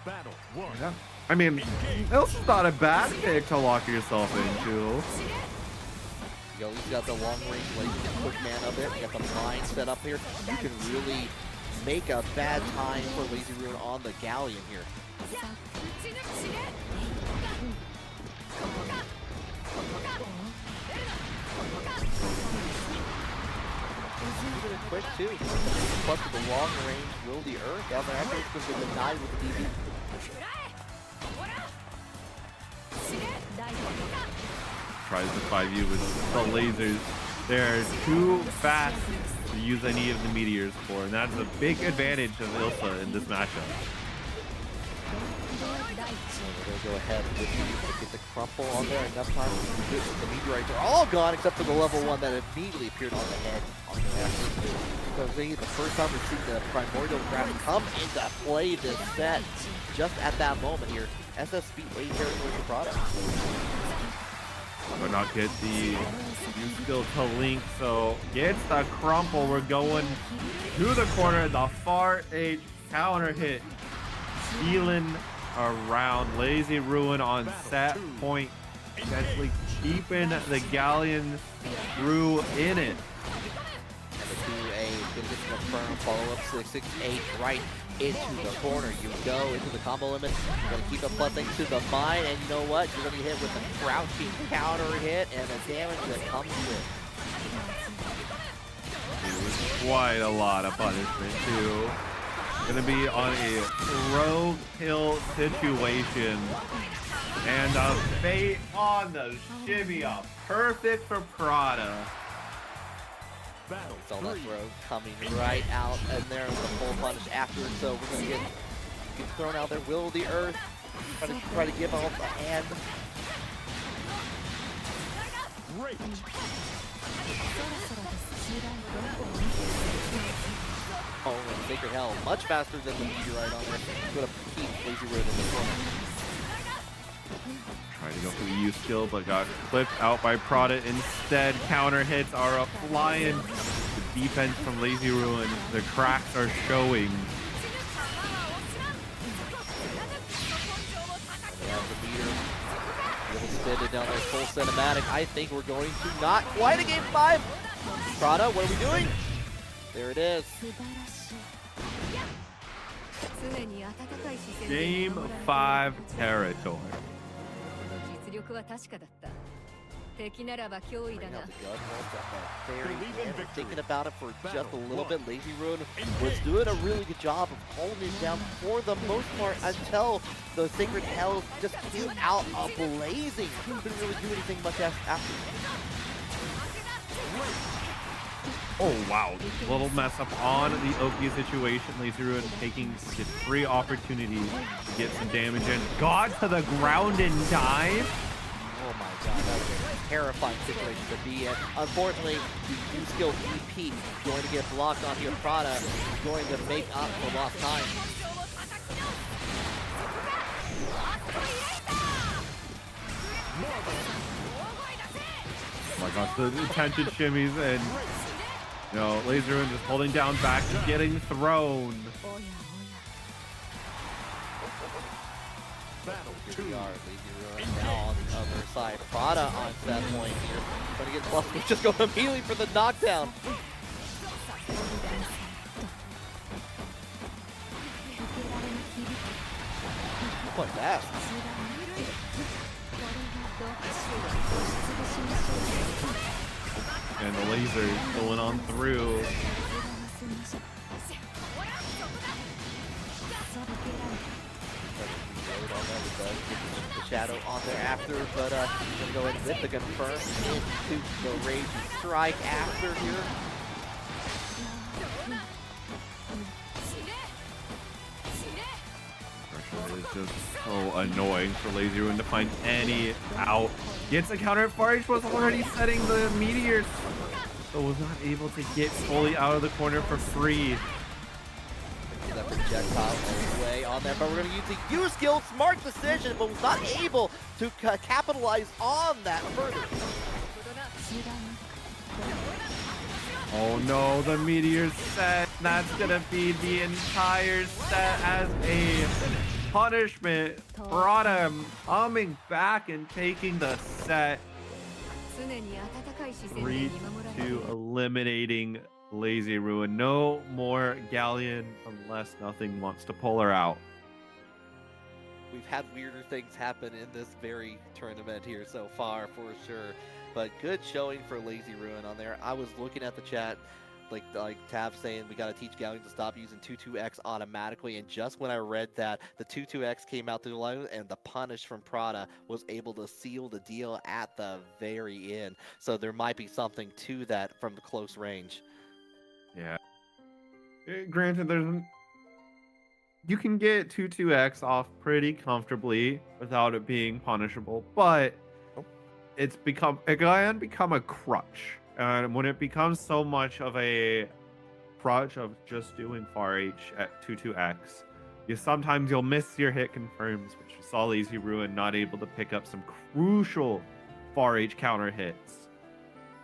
Battle 1. Yeah. I mean, Ilsa's not a bad pick to lock yourself into. You know, he's got the long range laser, quick man of it. You got the mine set up here. You can really make a bad time for Lazy Ruin on the Galleon here. Quick too. Plus with the long range will the Earth down there. After it's going to be denied with the DB. Tries to 5U with the lasers. They're too fast to use any of the meteors for, and that's a big advantage of Ilsa in this matchup. We'll go ahead with get the crumple on there. Enough time to do it. The meteorites are all gone except for the level 1 that immediately appeared on the head. So the first time we've seen the primordial graph come into play this set, just at that moment here. SSB A territory for product. But not get the new skill to link, so gets the crumple. We're going to the corner, the far edge counter hit. Healing around Lazy Ruin on set point, essentially keeping the Galleon crew in it. Gonna get the firm follow-up 668 right into the corner. You go into the combo limit. You're gonna keep applying to the mine, and you know what? You're gonna be hit with a crouching counter hit and the damage that comes with. Quite a lot of punishment too. Gonna be on a rogue kill situation. And a fate on the shimmy up. Perfect for Prada. Saw that throw coming right out, and there's the full punish after it. So we're gonna get thrown out there. Will the Earth try to give off a hand? Great. Oh, and Sacred Hell, much faster than the meteorite on there. Gonna keep Lazy Ruin in the corner. Trying to go for the U skill, but got clipped out by Prada instead. Counter hits are flying. The defense from Lazy Ruin, the cracks are showing. The meter will spin it down there, full cinematic. I think we're going to not quite a game 5. Prada, what are we doing? There it is. Game 5 territory. Thinking about it for just a little bit, Lazy Ruin was doing a really good job of holding it down for the most part until the Sacred Hell just came out blazing. Couldn't really do anything much after. Oh wow, little mess up on the Oki situation. Lazy Ruin taking his free opportunity to get some damage in. Got to the ground in time. Oh my god, that was a terrifying situation to be in. Unfortunately, the U-skill EP going to get blocked on here. Prada going to make up for lost time. Oh my gosh, the attention shimmies and, you know, Laser Ruin just holding down back and getting thrown. Here we are, Lazy Ruin now on the other side. Prada on set point here. Trying to get plus, we just go immediately for the knockdown. Quite fast. And the laser going on through. The shadow on there after, but he's gonna go in with the confirm into the rage strike after here. It's just so annoying for Lazy Ruin to find any out. Gets a counter. Farish was already setting the meteors, so was not able to get fully out of the corner for free. That projectile away on there, but we're going to use the U-skill. Smart decision, but was not able to capitalize on that further. Oh no, the meteor set. That's gonna be the entire set as a punishment. Prada coming back and taking the set. 3-2, eliminating Lazy Ruin. No more Galleon unless nothing wants to pull her out. We've had weirder things happen in this very tournament here so far, for sure. But good showing for Lazy Ruin on there. I was looking at the chat, like Tav saying we got to teach Galleon to stop using 2-2X automatically. And just when I read that, the 2-2X came out to the line, and the punish from Prada was able to seal the deal at the very end. So there might be something to that from the close range. Yeah. Granted, you can get 2-2X off pretty comfortably without it being punishable, but it can become a crutch. And when it becomes so much of a crutch of just doing far H at 2-2X, sometimes you'll miss your hit confirms, which we saw Lazy Ruin not able to pick up some crucial far H counter hits.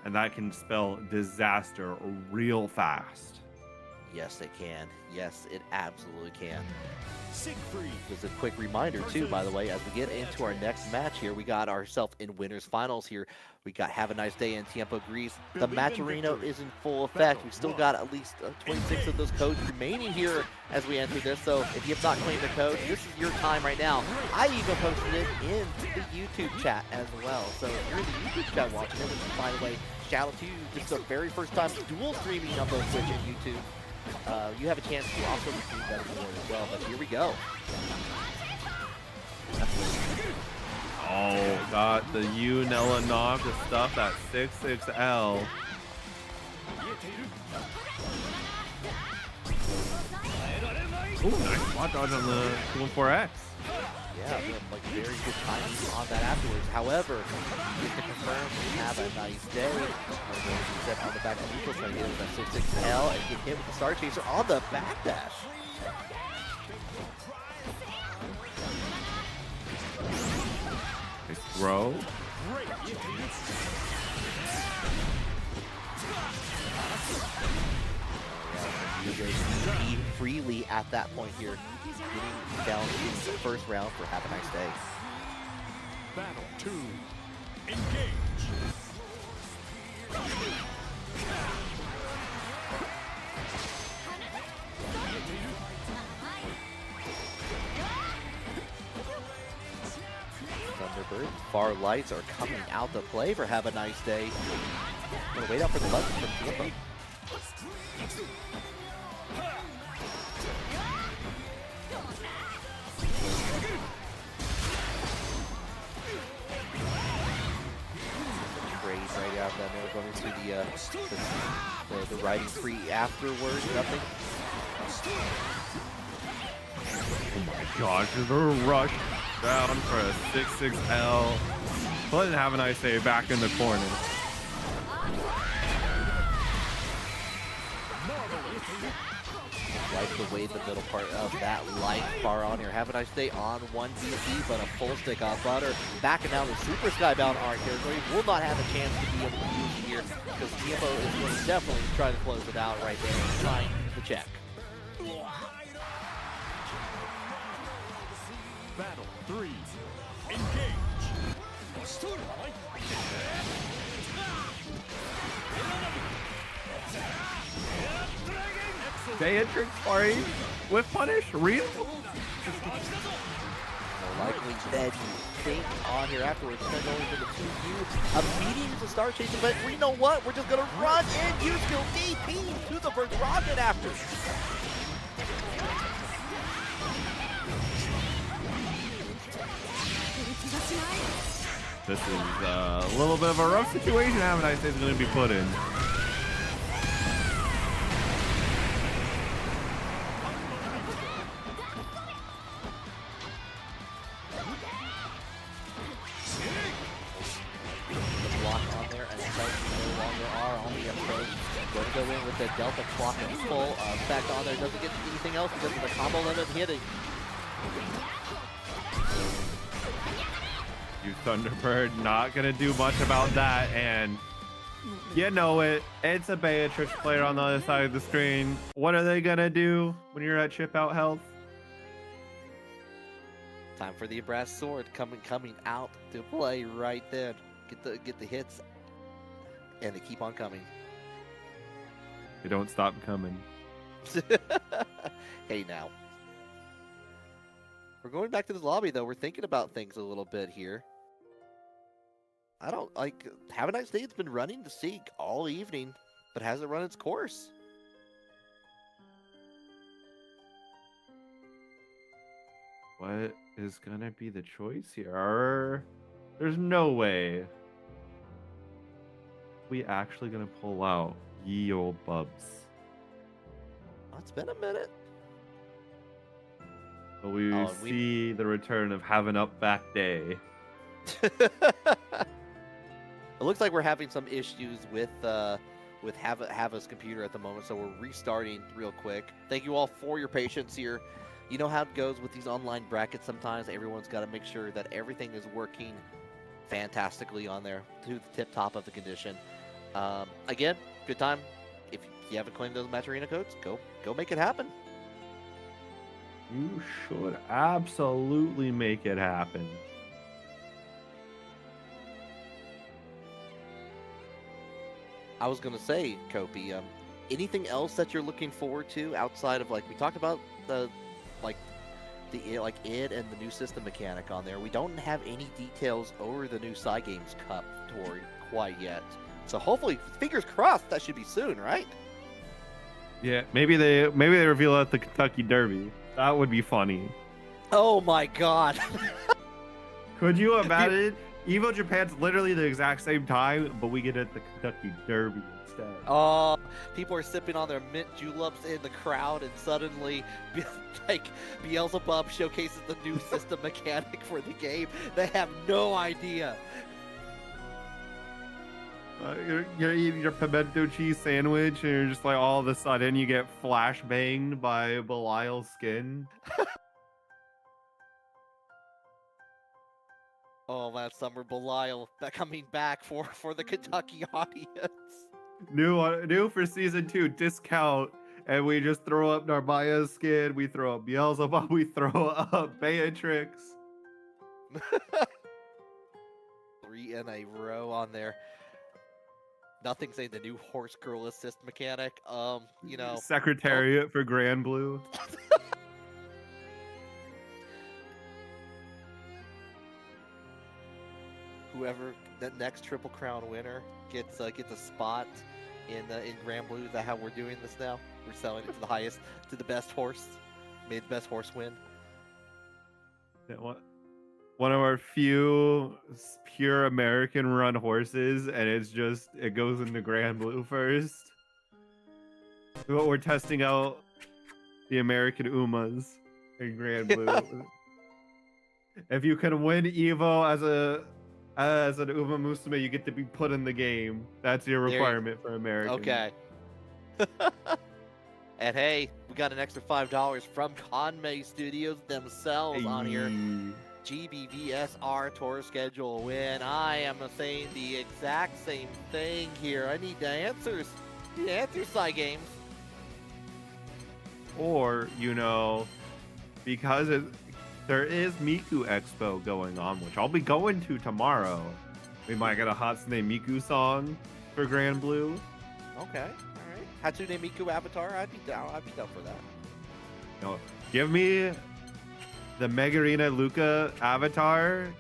And that can spell disaster real fast. Yes, it can. Yes, it absolutely can. Just a quick reminder, too, by the way, as we get into our next match here, we got ourselves in winners finals here. We got Have a Nice Day in Tiempo, Greece. The Matcherino is in full effect. We still got at least 26 of those codes remaining here as we enter this. So if you have not claimed the code, this is your time right now. I even posted it in the YouTube chat as well. So if you're in the YouTube chat watching it, which, by the way, shout out to you. This is the very first time dual streaming on both Twitch and YouTube. You have a chance to also receive that award as well, but here we go. Oh, got the Nella knock to stuff that 6-6L. Ooh, nice spot dodge on the 2-4X. Yeah, like very good timing on that afterwards. However, just to confirm, we have a nice day. Set on the back of neutral, trying to get it with that 6-6L and get hit with the Star Chaser on the backdash. Nice throw. Eat freely at that point here. Getting down in the first round for Have a Nice Day. Battle 2. Engage. Thunderbird, far lights are coming out to play for Have a Nice Day. I'm gonna wait out for the button from Tiempo. Right out that now going to the riding free afterwards. Nothing. Oh my gosh, the rush down for a 6-6L. Putting Have a Nice Day back in the corner. Like the way the middle part of that light bar on here. Have a nice day on 1DC, but a full stick on butter. Backing down the Super Skybound arc here, so he will not have a chance to be able to use it here because TMO is going to definitely try to close it out right there and trying to check. Battle 3. Engage. Beatrix party with punish? Real? More likely dead think on here afterwards. Then going to the 2U. A meeting to start chasing, but we know what? We're just going to run and use skill DP to the first rocket after. This is a little bit of a rough situation Have a Nice Day is going to be put in. Go in with the Delta clock in full effect on there. Doesn't get anything else because of the combo limit hitting. You Thunderbird not gonna do much about that, and you know it. It's a Beatrix player on the other side of the screen. What are they gonna do when you're at chip out health? Time for the brass sword coming out to play right then. Get the hits, and they keep on coming. They don't stop coming. Hey now. We're going back to the lobby though. We're thinking about things a little bit here. I don't like Have a Nice Day. It's been running the Seek all evening, but hasn't run its course. What is gonna be the choice here? There's no way we actually gonna pull out ye old bubs. Oh, it's been a minute. But we see the return of Have an Up Back Day. It looks like we're having some issues with Hava's computer at the moment, so we're restarting real quick. Thank you all for your patience here. You know how it goes with these online brackets. Sometimes everyone's got to make sure that everything is working fantastically on there to the tip top of the condition. Again, good time. If you haven't claimed those Match Arena codes, go make it happen. You should absolutely make it happen. I was gonna say, Kopi, anything else that you're looking forward to outside of, like, we talked about the id and the new system mechanic on there. We don't have any details over the new Cygames Cup tour quite yet. So hopefully, fingers crossed, that should be soon, right? Yeah, maybe they reveal it at the Kentucky Derby. That would be funny. Oh my god. Could you imagine? Evo Japan's literally the exact same time, but we get it at the Kentucky Derby instead. Oh, people are sipping on their mint juleps in the crowd, and suddenly, like, Beelzebub showcases the new system mechanic for the game. They have no idea. You're eating your pimento cheese sandwich, and you're just like, all of a sudden, you get flash banged by Belial's skin. Oh man, Summer Belial coming back for the Kentucky audience. New for season 2, discount, and we just throw up Narbaya's skin, we throw up Beelzebub, we throw up Beatrix. 3 in a row on there. Nothing saying the new horse girl assist mechanic. You know, Secretariat for Grand Blue. Whoever that next Triple Crown winner gets a spot in Grand Blue. Is that how we're doing this now? We're selling it to the highest, to the best horse. Made the best horse win. Yeah, one of our few pure American run horses, and it goes into Grand Blue first. We're testing out the American Umas in Grand Blue. If you can win Evo as an Uma Musume, you get to be put in the game. That's your requirement for American. Okay. And hey, we got an extra $5 from Kanme Studios themselves on here. GBVSR tour schedule win. I am saying the exact same thing here. I need the answers. The answers, side games. Or, you know, because there is Miku Expo going on, which I'll be going to tomorrow. We might get a Hatsune Miku song for Grand Blue. Okay, all right. Hatsune Miku Avatar, I'd be down for that. You know, give me the Megarina Luca Avatar,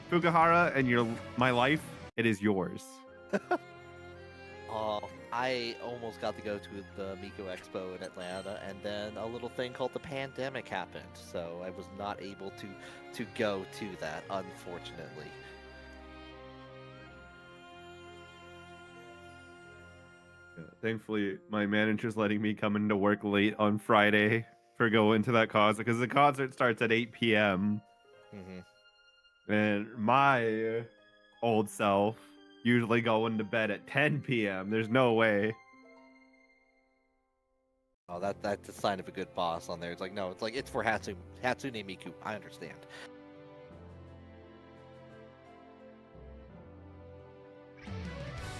Fukuhara, and my life, it is yours. I almost got to go to the Miku Expo in Atlanta, and then a little thing called the pandemic happened, so I was not able to go to that, unfortunately. Yeah, thankfully, my manager's letting me come into work late on Friday for going to that concert, because the concert starts at 8 p.m. And my old self usually going to bed at 10 p.m. There's no way. Oh, that's a sign of a good boss on there. It's like, no, it's for Hatsune Miku. I understand.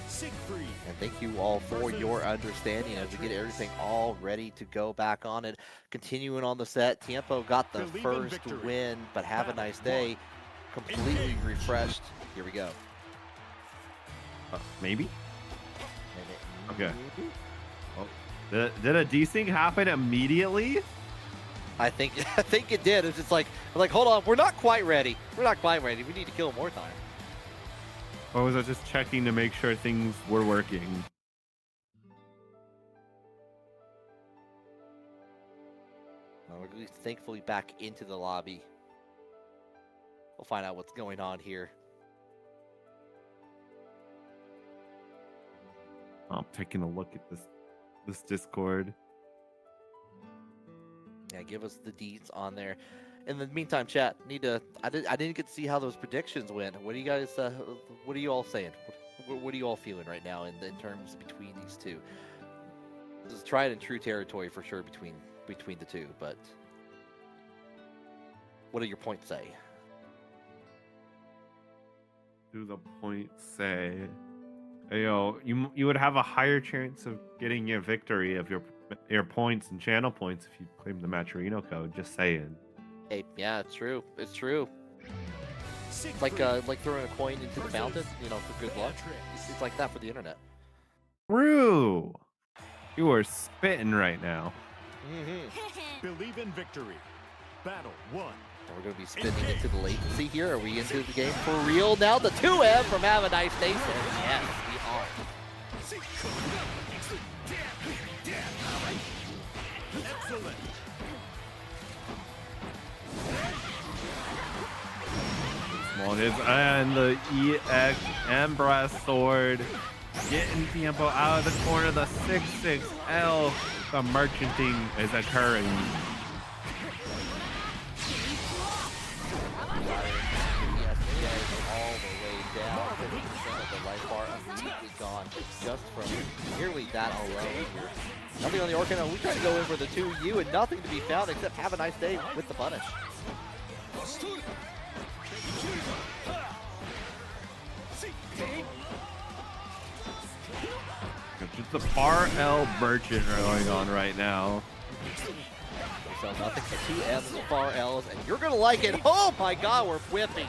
Siegfried. And thank you all for your understanding as we get everything all ready to go back on it. Continuing on the set, Tiempo got the first win, but have a nice day. Completely refreshed. Here we go. Maybe? Okay. Oh, did a desync happen immediately? I think it did. It's just like, hold on, we're not quite ready. We're not quite ready. We need to kill more time. Or was I just checking to make sure things were working? We're thankfully back into the lobby. We'll find out what's going on here. I'm taking a look at this Discord. Yeah, give us the deets on there. In the meantime, chat, I didn't get to see how those predictions went. What do you guys? What are you all saying? What are you all feeling right now in terms between these two? This is tried and true territory for sure between the two. But what do your points say? Do the points say? You know, you would have a higher chance of getting a victory of your points and channel points if you claim the Maturino code. Just saying. Hey, yeah, it's true. It's true. It's like throwing a coin into the fountain, you know, for good luck. It's like that for the internet. True. You are spitting right now. Believe in victory. Battle 1. And we're going to be spinning into the latency here. Are we into the game for real now? The 2M from Have a Nice Day says, yes, we are. Excellent. And the EX Embrace sword getting Tiempo out of the corner. The 6-6L. The merchanting is occurring. All the way down. 50% of the life bar immediately gone just from nearly that alone here. Nothing on the Orcana. We try to go in for the 2U and nothing to be found except Have a Nice Day with the punish. Just the far L merchant going on right now. So nothing but 2 M's, far L's, and you're gonna like it. Oh my god, we're whipping.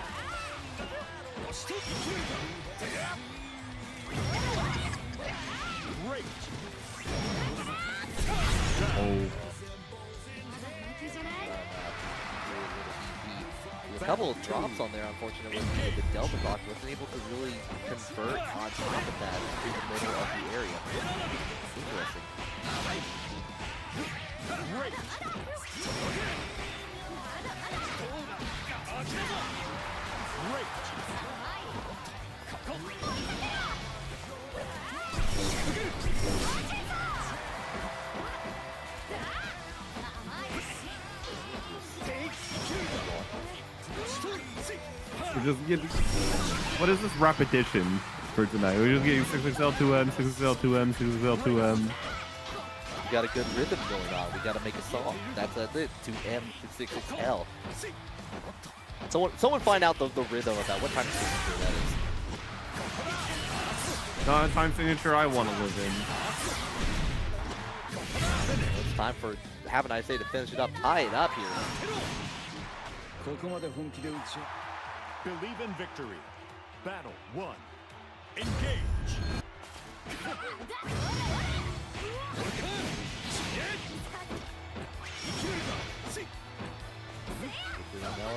Oh. A couple of drops on there, unfortunately, with the Delta Rock wasn't able to really convert on top of that in the middle of the area. Interesting. just get. What is this repetition for tonight? We're just getting 6XL 2M, 6XL 2M, 6XL 2M. We got a good rhythm going on. We got to make a song. That's it. 2M to 6XL. Someone find out the rhythm of that. What time signature that is. Not a time signature I want to live in. It's time for Have a Nice Day to finish it up, tie it up here. Believe in victory. Battle 1. Engage.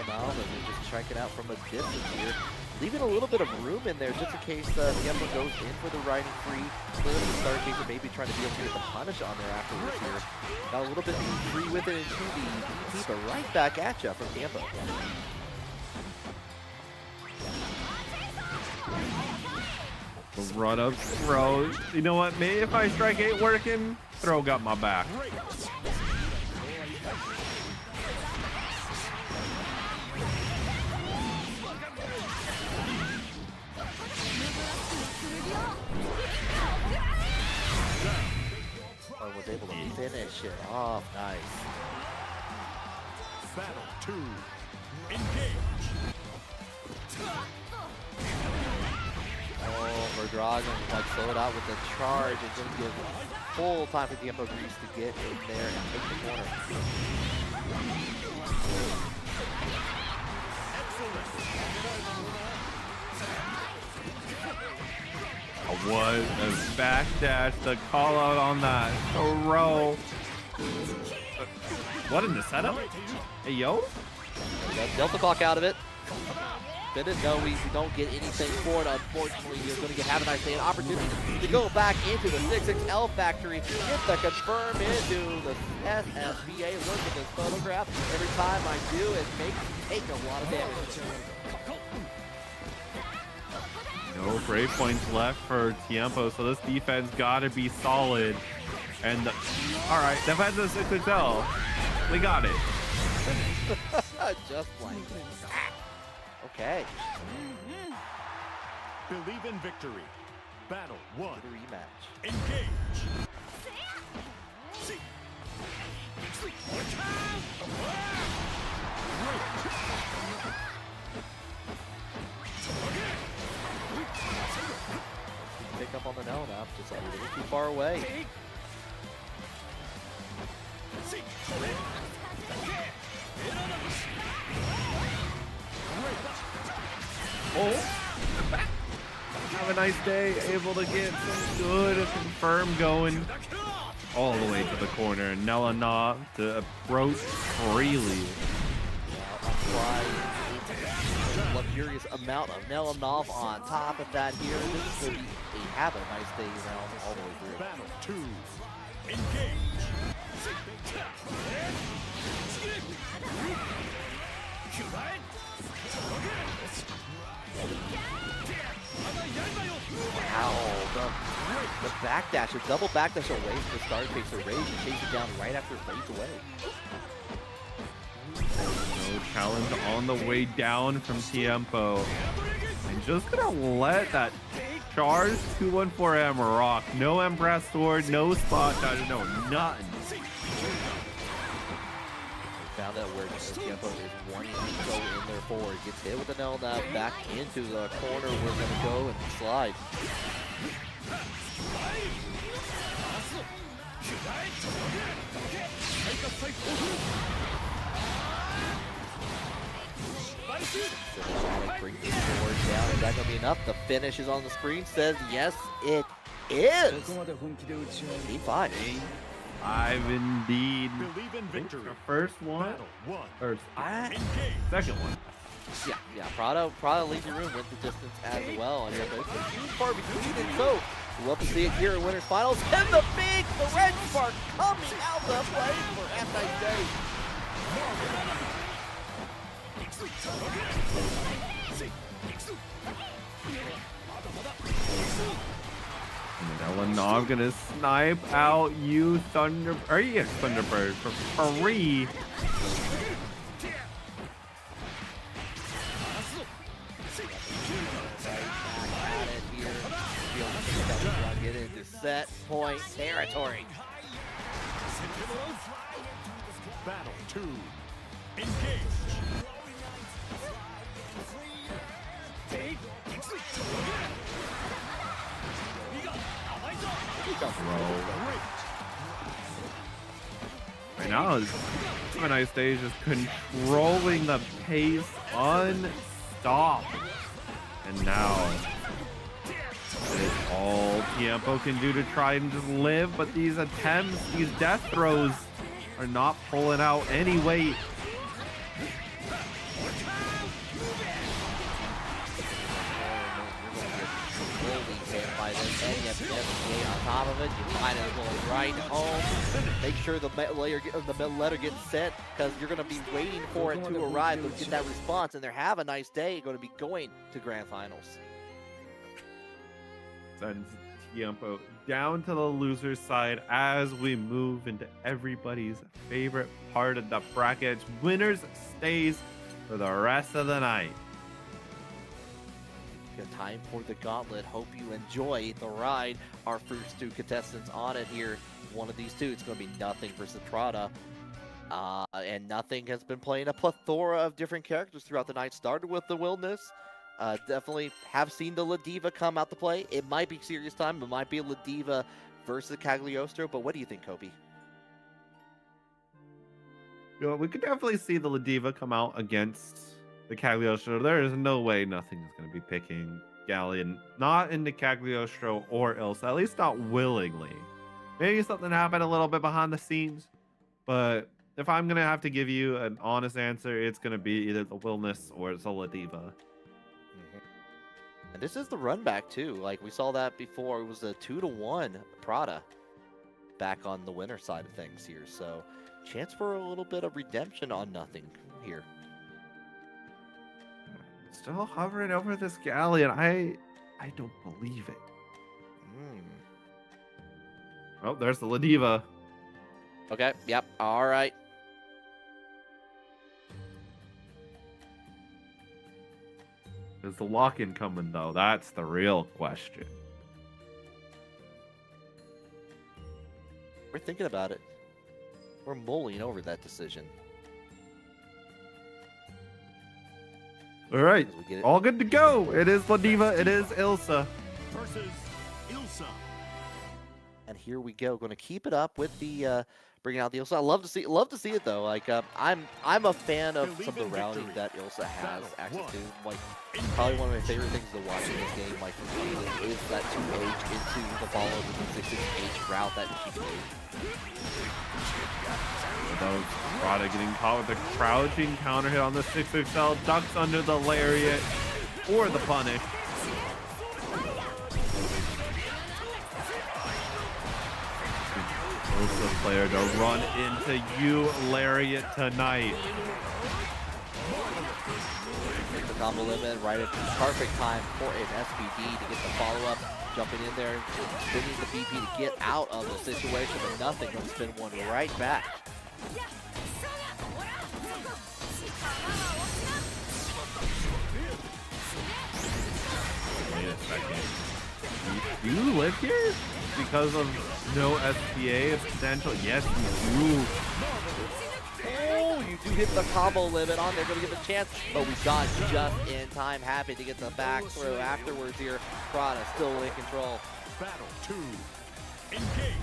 Now, and they're just checking out from a distance here, leaving a little bit of room in there just in case Kanme goes in for the riding free, clearly the start case, or maybe trying to be able to get the punish on there afterwards here. Got a little bit free with it into the DP, but right back at you from Kanme. Run up throw. You know what? Maybe if I strike ain't working, throw got my back. Was able to finish it off. Nice. Battle 2. Engage. Oh, Verdragon like slow it out with the charge and just give full time for Kanme Grease to get in there and take the corner. Was a backdash, the call out on that throw. What in the setup? Hey, yo? Delta clock out of it. Didn't know we don't get anything for it. Unfortunately, you're going to Have a Nice Day, an opportunity to go back into the 6XL factory, get the confirm into the SSBA. Look at this photograph. Every time I do, it makes me take a lot of damage. No break points left for Tiempo, so this defense gotta be solid. And all right, defense is 6XL. We got it. Just like that. Okay. Believe in victory. Battle 1. Rematch. Engage. Pick up on the Nell now, just a little too far away. Oh, Have a Nice Day, able to get some good confirm going all the way to the corner. Nelana to approach freely. Luxurious amount of Nelanov on top of that here. This will be a Have a Nice Day round all the way through. Battle 2. Engage. Wow, the backdash, a double backdash away from the start phase of Rage and chase it down right after it fades away. No challenge on the way down from Tiempo. And just gonna let that charge 214M rock. No Embrace Sword, no spot dodge, no nothing. Found out where Tiempo is wanting to go in there forward. Gets hit with the Nell now back into the corner. We're gonna go and slide. Brings the sword down. Is that gonna be enough? The finish is on the screen. Says yes, it is. 8-5. I've indeed. Believe in victory. The first one, Battle 1. or second one. Yeah, Prado leads the room, went the distance as well. And but it's too far between, and so we'll have to see it here in Winners Finals. And the red spark coming out the play for Have a Nice Day. Nelanov gonna snipe out you Thunderbird for free. set point territory. Battle 2. Engage. Right now, is a nice stage just controlling the pace unstopped. And now, it is all Tiempo can do to try and just live, but these attempts, these death throws, are not pulling out any weight. By this, and you have the SBA on top of it. You might as well right home. Make sure the letter gets sent, because you're going to be waiting for it to arrive to get that response. And they're have a nice day. Going to be going to grand finals. Sends Tiempo down to the loser's side as we move into everybody's favorite part of the bracket. Winners stays for the rest of the night. Good time for the gauntlet. Hope you enjoy the ride. Our first two contestants on it here. One of these two, it's going to be Nothing versus Prada. And Nothing has been playing a plethora of different characters throughout the night. Started with the Wilderness. Definitely have seen the Ladiva come out to play. It might be serious time. It might be a Ladiva versus Cagliostro. But what do you think, Kobe? You know, we could definitely see the Ladiva come out against the Cagliostro. There is no way Nothing is going to be picking Galleon, not into Cagliostro or Ilsa, at least not willingly. Maybe something happened a little bit behind the scenes, but if I'm going to have to give you an honest answer, it's going to be either the Wilderness or the Ladiva. And this is the run back too. Like we saw that before. It was a 2-1 Prada back on the winner side of things here. So chance for a little bit of redemption on Nothing here. Still hovering over this Galleon. I don't believe it. Oh, there's the Ladiva. Okay, yep, all right. Is the lock-in coming, though? That's the real question. We're thinking about it. We're mulling over that decision. All right, all good to go. It is Ladiva. It is Ilsa. Versus Ilsa. And here we go. Going to keep it up with the bringing out the Ilsa. I love to see it though. Like I'm a fan of some of the routing that Ilsa has access to. Like probably one of my favorite things to watch in this game, like is that 2H into the follow with the 6H route that she plays. Those Prada getting caught with a crouching counter hit on the 6XL, ducks under the lariat or the punish. Ilsa player to run into you, lariat tonight. The combo limit right at the perfect time for an SBD to get the follow-up, jumping in there, spinning the BP to get out of the situation, but Nothing going to spin one right back. Wait a second. Do you live here because of no SPA potential? Yes, you do. Oh, you do hit the combo limit on there, going to get the chance, but we got just in time. Happy to get the back throw afterwards here. Prada still in control. Battle 2. Engage.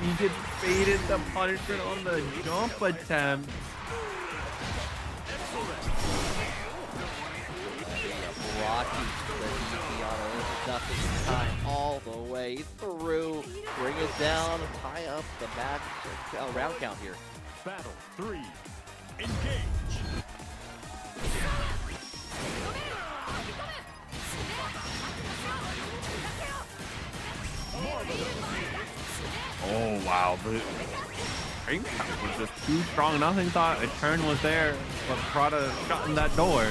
He gets baited the punishment on the jump attempt. Rocky, Nothing time all the way through. Bring it down, tie up the match round count here. Battle 3. Engage. Oh wow, the ring count was just too strong. Nothing thought a turn was there, but Prada shut in that door.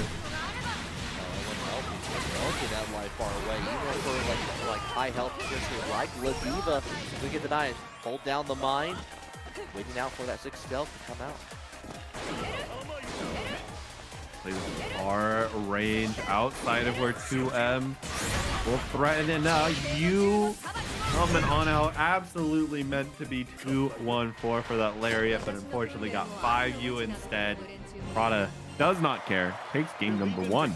Milking that life bar away, even for like high health position like Ladiva. We get denied. Hold down the mine. Waiting out for that 6 stealth to come out. Our range outside of where 2M will threaten, and you coming on out, absolutely meant to be 2-1-4 for that lariat, but unfortunately got 5U instead. Prada does not care, takes game number 1.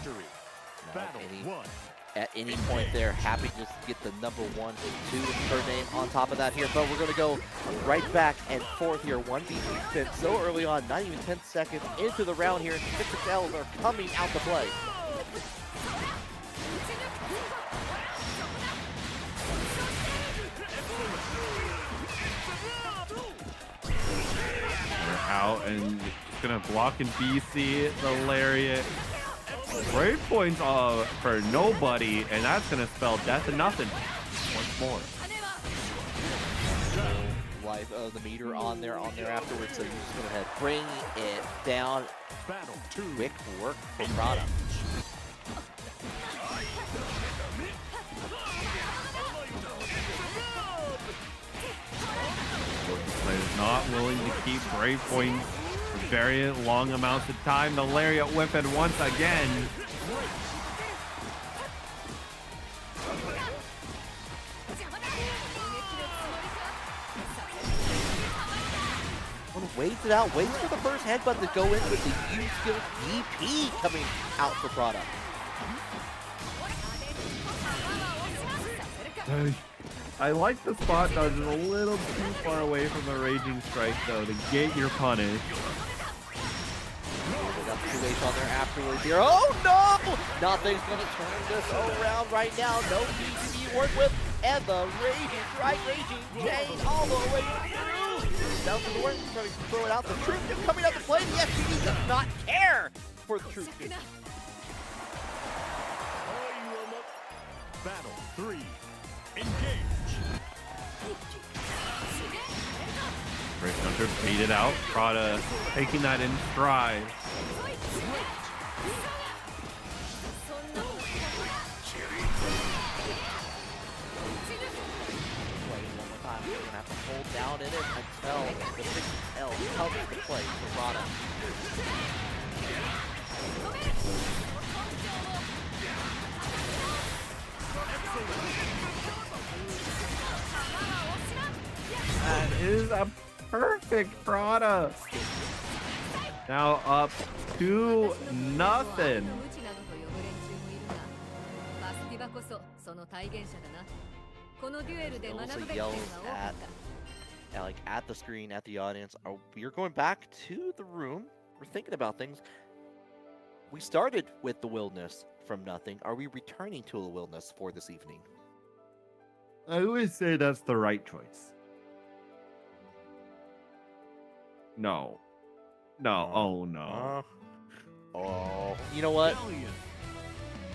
At any point there, happy just to get the number 1, 2 per name on top of that here, but we're gonna go right back and forth here. 1v10 so early on, not even 10 seconds into the round here, and 6Ls are coming out to play. They're out and just gonna block in BC the lariat. Great points for nobody, and that's gonna spell death and nothing once more. Life of the meter on there afterwards, so you just go ahead, bring it down. Quick work for Prada. Players not willing to keep brave points for very long amounts of time. The lariat whipping once again. Waits it out, waits for the first headbutt to go in with the U skill DP coming out for Prada. I like the spot dodge a little too far away from the Raging Strike though to get your punish. They got the 2H on there afterwards here. Oh no! Nothing's gonna turn this around right now. No PvP work with, and the Raging Strike, Raging chain all the way through. Down to the work, trying to throw it out. The Truth Gift coming out to play. The SPD does not care for the Truth Gift. Battle 3. Engage. Brave Hunter baited out. Prada taking that in stride. We're gonna have to hold down in it until the 6L comes to play for Prada. That is a perfect Prada. Now up 2-0. Ilsa yells at the screen, at the audience. We're going back to the room. We're thinking about things. We started with the Wilderness from nothing. Are we returning to the Wilderness for this evening? I would say that's the right choice. No. No. Oh, no. Oh. You know what?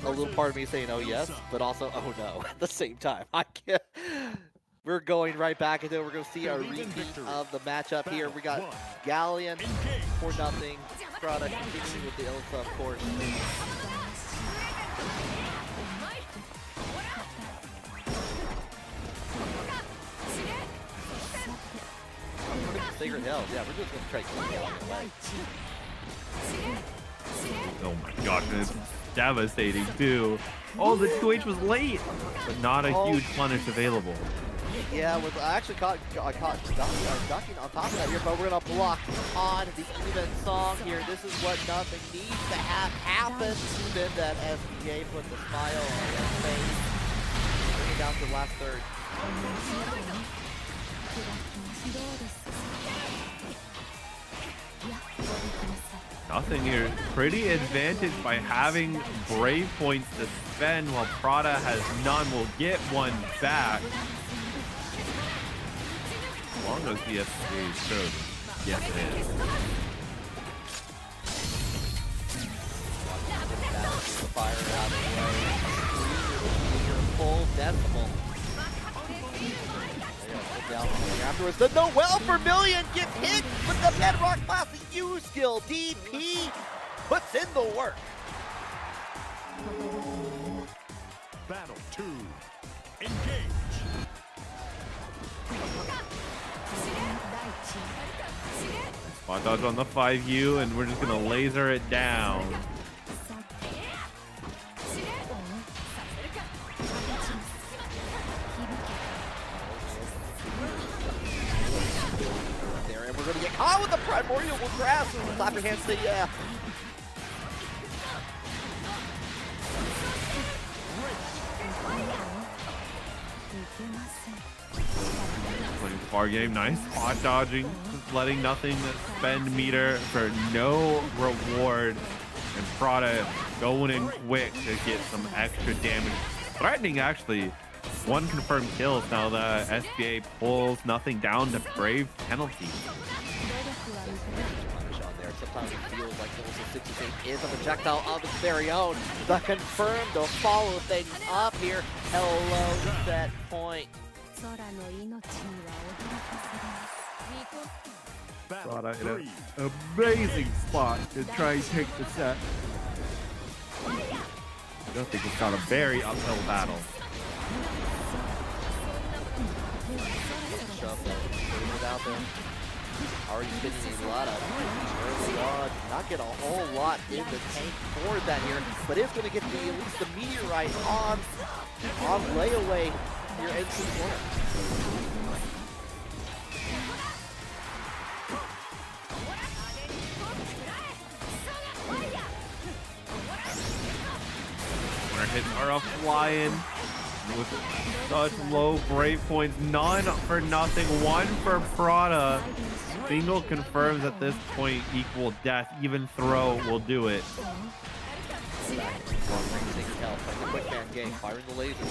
A little part of me saying, oh, yes, but also, oh, no, at the same time. I can't. We're going right back into it. We're going to see our repeat of the matchup here. We got Galleon for nothing. Prada continuing with the Ilsa, of course. Sacred Hills, yeah, we're just going to try to keep Galleon away. Oh my gosh, it's devastating too. Oh, the 2H was late, but not a huge punish available. Yeah, I actually caught ducking on top of that here, but we're gonna block on the even song here. This is what nothing needs to have happen. Then that SBA put the smile on their face. Bring it down to the last third. Nothing here. Pretty advantaged by having brave points to spend while Prada has none. Will get one back. As long as the SBA is chosen. Yes, it is. Fire out of the way. Full decimal. Afterwards, the Noel Vermillion gets hit with the Bedrock Classic U skill. DP puts in the work. 2. Engage. Spot dodge on the 5U, and we're just gonna laser it down. There, and we're gonna get caught with the primordial grasp. Clap your hands, say yeah. Playing far game, nice spot dodging, just letting nothing spend meter for no reward, and Prada going in quick to get some extra damage, threatening actually 1 confirmed kills now that SBA pulls nothing down to Brave penalty. Sometimes it feels like the 68 is a projectile of its very own. The confirmed to follow things up here. Hello, set point. Prada in an amazing spot to try and take the set. I don't think it's got a very uphill battle. Shove that. Putting it out there. Already spinning a lot of early on. Not get a whole lot in the tank for that here, but it's going to get the at least the meteorite on layaway here in the corner. We're hitting our flying with such low brave points. None for nothing. 1 for Prada. Single confirms at this point equal death. Even throw will do it. The quick man game, firing the laser.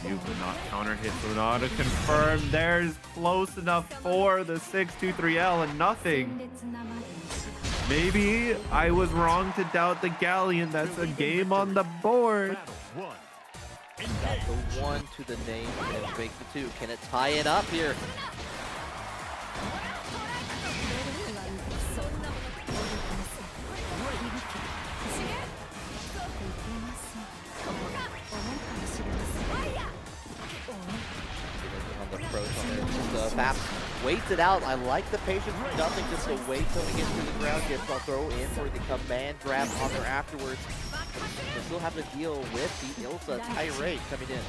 You would not counter hit Sonata confirmed. There's close enough for the 623L and nothing. Maybe I was wrong to doubt the Galleon. That's a game on the board. Got the 1 to the name and break the 2. Can it tie it up here? On the approach on there. Just Fap waits it out. I like the patience for nothing, just to wait till he gets to the ground, gets a throw in for the command grab on there afterwards. They still have to deal with the Ilsa tirade coming in.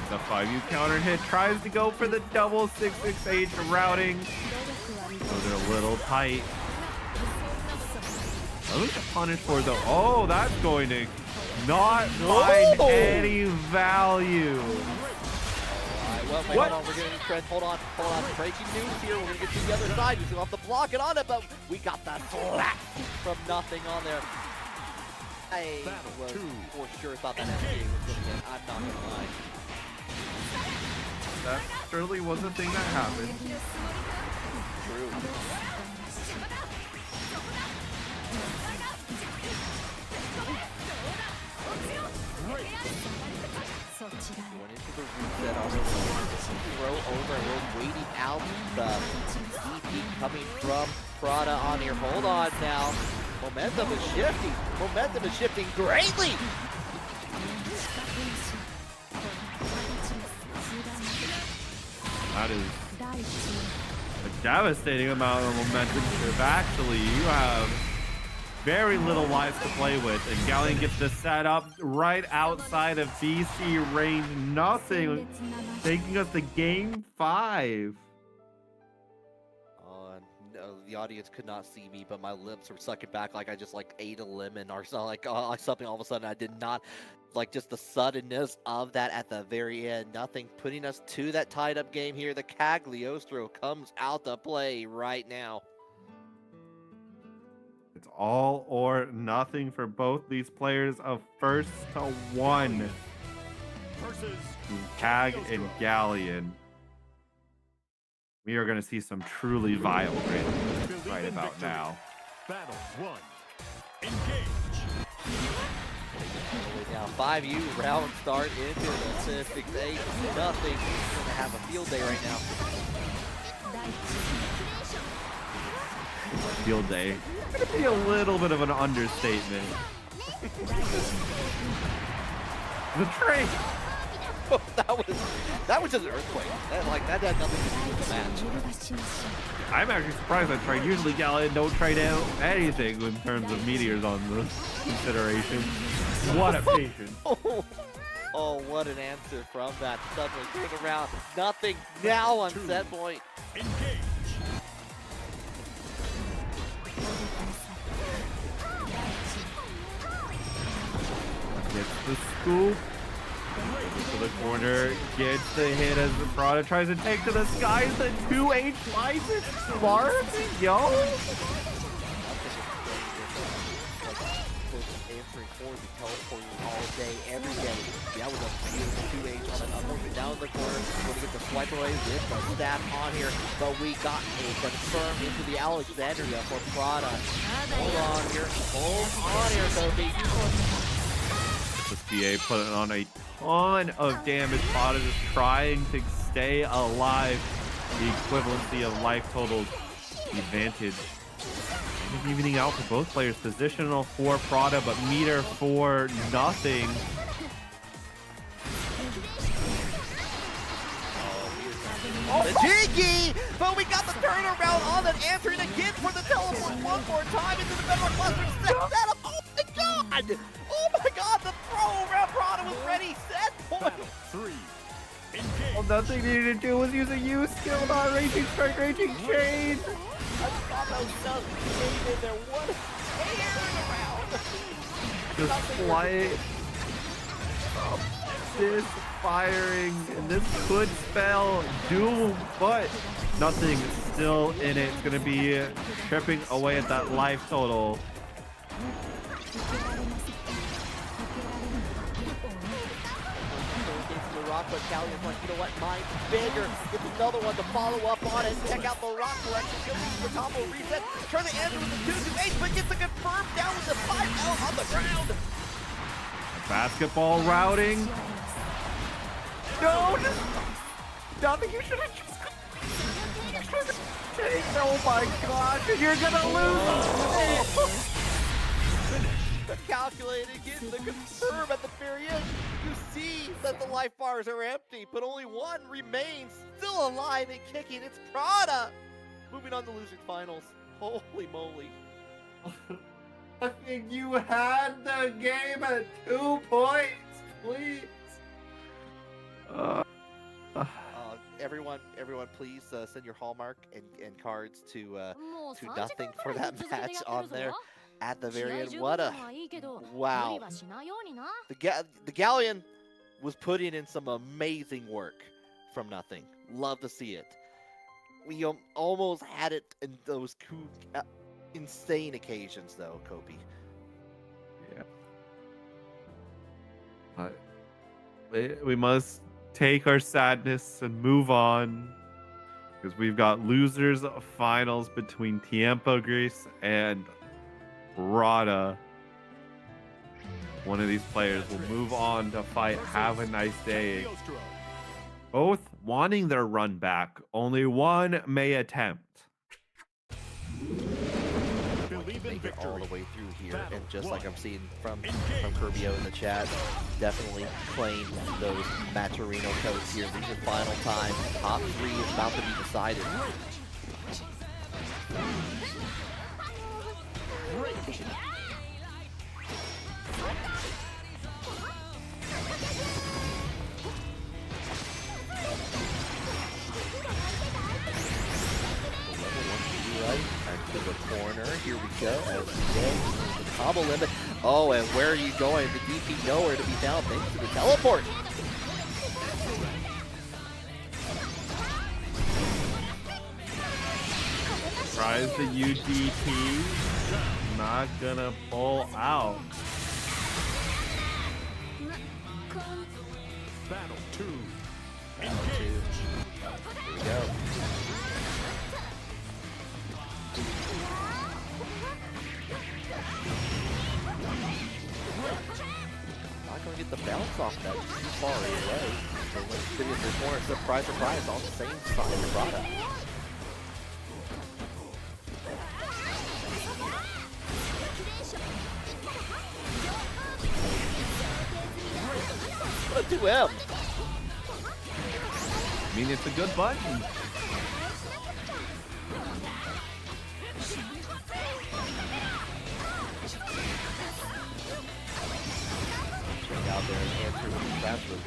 The 5U counter hit, tries to go for the double 668 routing. Those are a little tight. Doesn't get punished for though. Oh, that's going to not find any value. Well, wait, hold on, we're getting trend. Hold on. Breaking news here. We're gonna get to the other side. We still have to block it on it, but we got that slap from nothing on there. I was for sure thought that SBA was gonna get. I'm not gonna lie. That surely was a thing that happened. True. Going into the reset on the throw over, and we're waiting out the DP coming from Prada on here. Hold on now. Momentum is shifting. Momentum is shifting greatly. That is a devastating amount of momentum shift. Actually, you have very little lives to play with, and Galleon gets the setup right outside of BC range. Nothing, taking us to game 5. No, the audience could not see me, but my lips were sucking back like I just ate a lemon or something. Something all of a sudden I did not. Just the suddenness of that at the very end. Nothing putting us to that tied up game here. The Cagliostro comes out to play right now. It's all or nothing for both these players of first to 1. Cag and Galleon. We are going to see some truly violent right about now. Battle 1. Engage. Now 5U round start into the 6-8. Nothing. He's going to have a field day right now. Field day. It's going to be a little bit of an understatement. The tree. that was just an earthquake. That had nothing to do with the match. I'm actually surprised that trade. Usually Gallion don't trade out anything in terms of meteors on the consideration. What a patience. Oh, what an answer from that. Suddenly turn around. Nothing now on set point. Engage. Gets the scoop. To the corner, gets the hit as the Prada tries to take to the skies. The 2H flies it smart, yo. Answering for the teleporting all day, every day. That was a beautiful 2H on an upward down in the corner. Going to get the swipe away with the staff on here, but we got a confirm into the Alexandria for Prada. Hold on here, Kobe. SBA putting on a ton of damage. Prada just trying to stay alive. The equivalency of life totals advantage. It's evening out for both players. Positional for Prada, but meter for nothing. The Jiggy! But we got the turnaround on that, answering again for the teleport one more time into the Bedrock Cluster. Set that up. Oh my god! Oh my god, the throw around Prada was ready, set point! Battle 3. Engage. All nothing needed to do was use a U skill, not Raging Strike, Raging Chain. I thought that was just came in there. What a around! Just flight. This firing, and this could spell doom, but nothing still in it. It's gonna be tripping away at that life total. But Callion's like, you know what, mine's bigger. It's another one to follow up on it. Check out the rock collection. He'll use the combo reset. Try to answer with the 2-2-8, but gets the confirm down with the 5 out on the ground. Basketball routing. No, just nothing. You should have just. Oh my gosh, and you're gonna lose. The calculated getting the confirm at the very end. You see that the life bars are empty, but only one remains, still alive and kicking. It's Prada. Moving on to losing finals. Holy moly. I think you had the game at 2 points, please. Everyone, please send your Hallmark and cards to nothing for that match on there. At the very end, what a wow! The Galleon was putting in some amazing work from nothing. Love to see it. We almost had it in those insane occasions, though, Kobe. Yeah. We must take our sadness and move on, because we've got losers finals between Tiempo Greece and Prada. One of these players will move on to fight Have a Nice Day. Both wanting their run back. Only one may attempt. Make it all the way through here, and just like I'm seeing from Kirbio in the chat, definitely playing those Maturino codes here. These are final time. Top 3 is about to be decided. To the corner, here we go. The combo limit. Oh, and where are you going? The DP nowhere to be found thanks to the teleport. Tries the UDT. Not gonna pull out. Battle 2. Here we go. Not going to get the bounce off that too far away. So when it's sitting in the corner, surprise, surprise, on the same side of Prada. to him. I mean, it's a good button. Out there and answer with the Klash was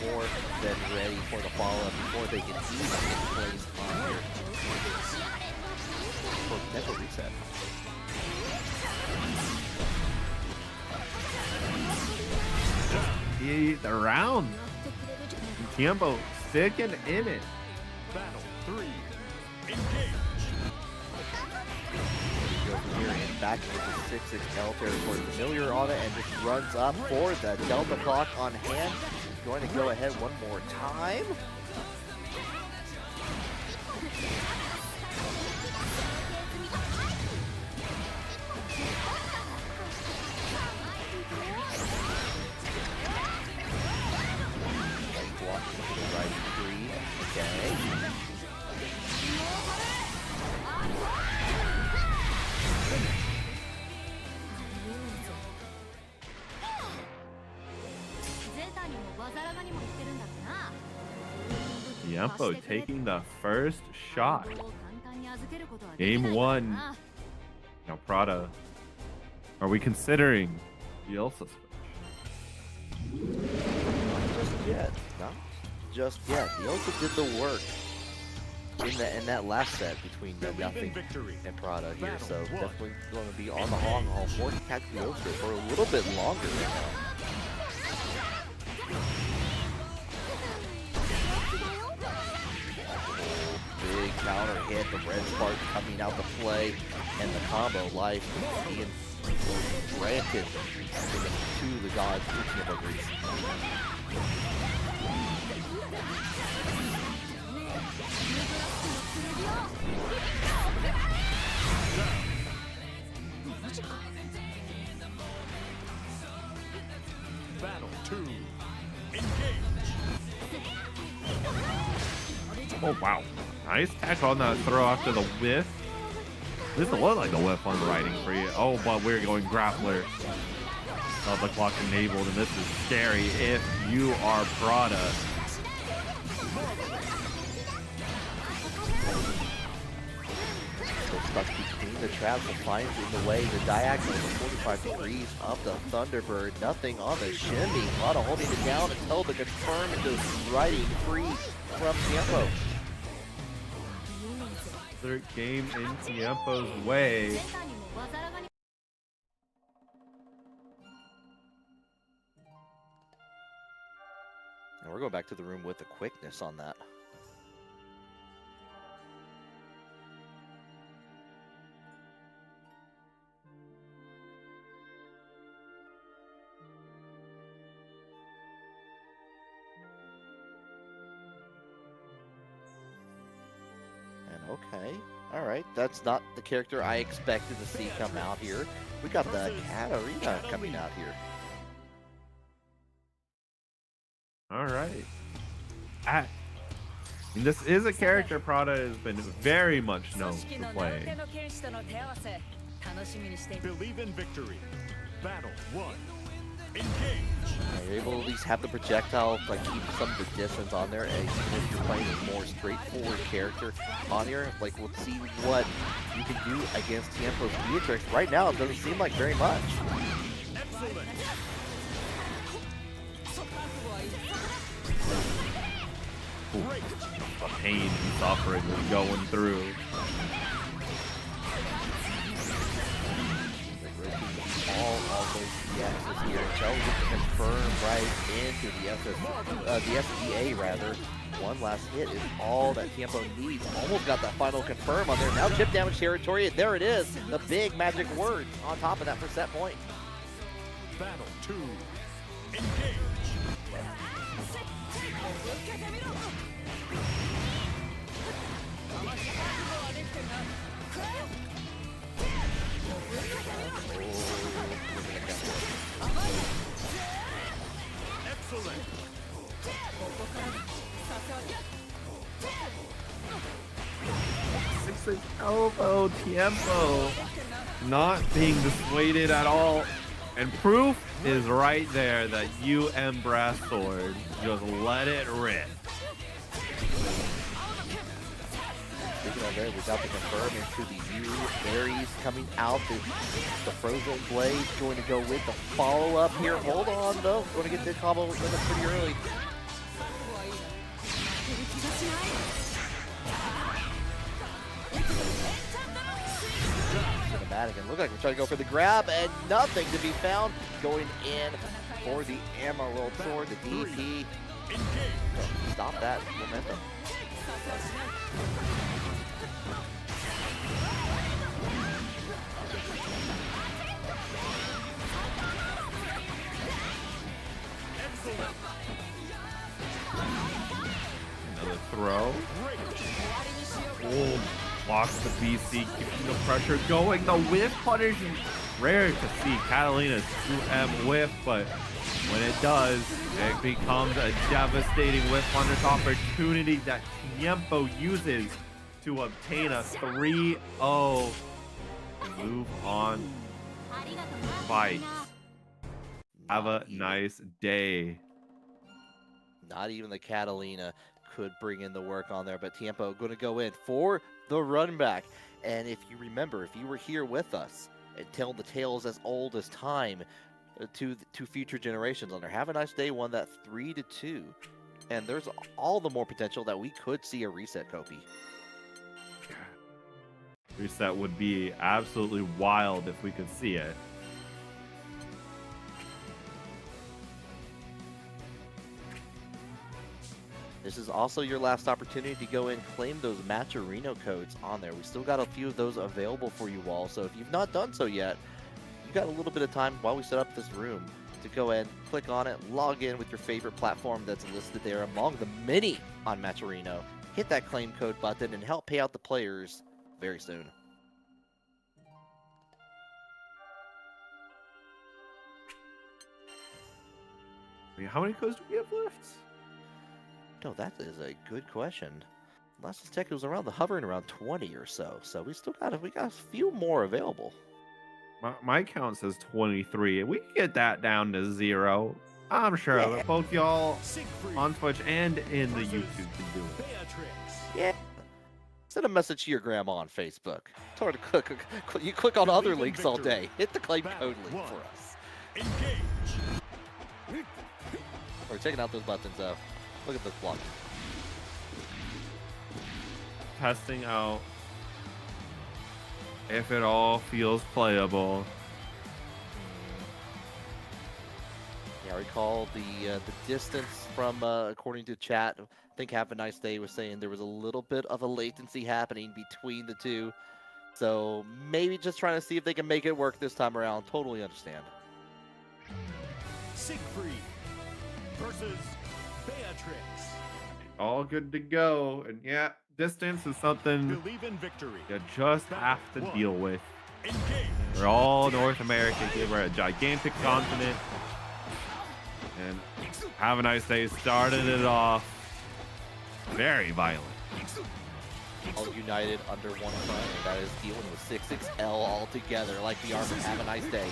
more than ready for the follow-up before they could even get placed on here for potential reset. The round. Tiempo sticking in it. Battle 3. Engage. Here and back into the 6-6 L territory. Familiar on it and just runs up for the Delta clock on hand. Going to go ahead one more time. Blocking to the right 3. Okay. Tiempo taking the first shot. Game 1. Now, Prada, are we considering the Elsa switch? Just yet. Not just yet. The Elsa did the work in that last set between Nothing and Prada here, so definitely going to be on the long haul for Tactical Elsa for a little bit longer right now. Big counter hit, the red spark coming out to play, and the combo life being granted to the gods of Tiempo Greece. Battle 2. Engage. Oh, wow. Nice tack on that throw after the whiff. This looked like a whiff on riding free. Oh, but we're going grappler. The clock enabled, and this is scary if you are Prada. Stuck between the traps and finds in the way the diagonal of 45 degrees of the Thunderbird. Nothing on the shimmy. A lot of holding it down until the confirm and just riding free from Tiempo. Third game in Tiempo's way. And we're going back to the room with the quickness on that. Okay, all right. That's not the character I expected to see come out here. We got the Katarina coming out here. All right. And this is a character Prada has been very much known for playing. Believe in victory. Battle 1. Engage. You're able to at least have the projectile, like keep some of the distance on there, and even if you're playing a more straightforward character on here, like we'll see what you can do against Tiempo's Beatrix. Right now, it doesn't seem like very much. Excellent. Ooh, the pain and suffering is going through. All of those DXs here. Shell will confirm right into the SEA rather. One last hit is all that Tiempo needs. Almost got that final confirm on there. Now chip damage territory. And there it is. The big magic words on top of that for set point. Battle 2. Engage. Excellent. 6-6 elbow, Tiempo not being dissuaded at all. And proof is right there that UM Brass Sword just let it rip. Speaking of there, we got the confirm into the new berries coming out. The frozen blade going to go with the follow-up here. Hold on, though. Going to get the combo with them pretty early. Cinematic, and look like we're trying to go for the grab, and nothing to be found. Going in for the Emerald Sword, the DP. Stop that momentum. Another throw. Oh, blocks the BC, keeping the pressure going. The whiff punish. Rare to see Catalina's 2M whiff, but when it does, it becomes a devastating whiff punish opportunity that Tiempo uses to obtain a 3-0 and move on. Fight. Have a nice day. Not even the Catalina could bring in the work on there, but Tiempo going to go in for the run back. And if you remember, if you were here with us and tell the tales as old as time to future generations on there, Have a Nice Day won that 3-2. And there's all the more potential that we could see a reset, Kopi. Reset would be absolutely wild if we could see it. This is also your last opportunity to go and claim those Matcherino codes on there. We still got a few of those available for you all, so if you've not done so yet, you've got a little bit of time while we set up this room to go ahead, click on it, log in with your favorite platform that's listed there among the many on Matcherino. Hit that claim code button and help pay out the players very soon. How many codes do we have left? No, that is a good question. Last check, it was hovering around 20 or so. So we got a few more available. My count says 23. We can get that down to 0. I'm sure that both y'all on Twitch and in the YouTube can do it. Yeah. Send a message to your grandma on Facebook. Tell her to click. You click on other links all day. Hit the claim code link for us. We're checking out those buttons though. Look at this block. Testing out if it all feels playable. Yeah, I recall the distance from, according to chat, I think Have a Nice Day was saying there was a little bit of a latency happening between the two. So maybe just trying to see if they can make it work this time around. Totally understand. Siegfried versus Beatrix. All good to go. And yeah, distance is something Believe in victory. you just have to deal with. Engage. We're all North American. We're a gigantic continent. And Have a Nice Day started it off very violent. All united under one front, and that is dealing with 6XL all together like the armor. Have a Nice Day.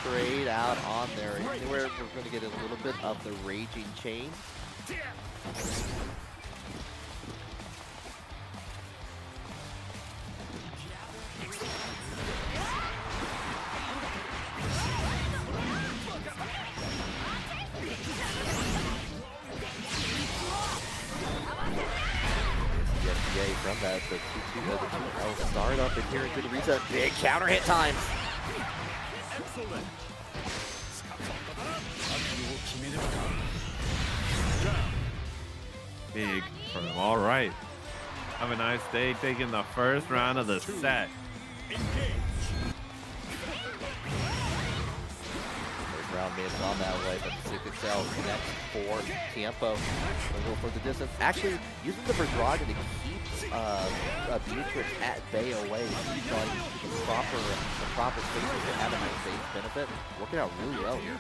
Trade out on there. Anywhere we're going to get a little bit of the Raging Chain. From that, the 2-2 start up in here into the reset. Big counter hit times. Excellent. Big for them. All right. Have a Nice Day taking the first round of the set. First round made it on that way, but the 6XL connects for Tiempo. A little for the distance. Actually, using the Verdragon to keep Beatrix at bay away, trying to the proper spaces to Have a Nice Day's benefit. Working out really well here.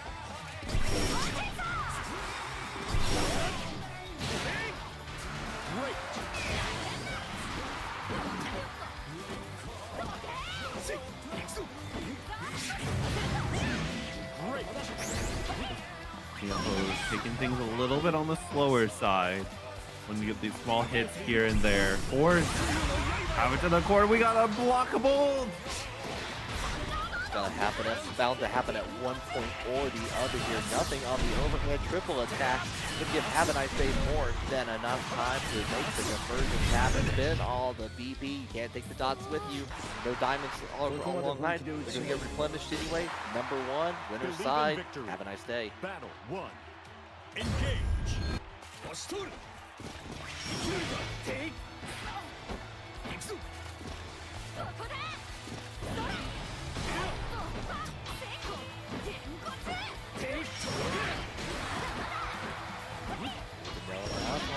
Tiempo is taking things a little bit on the slower side when you get these small hits here and there. Or have it to the corner. We got a blockable. It's gonna happen. It's bound to happen at one point or the other here. Nothing on the overhead triple attack would give Have a Nice Day more than enough time to make the conversion happen. Spin all the BP. You can't take the dots with you. No diamonds all along night. They're gonna get replenished anyway. Number one, winner's side. Have a nice day. Battle 1. Engage.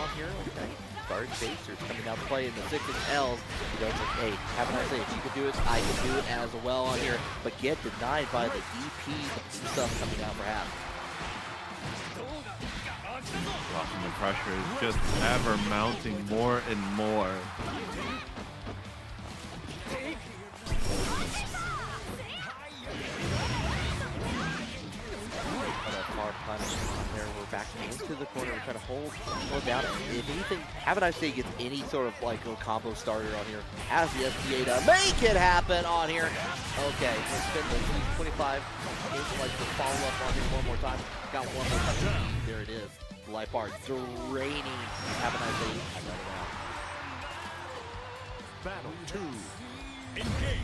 On here, okay. Guard chasers coming out to play in the 6 and L's. You know, it's like, hey, have a nice day. If you can do it, I can do it as well on here. But get denied by the DP stuff coming out for half. Well, the pressure is just ever mounting more and more. Far punish on there. We're backing into the corner. We're trying to hold down. If anything, Have a Nice Day gets any sort of like a combo starter on here. Has the SBA to make it happen on here. Okay, let's spin the 25. Like the follow up on here one more time. Got one more time. There it is. Life bar draining. Have a Nice Day. Another round. Battle 2. Engage.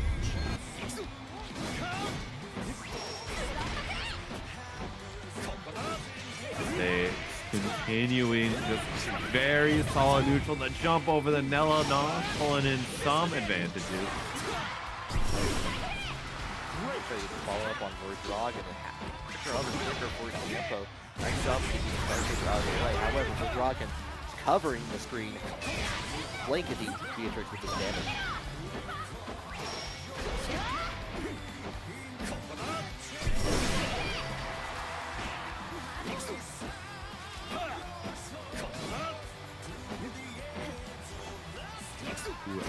They continuing just very solid neutral. The jump over the Nella Nos, pulling in some advantages. Follow up on Verdrog and other trigger for Tiempo. Nice jump, keeping the Stargazer out of the way. However, Verdrog is covering the screen, blanketing Beatrix with his damage.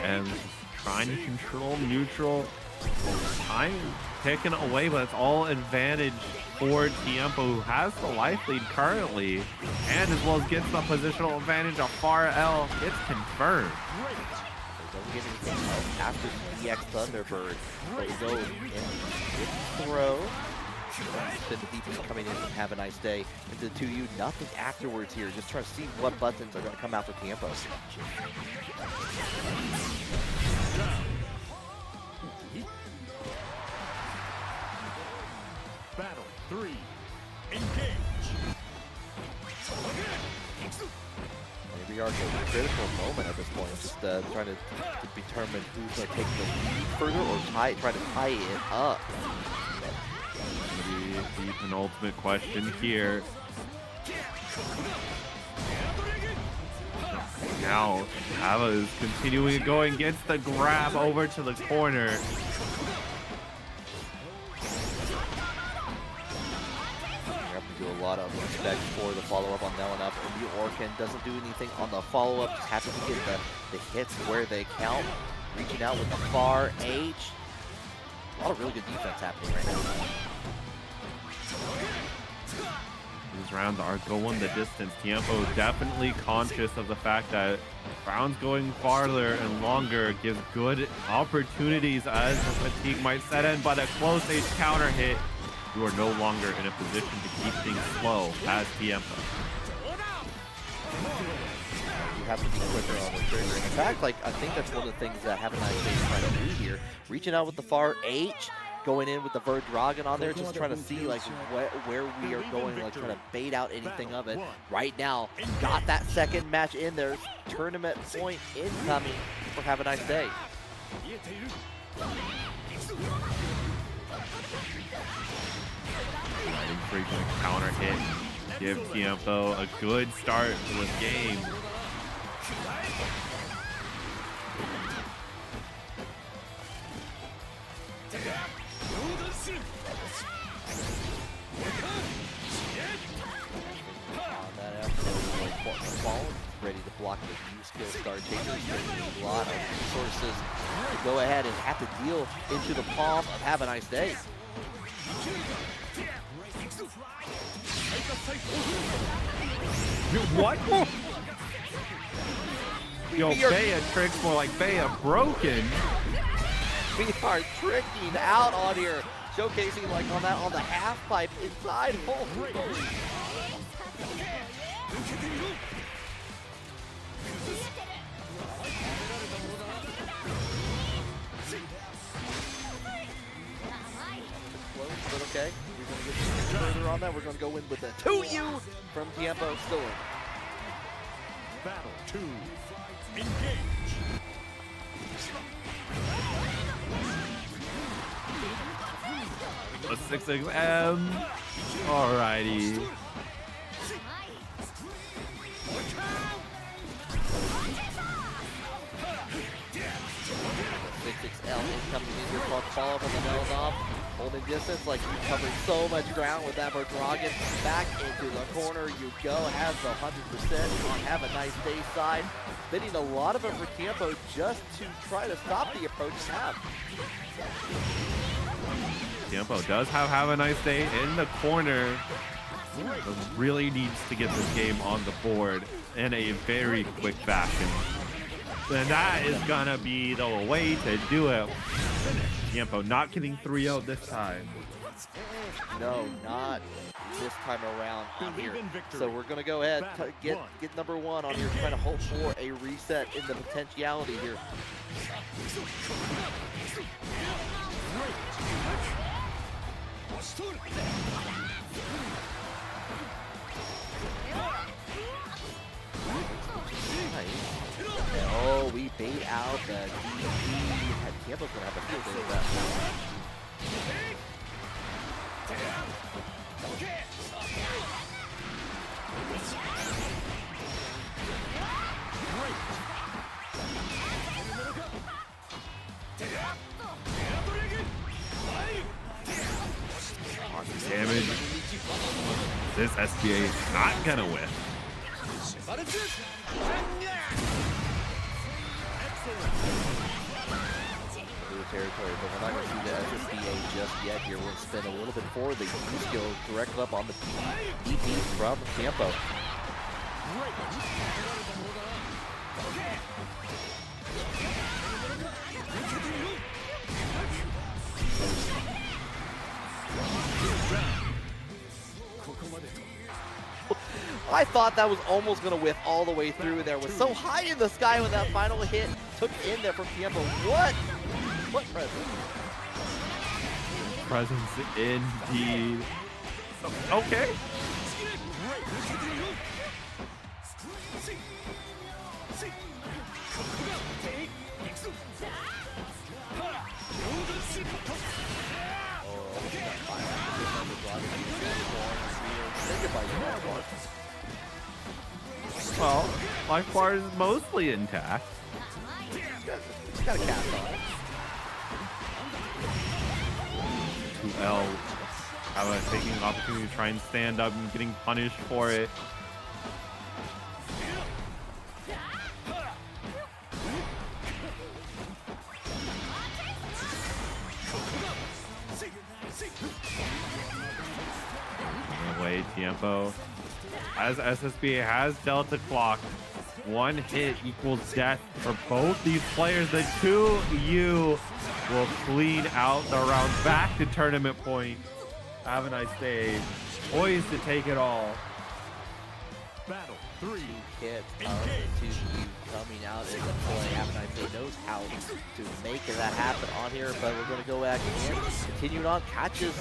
And trying to control neutral. Time taken away, but it's all advantage for Tiempo, who has the life lead currently, and as well as gets the positional advantage of Far L. It's confirmed. Don't get anything else after the EX Thunderbird. But you go in throw. Then the DP coming in and Have a Nice Day into the 2U. Nothing afterwards here. Just trying to see what buttons are going to come out for Tiempo. Battle 3. Engage. Maybe we are in a critical moment at this point. Just trying to determine who's going to take the lead further or try to tie it up. The penultimate question here. Now, Ava is continuing going, gets the grab over to the corner. Do a lot of respect for the follow-up on Nellen up, and the Orkin doesn't do anything on the follow-up, just happens to get the hits where they count, reaching out with the far H. A lot of really good defense happening right now. These rounds are going the distance. Tiempo definitely conscious of the fact that rounds going farther and longer gives good opportunities as the fatigue might set in, but a close H counter hit, you are no longer in a position to keep things slow as Tiempo. You have to be quicker on the trigger. In fact, like, I think that's one of the things that Have a Nice Day is trying to do here. Reaching out with the far H, going in with the Verdragon on there, just trying to see like where we are going, like trying to bait out anything of it. Right now, got that second match in there. Tournament point incoming for Have a Nice Day. Frequent counter hit. Give Tiempo a good start to this game. Ready to block the new skill Star Chasers. A lot of resources to go ahead and have to deal into the palm of Have a Nice Day. What? Yo, Bea tricks more like Bea broken. We are tricking out on here, showcasing like on the half pipe inside. Holy moly. But okay, we're going to get further on that. We're going to go in with the 2U from Tiempo still in. Battle 2. Engage. A 6XM. Alrighty. 6XL incoming in here for follow-up on the nose off. Holding distance like you covered so much ground with that Dragon. Back into the corner you go. Has the 100% on Have a Nice Day side. Spending a lot of it for Tiempo just to try to stop the approach Have. Tiempo does have a nice day in the corner. But really needs to get this game on the board in a very quick fashion. And that is gonna be the way to do it. Tiempo not getting 3-0 this time. No, not this time around on here. So we're gonna go ahead get number 1 on here, trying to hope for a reset in the potentiality here. Oh, we bait out the DP. Tiempo's gonna have a field day with that. Damage. This SBA is not gonna win. Territory, but we're not going to see the SSBA just yet here. We'll spin a little bit forward. The U skill directed up on the DP from Tiempo. I thought that was almost going to whiff all the way through there. Was so high in the sky when that final hit took in there from Tiempo. What presence? Presence indeed. Okay. Well, life bar is mostly intact. It's got a cast on it. 2L taking an opportunity to try and stand up and getting punished for it. Away, Tiempo. As SSB has Delta clocked, 1 hit equals death for both these players. The 2U will clean out the round back to tournament point. Have a nice day. Poised to take it all. Battle 3. Hit of the 2U coming out in the play. Have a Nice Day knows how to make that happen on here, but we're going to go back and continue on. Catches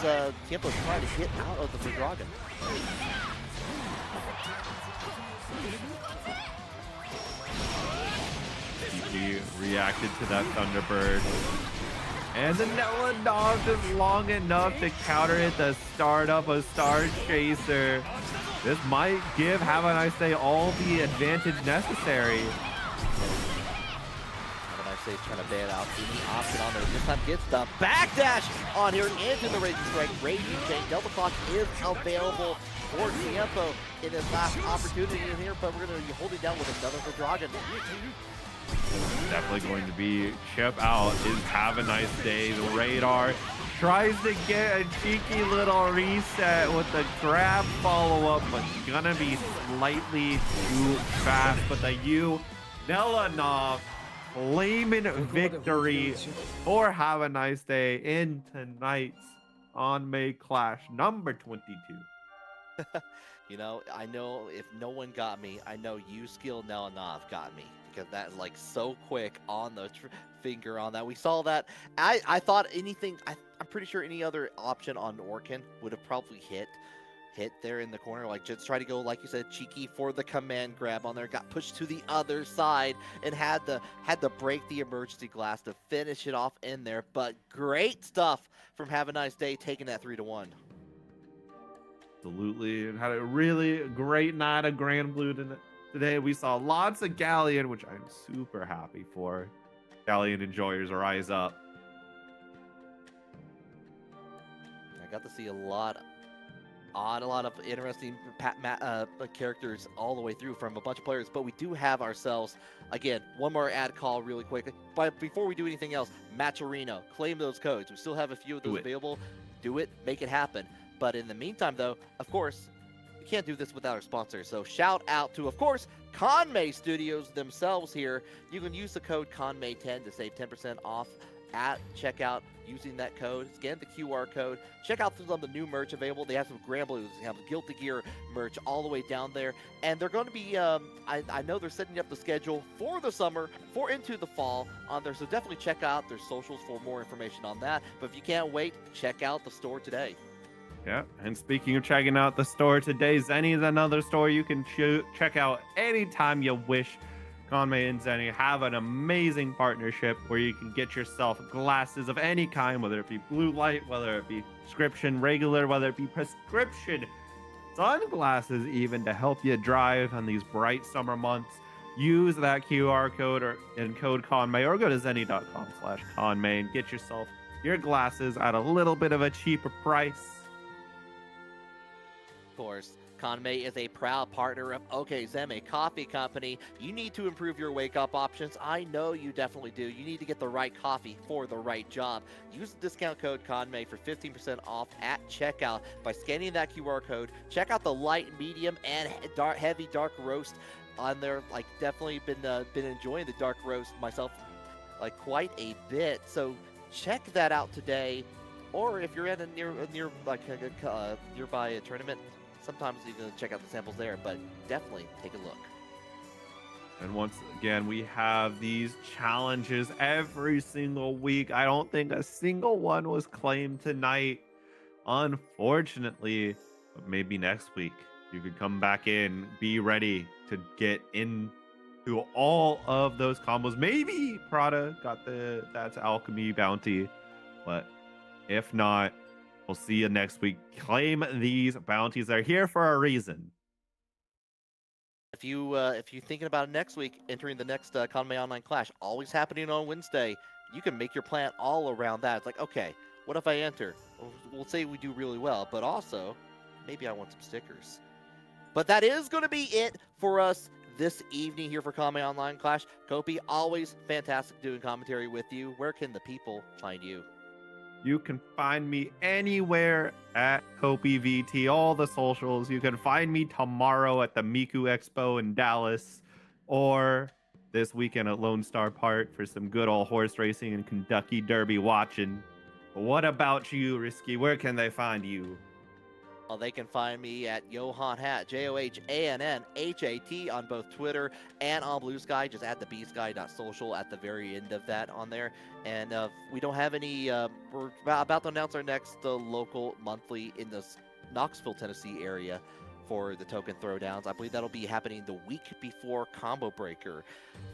Tiempo trying to get out of the Dragon. He reacted to that Thunderbird. And the Nella dodge is long enough to counter it, the start of a Star Chaser. This might give Have a Nice Day all the advantage necessary. Have a Nice Day trying to bail out any option on there. This time gets the backdash on here into the Raging Strike. Raging Chain. Double Clock is available for Tiempo in his last opportunity in here, but we're going to be holding down with another for Dragon. Definitely going to be chip out is Have a Nice Day. The radar tries to get a cheeky little reset with the grab follow-up, but gonna be slightly too fast. But the Nelanov claiming victory for Have a Nice Day in tonight's Kanme Clash number 22. You know, I know if no one got me, I know you skill Nelanov got me, because that is like so quick on the finger on that. We saw that. I thought anything, I'm pretty sure any other option on Orkin would have probably hit there in the corner. Like, just try to go, like you said, cheeky for the command grab on there. Got pushed to the other side and had to break the emergency glass to finish it off in there. But great stuff from Have a Nice Day, taking that 3-1. Absolutely, and had a really great night of Grand Blue today. We saw lots of Galleon, which I'm super happy for. Galleon enjoyers rise up. I got to see a lot of interesting characters all the way through from a bunch of players, but we do have ourselves, again, one more ad call really quick. But before we do anything else, Matcherino, claim those codes. We still have a few of those available. Do it, make it happen. But in the meantime, though, of course, we can't do this without our sponsors. So shout out to, of course, Kanme Studios themselves here. You can use the code Kanme10 to save 10% off at checkout using that code. Scan the QR code. Check out some of the new merch available. They have some Grand Blues. They have Guilty Gear merch all the way down there. And they're going to be, I know they're setting up the schedule for the summer, for into the fall on there. So definitely check out their socials for more information on that. But if you can't wait, check out the store today. Yeah, and speaking of checking out the store today, Zenny is another store you can check out anytime you wish. Kanme and Zenny have an amazing partnership where you can get yourself glasses of any kind, whether it be blue light, whether it be prescription regular, whether it be prescription sunglasses even, to help you drive on these bright summer months. Use that QR code and code Kanme, or go to zenny.com/Kanme and get yourself your glasses at a little bit of a cheaper price. Course, Kanme is a proud partner of Okezeme Coffee Company. You need to improve your wake-up options. I know you definitely do. You need to get the right coffee for the right job. Use the discount code Kanme for 15% off at checkout by scanning that QR code. Check out the light, medium, and heavy dark roast on there. Like, definitely been enjoying the dark roast myself, like, quite a bit. So check that out today. Or if you're at a nearby a tournament, sometimes you can check out the samples there, but definitely take a look. And once again, we have these challenges every single week. I don't think a single one was claimed tonight, unfortunately, but maybe next week you could come back in, be ready to get into all of those combos. Maybe Prada got that's alchemy bounty, but if not, we'll see you next week. Claim these bounties. They're here for a reason. If you're thinking about it next week, entering the next Kanme Online Clash, always happening on Wednesday, you can make your plan all around that. It's like, okay, what if I enter? We'll say we do really well, but also, maybe I want some stickers. But that is going to be it for us this evening here for Kanme Online Clash. Kopi, always fantastic doing commentary with you. Where can the people find you? You can find me anywhere at KopiVT, all the socials. You can find me tomorrow at the Miku Expo in Dallas, or this weekend at Lone Star Park for some good old horse racing and Kentucky Derby watching. But what about you, Risky? Where can they find you? Well, they can find me at Johann Hat, JOHANNHAT on both Twitter and on Blue Sky. Just add the bsky.social at the very end of that on there. And we don't have any, we're about to announce our next local monthly in the Knoxville, Tennessee area for the token throwdowns. I believe that'll be happening the week before Combo Breaker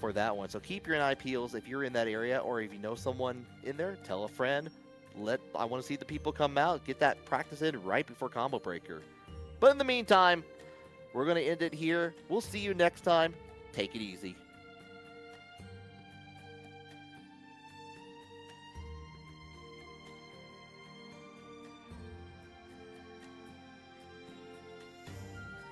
for that one. So keep your eye peels if you're in that area, or if you know someone in there, tell a friend. I want to see the people come out, get that practice in right before Combo Breaker. But in the meantime, we're going to end it here. We'll see you next time. Take it easy.